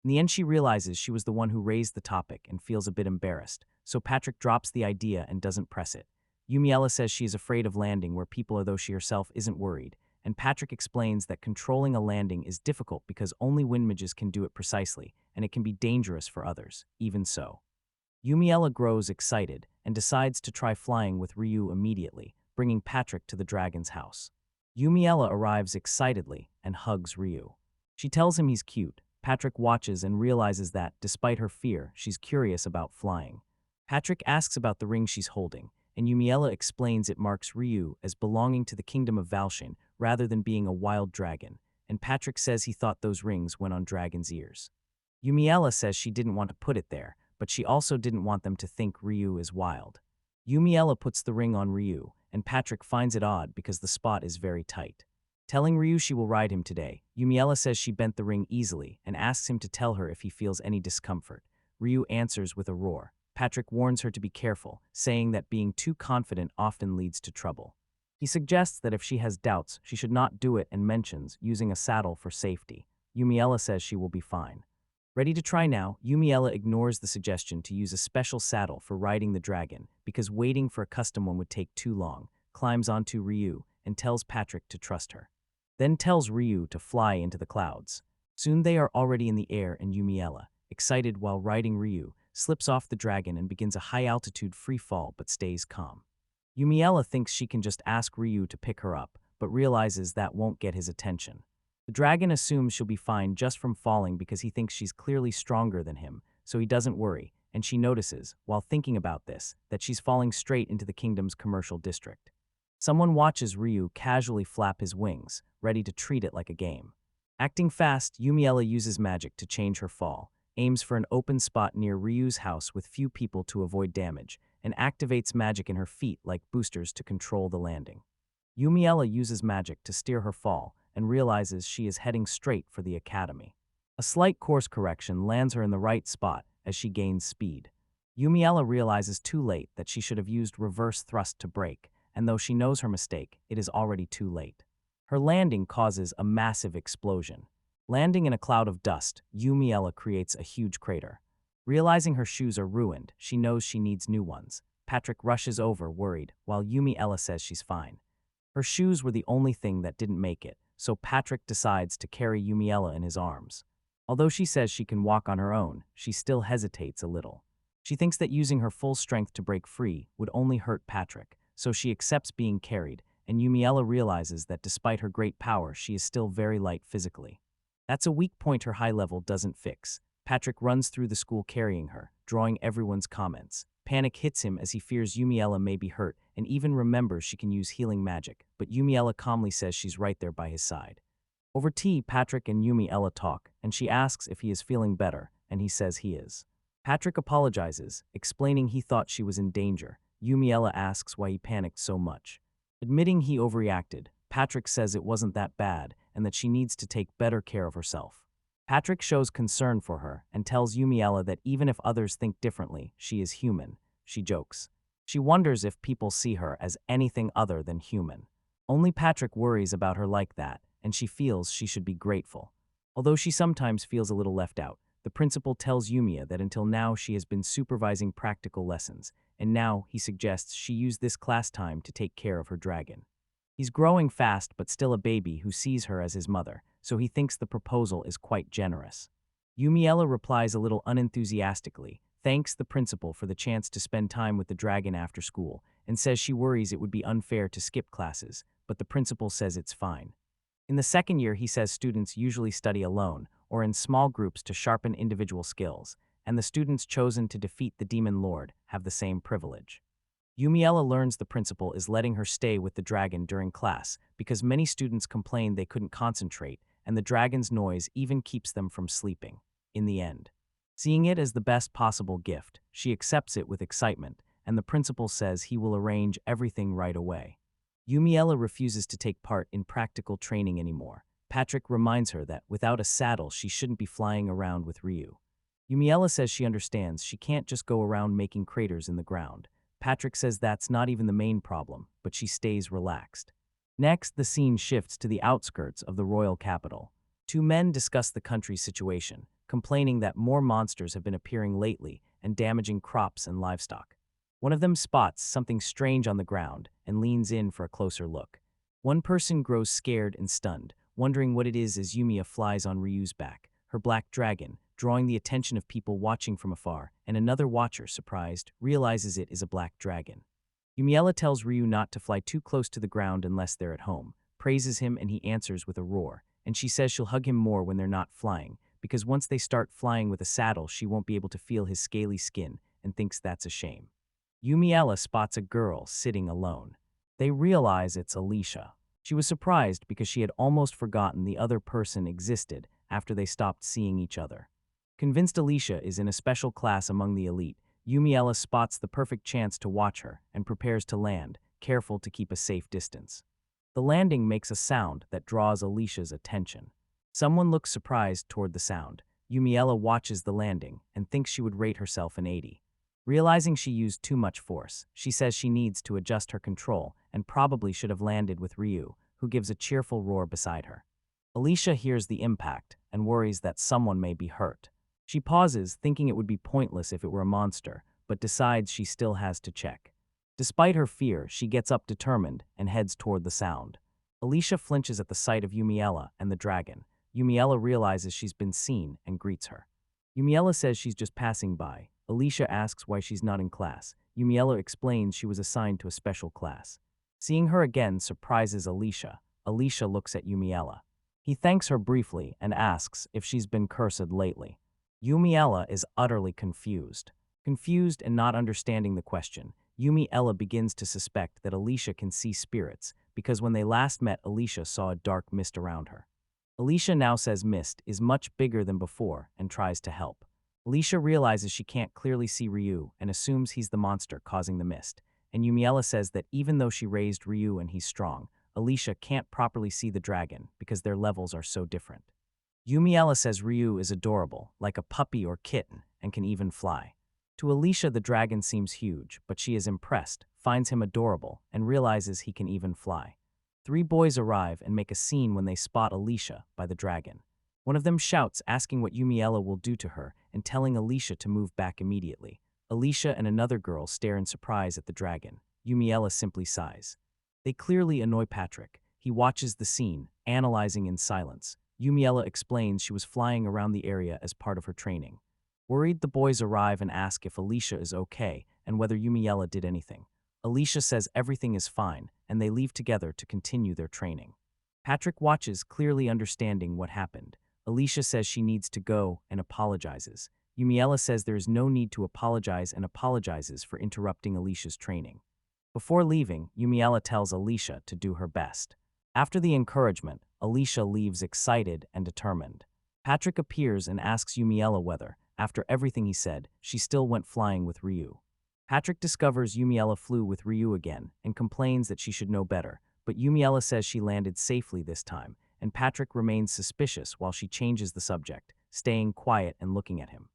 In the end, she realizes she was the one who raised the topic and feels a bit embarrassed, so Patrick drops the idea and doesn't press it. Yumiella says she is afraid of landing where people are, though she herself isn't worried, and Patrick explains that controlling a landing is difficult because only wind mages can do it precisely, and it can be dangerous for others, even so. Yumiella grows excited and decides to try flying with Ryu immediately, bringing Patrick to the dragon's house. Yumiella arrives excitedly and hugs Ryu. She tells him he's cute. Patrick watches and realizes that, despite her fear, she's curious about flying. Patrick asks about the ring she's holding, and Yumiella explains it marks Ryu as belonging to the kingdom of Valshin rather than being a wild dragon, and Patrick says he thought those rings went on dragon's ears. Yumiella says she didn't want to put it there, but she also didn't want them to think Ryu is wild. Yumiella puts the ring on Ryu, and Patrick finds it odd because the spot is very tight. Telling Ryu she will ride him today, Yumiella says she bent the ring easily and asks him to tell her if he feels any discomfort. Ryu answers with a roar. Patrick warns her to be careful, saying that being too confident often leads to trouble. He suggests that if she has doubts, she should not do it and mentions using a saddle for safety. Yumiella says she will be fine. Ready to try now, Yumiella ignores the suggestion to use a special saddle for riding the dragon because waiting for a custom one would take too long, climbs onto Ryu, and tells Patrick to trust her. Then tells Ryu to fly into the clouds. Soon they are already in the air and Yumiella, excited while riding Ryu, slips off the dragon and begins a high-altitude free fall but stays calm. Yumiella thinks she can just ask Ryu to pick her up, but realizes that won't get his attention. The dragon assumes she'll be fine just from falling because he thinks she's clearly stronger than him, so he doesn't worry, and she notices, while thinking about this, that she's falling straight into the kingdom's commercial district. Someone watches Ryu casually flap his wings, ready to treat it like a game. Acting fast, Yumiella uses magic to change her fall, aims for an open spot near Ryu's house with few people to avoid damage, and activates magic in her feet like boosters to control the landing. Yumiella uses magic to steer her fall and realizes she is heading straight for the academy. A slight course correction lands her in the right spot as she gains speed. Yumiella realizes too late that she should have used reverse thrust to brake, and though she knows her mistake, it is already too late. Her landing causes a massive explosion. Landing in a cloud of dust, Yumiella creates a huge crater. Realizing her shoes are ruined, she knows she needs new ones. Patrick rushes over, worried, while Yumiella says she's fine. Her shoes were the only thing that didn't make it, so Patrick decides to carry Yumiella in his arms. Although she says she can walk on her own, she still hesitates a little. She thinks that using her full strength to break free would only hurt Patrick, so she accepts being carried, and Yumiella realizes that despite her great power, she is still very light physically. That's a weak point her high level doesn't fix. Patrick runs through the school carrying her, drawing everyone's comments. Panic hits him as he fears Yumiella may be hurt and even remembers she can use healing magic, but Yumiella calmly says she's right there by his side. Over tea, Patrick and Yumiella talk, and she asks if he is feeling better, and he says he is. Patrick apologizes, explaining he thought she was in danger. Yumiella asks why he panicked so much. Admitting he overreacted, Patrick says it wasn't that bad and that she needs to take better care of herself. Patrick shows concern for her and tells Yumiella that even if others think differently, she is human. She jokes. She wonders if people see her as anything other than human. Only Patrick worries about her like that, and she feels she should be grateful. Although she sometimes feels a little left out, the principal tells Yumiella that until now she has been supervising practical lessons, and now he suggests she use this class time to take care of her dragon. He's growing fast but still a baby who sees her as his mother, so he thinks the proposal is quite generous. Yumiella replies a little unenthusiastically, thanks the principal for the chance to spend time with the dragon after school, and says she worries it would be unfair to skip classes, but the principal says it's fine. In the second year, he says students usually study alone or in small groups to sharpen individual skills, and the students chosen to defeat the demon lord have the same privilege. Yumiella learns the principal is letting her stay with the dragon during class because many students complain they couldn't concentrate, and the dragon's noise even keeps them from sleeping. In the end, seeing it as the best possible gift, she accepts it with excitement, and the principal says he will arrange everything right away. Yumiella refuses to take part in practical training anymore. Patrick reminds her that without a saddle, she shouldn't be flying around with Ryu. Yumiella says she understands she can't just go around making craters in the ground. Patrick says that's not even the main problem, but she stays relaxed. Next, the scene shifts to the outskirts of the royal capital. Two men discuss the country's situation, complaining that more monsters have been appearing lately and damaging crops and livestock. One of them spots something strange on the ground and leans in for a closer look. One person grows scared and stunned, wondering what it is as Yumiella flies on Ryu's back, her black dragon, drawing the attention of people watching from afar, and another watcher, surprised, realizes it is a black dragon. Yumiella tells Ryu not to fly too close to the ground unless they're at home, praises him, and he answers with a roar, and she says she'll hug him more when they're not flying, because once they start flying with a saddle, she won't be able to feel his scaly skin, and thinks that's a shame. Yumiella spots a girl sitting alone. They realize it's Alicia. She was surprised because she had almost forgotten the other person existed after they stopped seeing each other. Convinced Alicia is in a special class among the elite, Yumiella spots the perfect chance to watch her and prepares to land, careful to keep a safe distance. The landing makes a sound that draws Alicia's attention. Someone looks surprised toward the sound. Yumiella watches the landing and thinks she would rate herself an 80. Realizing she used too much force, she says she needs to adjust her control and probably should have landed with Ryu, who gives a cheerful roar beside her. Alicia hears the impact and worries that someone may be hurt. She pauses, thinking it would be pointless if it were a monster, but decides she still has to check. Despite her fear, she gets up determined and heads toward the sound. Alicia flinches at the sight of Yumiella and the dragon. Yumiella realizes she's been seen and greets her. Yumiella says she's just passing by. Alicia asks why she's not in class. Yumiella explains she was assigned to a special class. Seeing her again surprises Alicia. Alicia looks at Yumiella. He thanks her briefly and asks if she's been cursed lately. Yumiella is utterly confused. Confused and not understanding the question, Yumiella begins to suspect that Alicia can see spirits because when they last met, Alicia saw a dark mist around her. Alicia now says mist is much bigger than before and tries to help. Alicia realizes she can't clearly see Ryu and assumes he's the monster causing the mist, and Yumiella says that even though she raised Ryu and he's strong, Alicia can't properly see the dragon because their levels are so different. Yumiella says Ryu is adorable, like a puppy or kitten, and can even fly. To Alicia, the dragon seems huge, but she is impressed, finds him adorable, and realizes he can even fly. 3 boys arrive and make a scene when they spot Alicia by the dragon. One of them shouts, asking what Yumiella will do to her and telling Alicia to move back immediately. Alicia and another girl stare in surprise at the dragon. Yumiella simply sighs. They clearly annoy Patrick. He watches the scene, analyzing in silence. Yumiella explains she was flying around the area as part of her training. Worried, the boys arrive and ask if Alicia is okay and whether Yumiella did anything. Alicia says everything is fine, and they leave together to continue their training. Patrick watches, clearly understanding what happened. Alicia says she needs to go and apologizes. Yumiella says there is no need to apologize and apologizes for interrupting Alicia's training. Before leaving, Yumiella tells Alicia to do her best. After the encouragement, Alicia leaves excited and determined. Patrick appears and asks Yumiella whether, after everything he said, she still went flying with Ryu. Patrick discovers Yumiella flew with Ryu again and complains that she should know better, but Yumiella says she landed safely this time, and Patrick remains suspicious while she changes the subject, staying quiet and looking at him.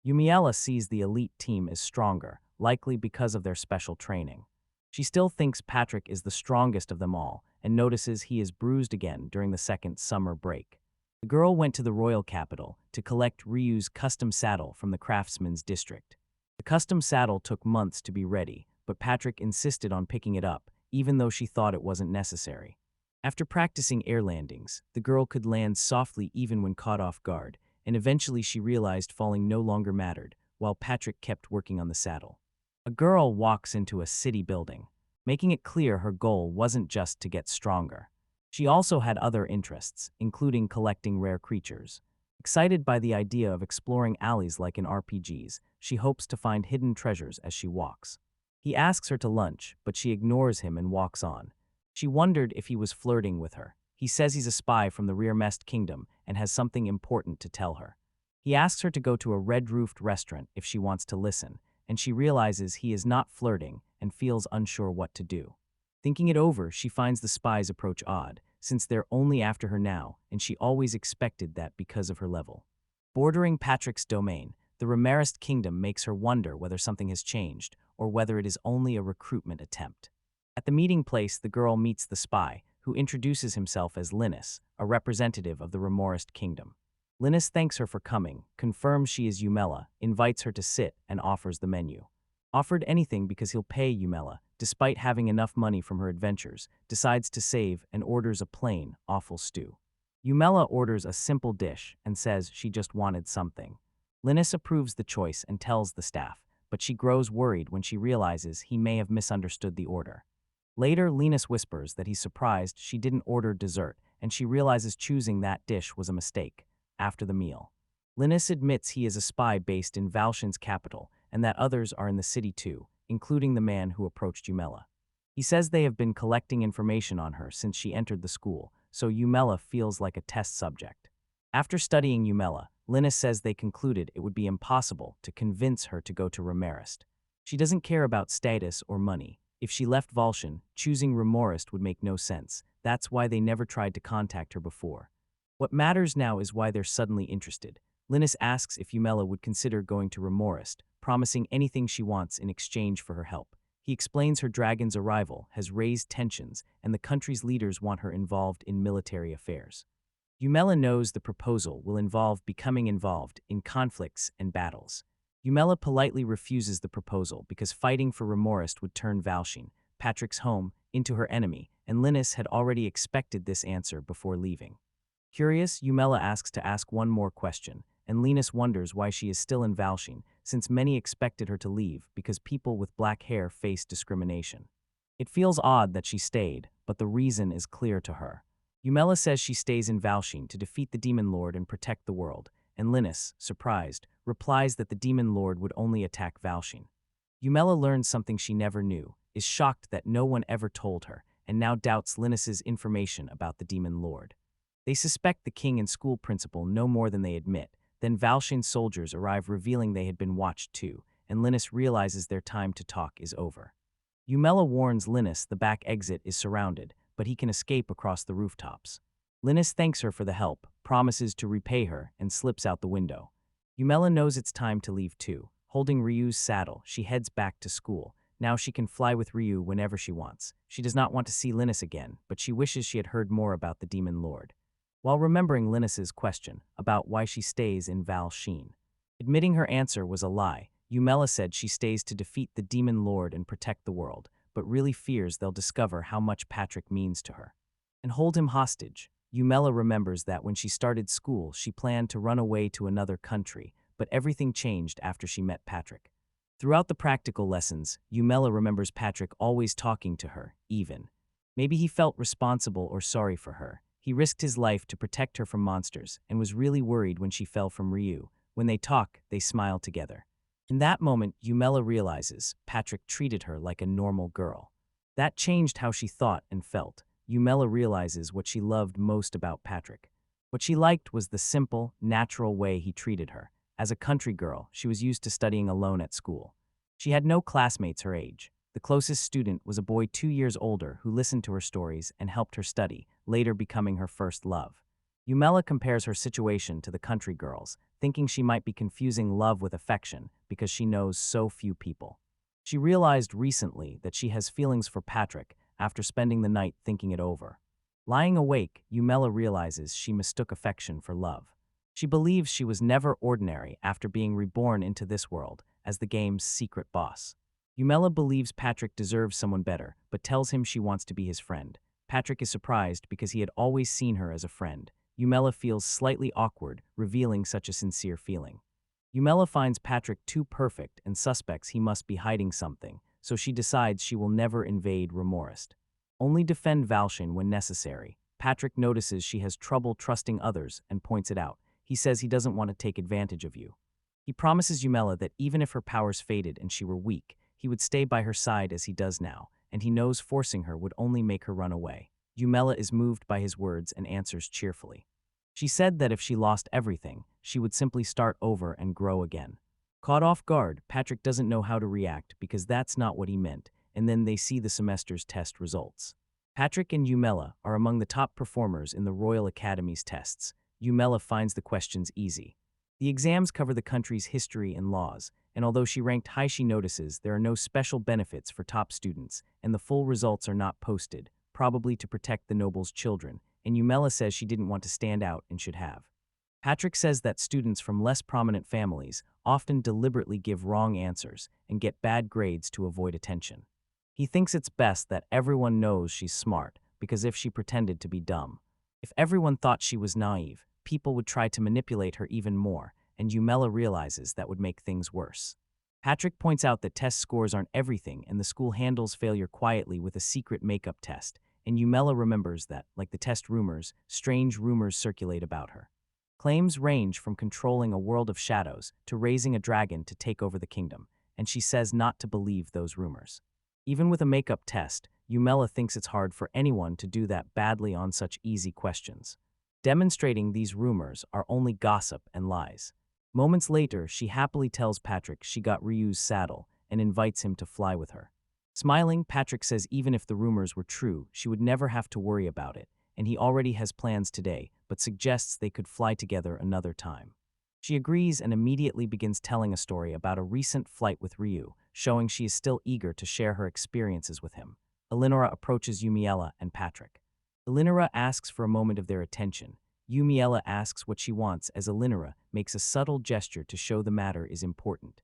Yumiella sees the elite team is stronger, likely because of their special training. She still thinks Patrick is the strongest of them all and notices he is bruised again during the second summer break. The girl went to the royal capital to collect Ryu's custom saddle from the craftsman's district. The custom saddle took months to be ready, but Patrick insisted on picking it up, even though she thought it wasn't necessary. After practicing air landings, the girl could land softly even when caught off guard, and eventually she realized falling no longer mattered, while Patrick kept working on the saddle. A girl walks into a city building, making it clear her goal wasn't just to get stronger. She also had other interests, including collecting rare creatures. Excited by the idea of exploring alleys like in RPGs, she hopes to find hidden treasures as she walks. He asks her to lunch, but she ignores him and walks on. She wondered if he was flirting with her. He says he's a spy from the Recruitment kingdom and has something important to tell her. He asks her to go to a red-roofed restaurant if she wants to listen, and she realizes he is not flirting and feels unsure what to do. Thinking it over, she finds the spy's approach odd, since they're only after her now, and she always expected that because of her level. Bordering Patrick's domain, the Recruitment kingdom makes her wonder whether something has changed, or whether it is only a recruitment attempt. At the meeting place, the girl meets the spy, who introduces himself as Linus, a representative of the Recruitment kingdom. Linus thanks her for coming, confirms she is Yumiella, invites her to sit, and offers the menu. Offered anything because he'll pay, Yumiella, despite having enough money from her adventures, decides to save and orders a plain, awful stew. Yumiella orders a simple dish and says she just wanted something. Linus approves the choice and tells the staff, but she grows worried when she realizes he may have misunderstood the order. Later, Linus whispers that he's surprised she didn't order dessert, and she realizes choosing that dish was a mistake. After the meal, Linus admits he is a spy based in Valshan's capital and that others are in the city too, including the man who approached Yumiella. He says they have been collecting information on her since she entered the school, so Yumiella feels like a test subject. After studying Yumiella, Linus says they concluded it would be impossible to convince her to go to Ramarist. She doesn't care about status or money. If she left Volshan, choosing Ramorist would make no sense. That's why they never tried to contact her before. What matters now is why they're suddenly interested. Linus asks if Yumela would consider going to Ramorist, promising anything she wants in exchange for her help. He explains her dragon's arrival has raised tensions and the country's leaders want her involved in military affairs. Yumela knows the proposal will involve becoming involved in conflicts and battles. Yumela politely refuses the proposal because fighting for Ramorist would turn Valshin, Patrick's home, into her enemy, and Linus had already expected this answer before leaving. Curious, Yumela asks to ask one more question, and Linus wonders why she is still in Valshin, since many expected her to leave because people with black hair face discrimination. It feels odd that she stayed, but the reason is clear to her. Yumela says she stays in Valshin to defeat the Demon Lord and protect the world, and Linus, surprised, replies that the Demon Lord would only attack Valshin. Yumela learns something she never knew, is shocked that no one ever told her, and now doubts Linus's information about the Demon Lord. They suspect the king and school principal no more than they admit. Then Valshin's soldiers arrive revealing they had been watched too, and Linus realizes their time to talk is over. Yumela warns Linus the back exit is surrounded, but he can escape across the rooftops. Linus thanks her for the help, promises to repay her, and slips out the window. Yumela knows it's time to leave too. Holding Ryu's saddle, she heads back to school. Now she can fly with Ryu whenever she wants. She does not want to see Linus again, but she wishes she had heard more about the Demon Lord. While remembering Linus's question about why she stays in Valshin. Admitting her answer was a lie, Yumela said she stays to defeat the Demon Lord and protect the world, but really fears they'll discover how much Patrick means to her. And hold him hostage. Yumela remembers that when she started school, she planned to run away to another country, but everything changed after she met Patrick. Throughout the practical lessons, Yumela remembers Patrick always talking to her, even. Maybe he felt responsible or sorry for her. He risked his life to protect her from monsters and was really worried when she fell from Ryu. When they talk, they smile together. In that moment, Yumela realizes Patrick treated her like a normal girl. That changed how she thought and felt. Yumela realizes what she loved most about Patrick. What she liked was the simple, natural way he treated her. As a country girl, she was used to studying alone at school. She had no classmates her age. The closest student was a boy 2 years older who listened to her stories and helped her study, later becoming her first love. Yumela compares her situation to the country girls, thinking she might be confusing love with affection because she knows so few people. She realized recently that she has feelings for Patrick after spending the night thinking it over. Lying awake, Yumela realizes she mistook affection for love. She believes she was never ordinary after being reborn into this world as the game's secret boss. Yumela believes Patrick deserves someone better, but tells him she wants to be his friend. Patrick is surprised because he had always seen her as a friend. Yumela feels slightly awkward, revealing such a sincere feeling. Yumela finds Patrick too perfect and suspects he must be hiding something, so she decides she will never invade Ramorist. Only defend Valshin when necessary. Patrick notices she has trouble trusting others and points it out. He says he doesn't want to take advantage of you. He promises Yumela that even if her powers faded and she were weak, he would stay by her side as he does now, and he knows forcing her would only make her run away. Yumela is moved by his words and answers cheerfully. She said that if she lost everything, she would simply start over and grow again. Caught off guard, Patrick doesn't know how to react because that's not what he meant, and then they see the semester's test results. Patrick and Yumela are among the top performers in the Royal Academy's tests. Yumela finds the questions easy. The exams cover the country's history and laws, and although she ranked high, she notices there are no special benefits for top students, and the full results are not posted, probably to protect the noble's children, and Yumela says she didn't want to stand out and should have. Patrick says that students from less prominent families often deliberately give wrong answers and get bad grades to avoid attention. He thinks it's best that everyone knows she's smart, because if she pretended to be dumb, if everyone thought she was naive, people would try to manipulate her even more, and Yumela realizes that would make things worse. Patrick points out that test scores aren't everything and the school handles failure quietly with a secret makeup test, and Yumela remembers that, like the test rumors, strange rumors circulate about her. Claims range from controlling a world of shadows to raising a dragon to take over the kingdom, and she says not to believe those rumors. Even with a makeup test, Yumela thinks it's hard for anyone to do that badly on such easy questions. demonstrating these rumors are only gossip and lies. Moments later, she happily tells Patrick she got Ryu's saddle and invites him to fly with her. Smiling, Patrick says even if the rumors were true, she would never have to worry about it, and he already has plans today, but suggests they could fly together another time. She agrees and immediately begins telling a story about a recent flight with Ryu, showing she is still eager to share her experiences with him. Ilonora approaches Yumiella and Patrick. Ilonora asks for a moment of their attention. Yumiella asks what she wants as Ilonora makes a subtle gesture to show the matter is important.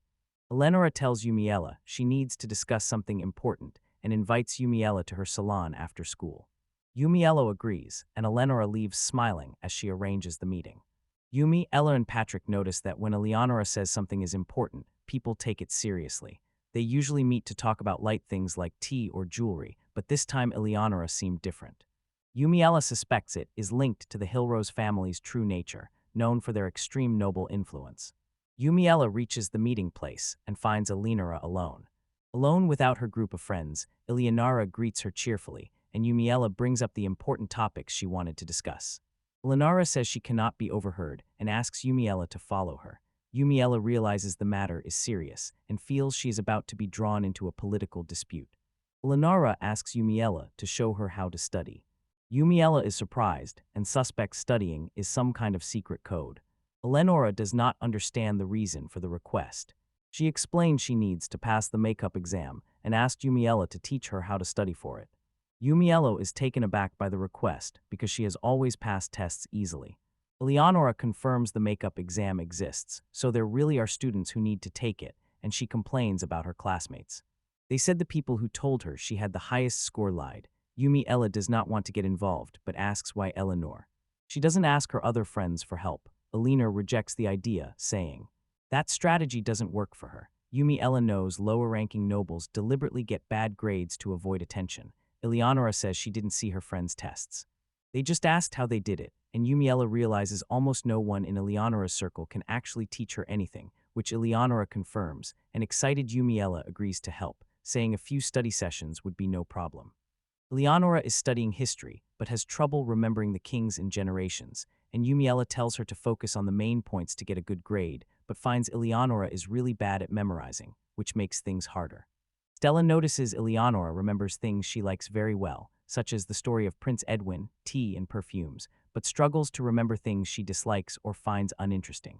Ilonora tells Yumiella she needs to discuss something important and invites Yumiella to her salon after school. Yumiella agrees, and Ilonora leaves smiling as she arranges the meeting. Yumi, Ella, and Patrick notice that when Eleonora says something is important, people take it seriously. They usually meet to talk about light things like tea or jewelry, but this time Eleonora seemed different. Yumiella suspects it is linked to the Hillrose family's true nature, known for their extreme noble influence. Yumiella reaches the meeting place and finds Eleonora alone. Alone without her group of friends, Eleonora greets her cheerfully, and Yumiella brings up the important topics she wanted to discuss. Eleonora says she cannot be overheard and asks Yumiella to follow her. Yumiella realizes the matter is serious and feels she is about to be drawn into a political dispute. Eleonora asks Yumiella to show her how to study. Yumiella is surprised and suspects studying is some kind of secret code. Eleonora does not understand the reason for the request. She explains she needs to pass the makeup exam and asks Yumiella to teach her how to study for it. Yumiella is taken aback by the request because she has always passed tests easily. Eleonora confirms the makeup exam exists, so there really are students who need to take it, and she complains about her classmates. They said the people who told her she had the highest score lied. Yumiella does not want to get involved, but asks why Eleanor. She doesn't ask her other friends for help. Eleanor rejects the idea, saying that strategy doesn't work for her. Yumiella knows lower-ranking nobles deliberately get bad grades to avoid attention. Eleonora says she didn't see her friends' tests. They just asked how they did it, and Yumiella realizes almost no one in Eleonora's circle can actually teach her anything, which Eleonora confirms, and excited Yumiella agrees to help, saying a few study sessions would be no problem. Eleonora is studying history, but has trouble remembering the kings and generations, and Yumiella tells her to focus on the main points to get a good grade, but finds Eleonora is really bad at memorizing, which makes things harder. Stella notices Eleonora remembers things she likes very well, such as the story of Prince Edwin, tea, and perfumes, but struggles to remember things she dislikes or finds uninteresting.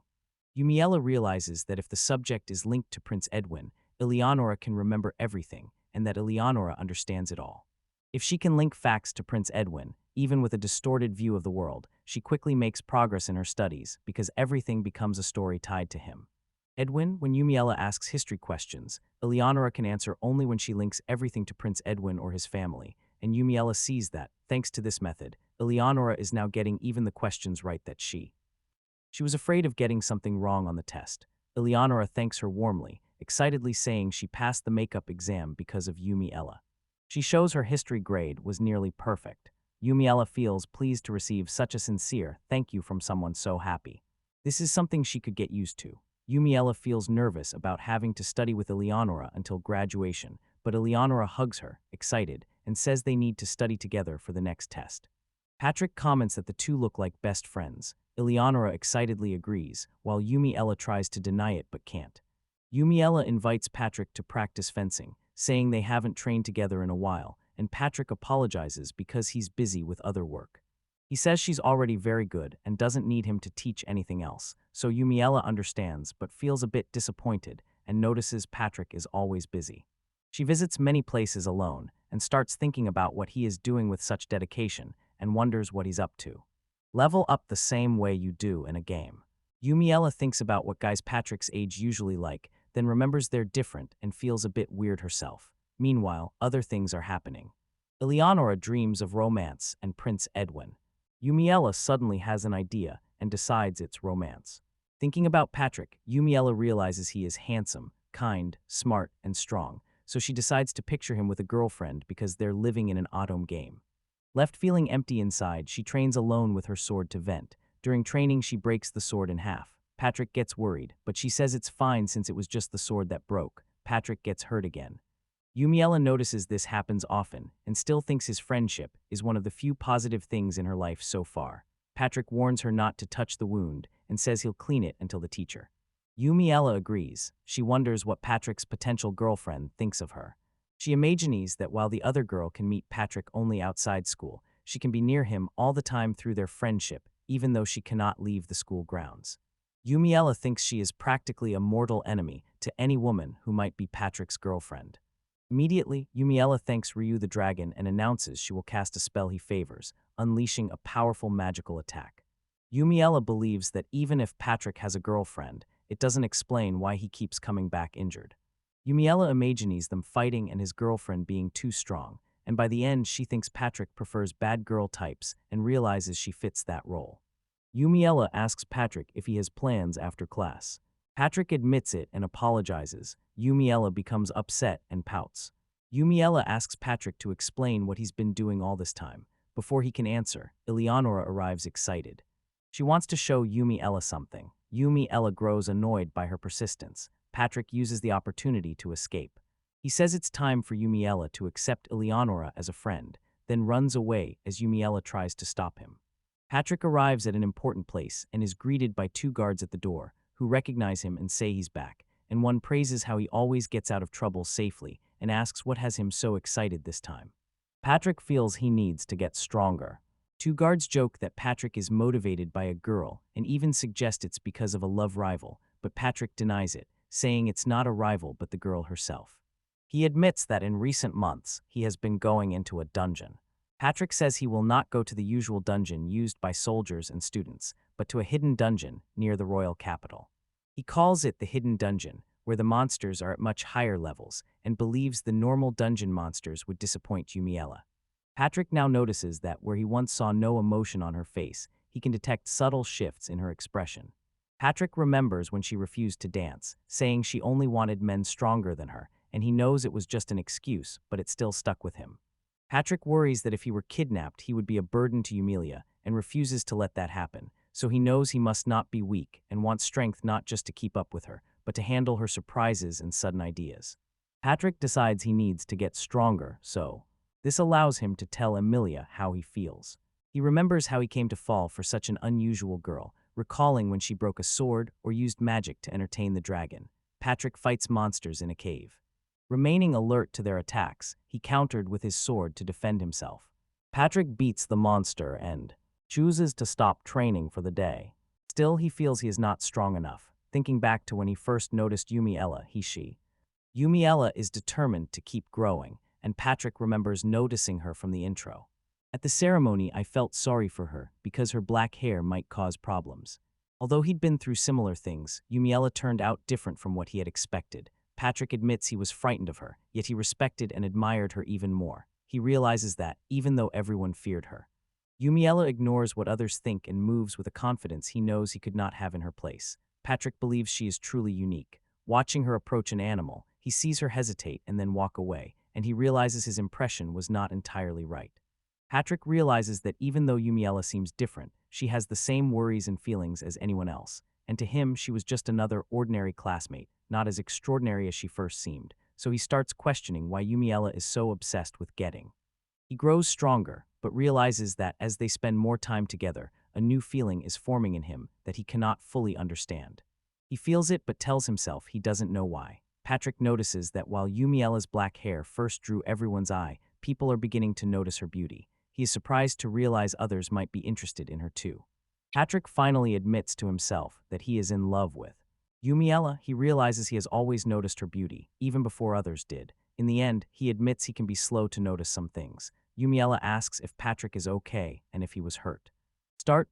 Yumiella realizes that if the subject is linked to Prince Edwin, Eleonora can remember everything, and that Eleonora understands it all. If she can link facts to Prince Edwin, even with a distorted view of the world, she quickly makes progress in her studies because everything becomes a story tied to him. Edwin, when Yumiella asks history questions, Eleonora can answer only when she links everything to Prince Edwin or his family, and Yumiella sees that, thanks to this method, Eleonora is now getting even the questions right that she was afraid of getting something wrong on the test. Eleonora thanks her warmly, excitedly saying she passed the makeup exam because of Yumiella. She shows her history grade was nearly perfect. Yumiella feels pleased to receive such a sincere thank you from someone so happy. This is something she could get used to. Yumiella feels nervous about having to study with Eleonora until graduation, but Eleonora hugs her, excited, and says they need to study together for the next test. Patrick comments that the two look like best friends. Eleonora excitedly agrees, while Yumiella tries to deny it but can't. Yumiella invites Patrick to practice fencing, saying they haven't trained together in a while, and Patrick apologizes because he's busy with other work. He says she's already very good and doesn't need him to teach anything else, so Yumiella understands but feels a bit disappointed and notices Patrick is always busy. She visits many places alone and starts thinking about what he is doing with such dedication and wonders what he's up to. Level up the same way you do in a game. Yumiella thinks about what guys Patrick's age usually like, then remembers they're different and feels a bit weird herself. Meanwhile, other things are happening. Eleonora dreams of romance and Prince Edwin. Yumiella suddenly has an idea and decides it's romance. Thinking about Patrick, Yumiella realizes he is handsome, kind, smart, and strong, so she decides to picture him with a girlfriend because they're living in an autumn game. Left feeling empty inside, she trains alone with her sword to vent. During training, she breaks the sword in half. Patrick gets worried, but she says it's fine since it was just the sword that broke. Patrick gets hurt again. Yumiella notices this happens often and still thinks his friendship is one of the few positive things in her life so far. Patrick warns her not to touch the wound and says he'll clean it until the teacher. Yumiella agrees. She wonders what Patrick's potential girlfriend thinks of her. She imagines that while the other girl can meet Patrick only outside school, she can be near him all the time through their friendship, even though she cannot leave the school grounds. Yumiella thinks she is practically a mortal enemy to any woman who might be Patrick's girlfriend. Immediately, Yumiella thanks Ryu the dragon and announces she will cast a spell he favors, unleashing a powerful magical attack. Yumiella believes that even if Patrick has a girlfriend, it doesn't explain why he keeps coming back injured. Yumiella imagines them fighting and his girlfriend being too strong, and by the end she thinks Patrick prefers bad girl types and realizes she fits that role. Yumiella asks Patrick if he has plans after class. Patrick admits it and apologizes. Yumiella becomes upset and pouts. Yumiella asks Patrick to explain what he's been doing all this time. Before he can answer, Ilonora arrives excited. She wants to show Yumiella something. Yumiella grows annoyed by her persistence. Patrick uses the opportunity to escape. He says it's time for Yumiella to accept Ilonora as a friend, then runs away as Yumiella tries to stop him. Patrick arrives at an important place and is greeted by two guards at the door, who recognize him and say he's back, and one praises how he always gets out of trouble safely and asks what has him so excited this time. Patrick feels he needs to get stronger. Two guards joke that Patrick is motivated by a girl and even suggest it's because of a love rival, but Patrick denies it, saying it's not a rival but the girl herself. He admits that in recent months, he has been going into a dungeon. Patrick says he will not go to the usual dungeon used by soldiers and students, but to a hidden dungeon near the royal capital. He calls it the hidden dungeon, where the monsters are at much higher levels, and believes the normal dungeon monsters would disappoint Yumiella. Patrick now notices that where he once saw no emotion on her face, he can detect subtle shifts in her expression. Patrick remembers when she refused to dance, saying she only wanted men stronger than her, and he knows it was just an excuse, but it still stuck with him. Patrick worries that if he were kidnapped, he would be a burden to Yumiella, and refuses to let that happen, so he knows he must not be weak and wants strength not just to keep up with her, but to handle her surprises and sudden ideas. Patrick decides he needs to get stronger, so this allows him to tell Emilia how he feels. He remembers how he came to fall for such an unusual girl, recalling when she broke a sword or used magic to entertain the dragon. Patrick fights monsters in a cave. Remaining alert to their attacks, he countered with his sword to defend himself. Patrick beats the monster and chooses to stop training for the day. Still, he feels he is not strong enough. Thinking back to when he first noticed Yumiella, Yumiella is determined to keep growing, and Patrick remembers noticing her from the intro. At the ceremony, I felt sorry for her because her black hair might cause problems. Although he'd been through similar things, Yumiella turned out different from what he had expected. Patrick admits he was frightened of her, yet he respected and admired her even more. He realizes that, even though everyone feared her, Yumiella ignores what others think and moves with a confidence he knows he could not have in her place. Patrick believes she is truly unique. Watching her approach an animal, he sees her hesitate and then walk away, and he realizes his impression was not entirely right. Patrick realizes that even though Yumiella seems different, she has the same worries and feelings as anyone else, and to him she was just another ordinary classmate, not as extraordinary as she first seemed, so he starts questioning why Yumiella is so obsessed with getting. He grows stronger, but realizes that as they spend more time together, a new feeling is forming in him that he cannot fully understand. He feels it but tells himself he doesn't know why. Patrick notices that while Yumiella's black hair first drew everyone's eye, people are beginning to notice her beauty. He is surprised to realize others might be interested in her too. Patrick finally admits to himself that he is in love with Yumiella. He realizes he has always noticed her beauty, even before others did. In the end, he admits he can be slow to notice some things. Yumiella asks if Patrick is okay and if he was hurt.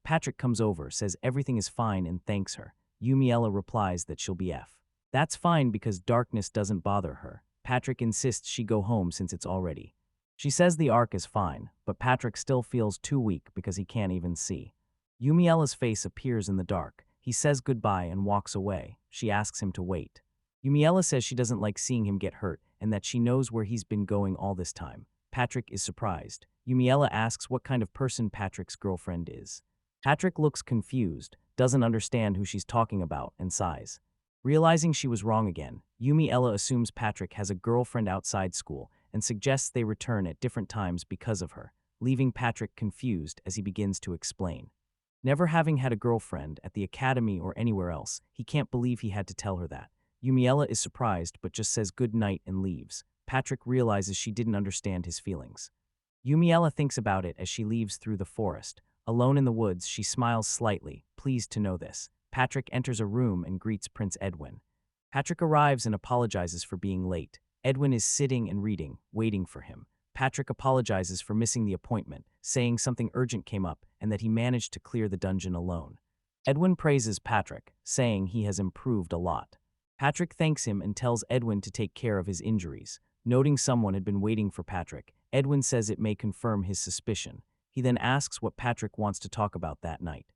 Patrick comes over, says everything is fine and thanks her. Yumiella replies that she'll be F. That's fine because darkness doesn't bother her. Patrick insists she go home since it's already. She says the arc is fine, but Patrick still feels too weak because he can't even see. Yumiella's face appears in the dark. He says goodbye and walks away. She asks him to wait. Yumiella says she doesn't like seeing him get hurt and that she knows where he's been going all this time. Patrick is surprised. Yumiella asks what kind of person Patrick's girlfriend is. Patrick looks confused, doesn't understand who she's talking about, and sighs. Realizing she was wrong again, Yumiella assumes Patrick has a girlfriend outside school and suggests they return at different times because of her, leaving Patrick confused as he begins to explain. Never having had a girlfriend at the academy or anywhere else, he can't believe he had to tell her that. Yumiella is surprised but just says good night and leaves. Patrick realizes she didn't understand his feelings. Yumiella thinks about it as she leaves through the forest. Alone in the woods, she smiles slightly, pleased to know this. Patrick enters a room and greets Prince Edwin. Patrick arrives and apologizes for being late. Edwin is sitting and reading, waiting for him. Patrick apologizes for missing the appointment, saying something urgent came up and that he managed to clear the dungeon alone. Edwin praises Patrick, saying he has improved a lot. Patrick thanks him and tells Edwin to take care of his injuries. Noting someone had been waiting for Patrick, Edwin says it may confirm his suspicion. He then asks what Patrick wants to talk about that night.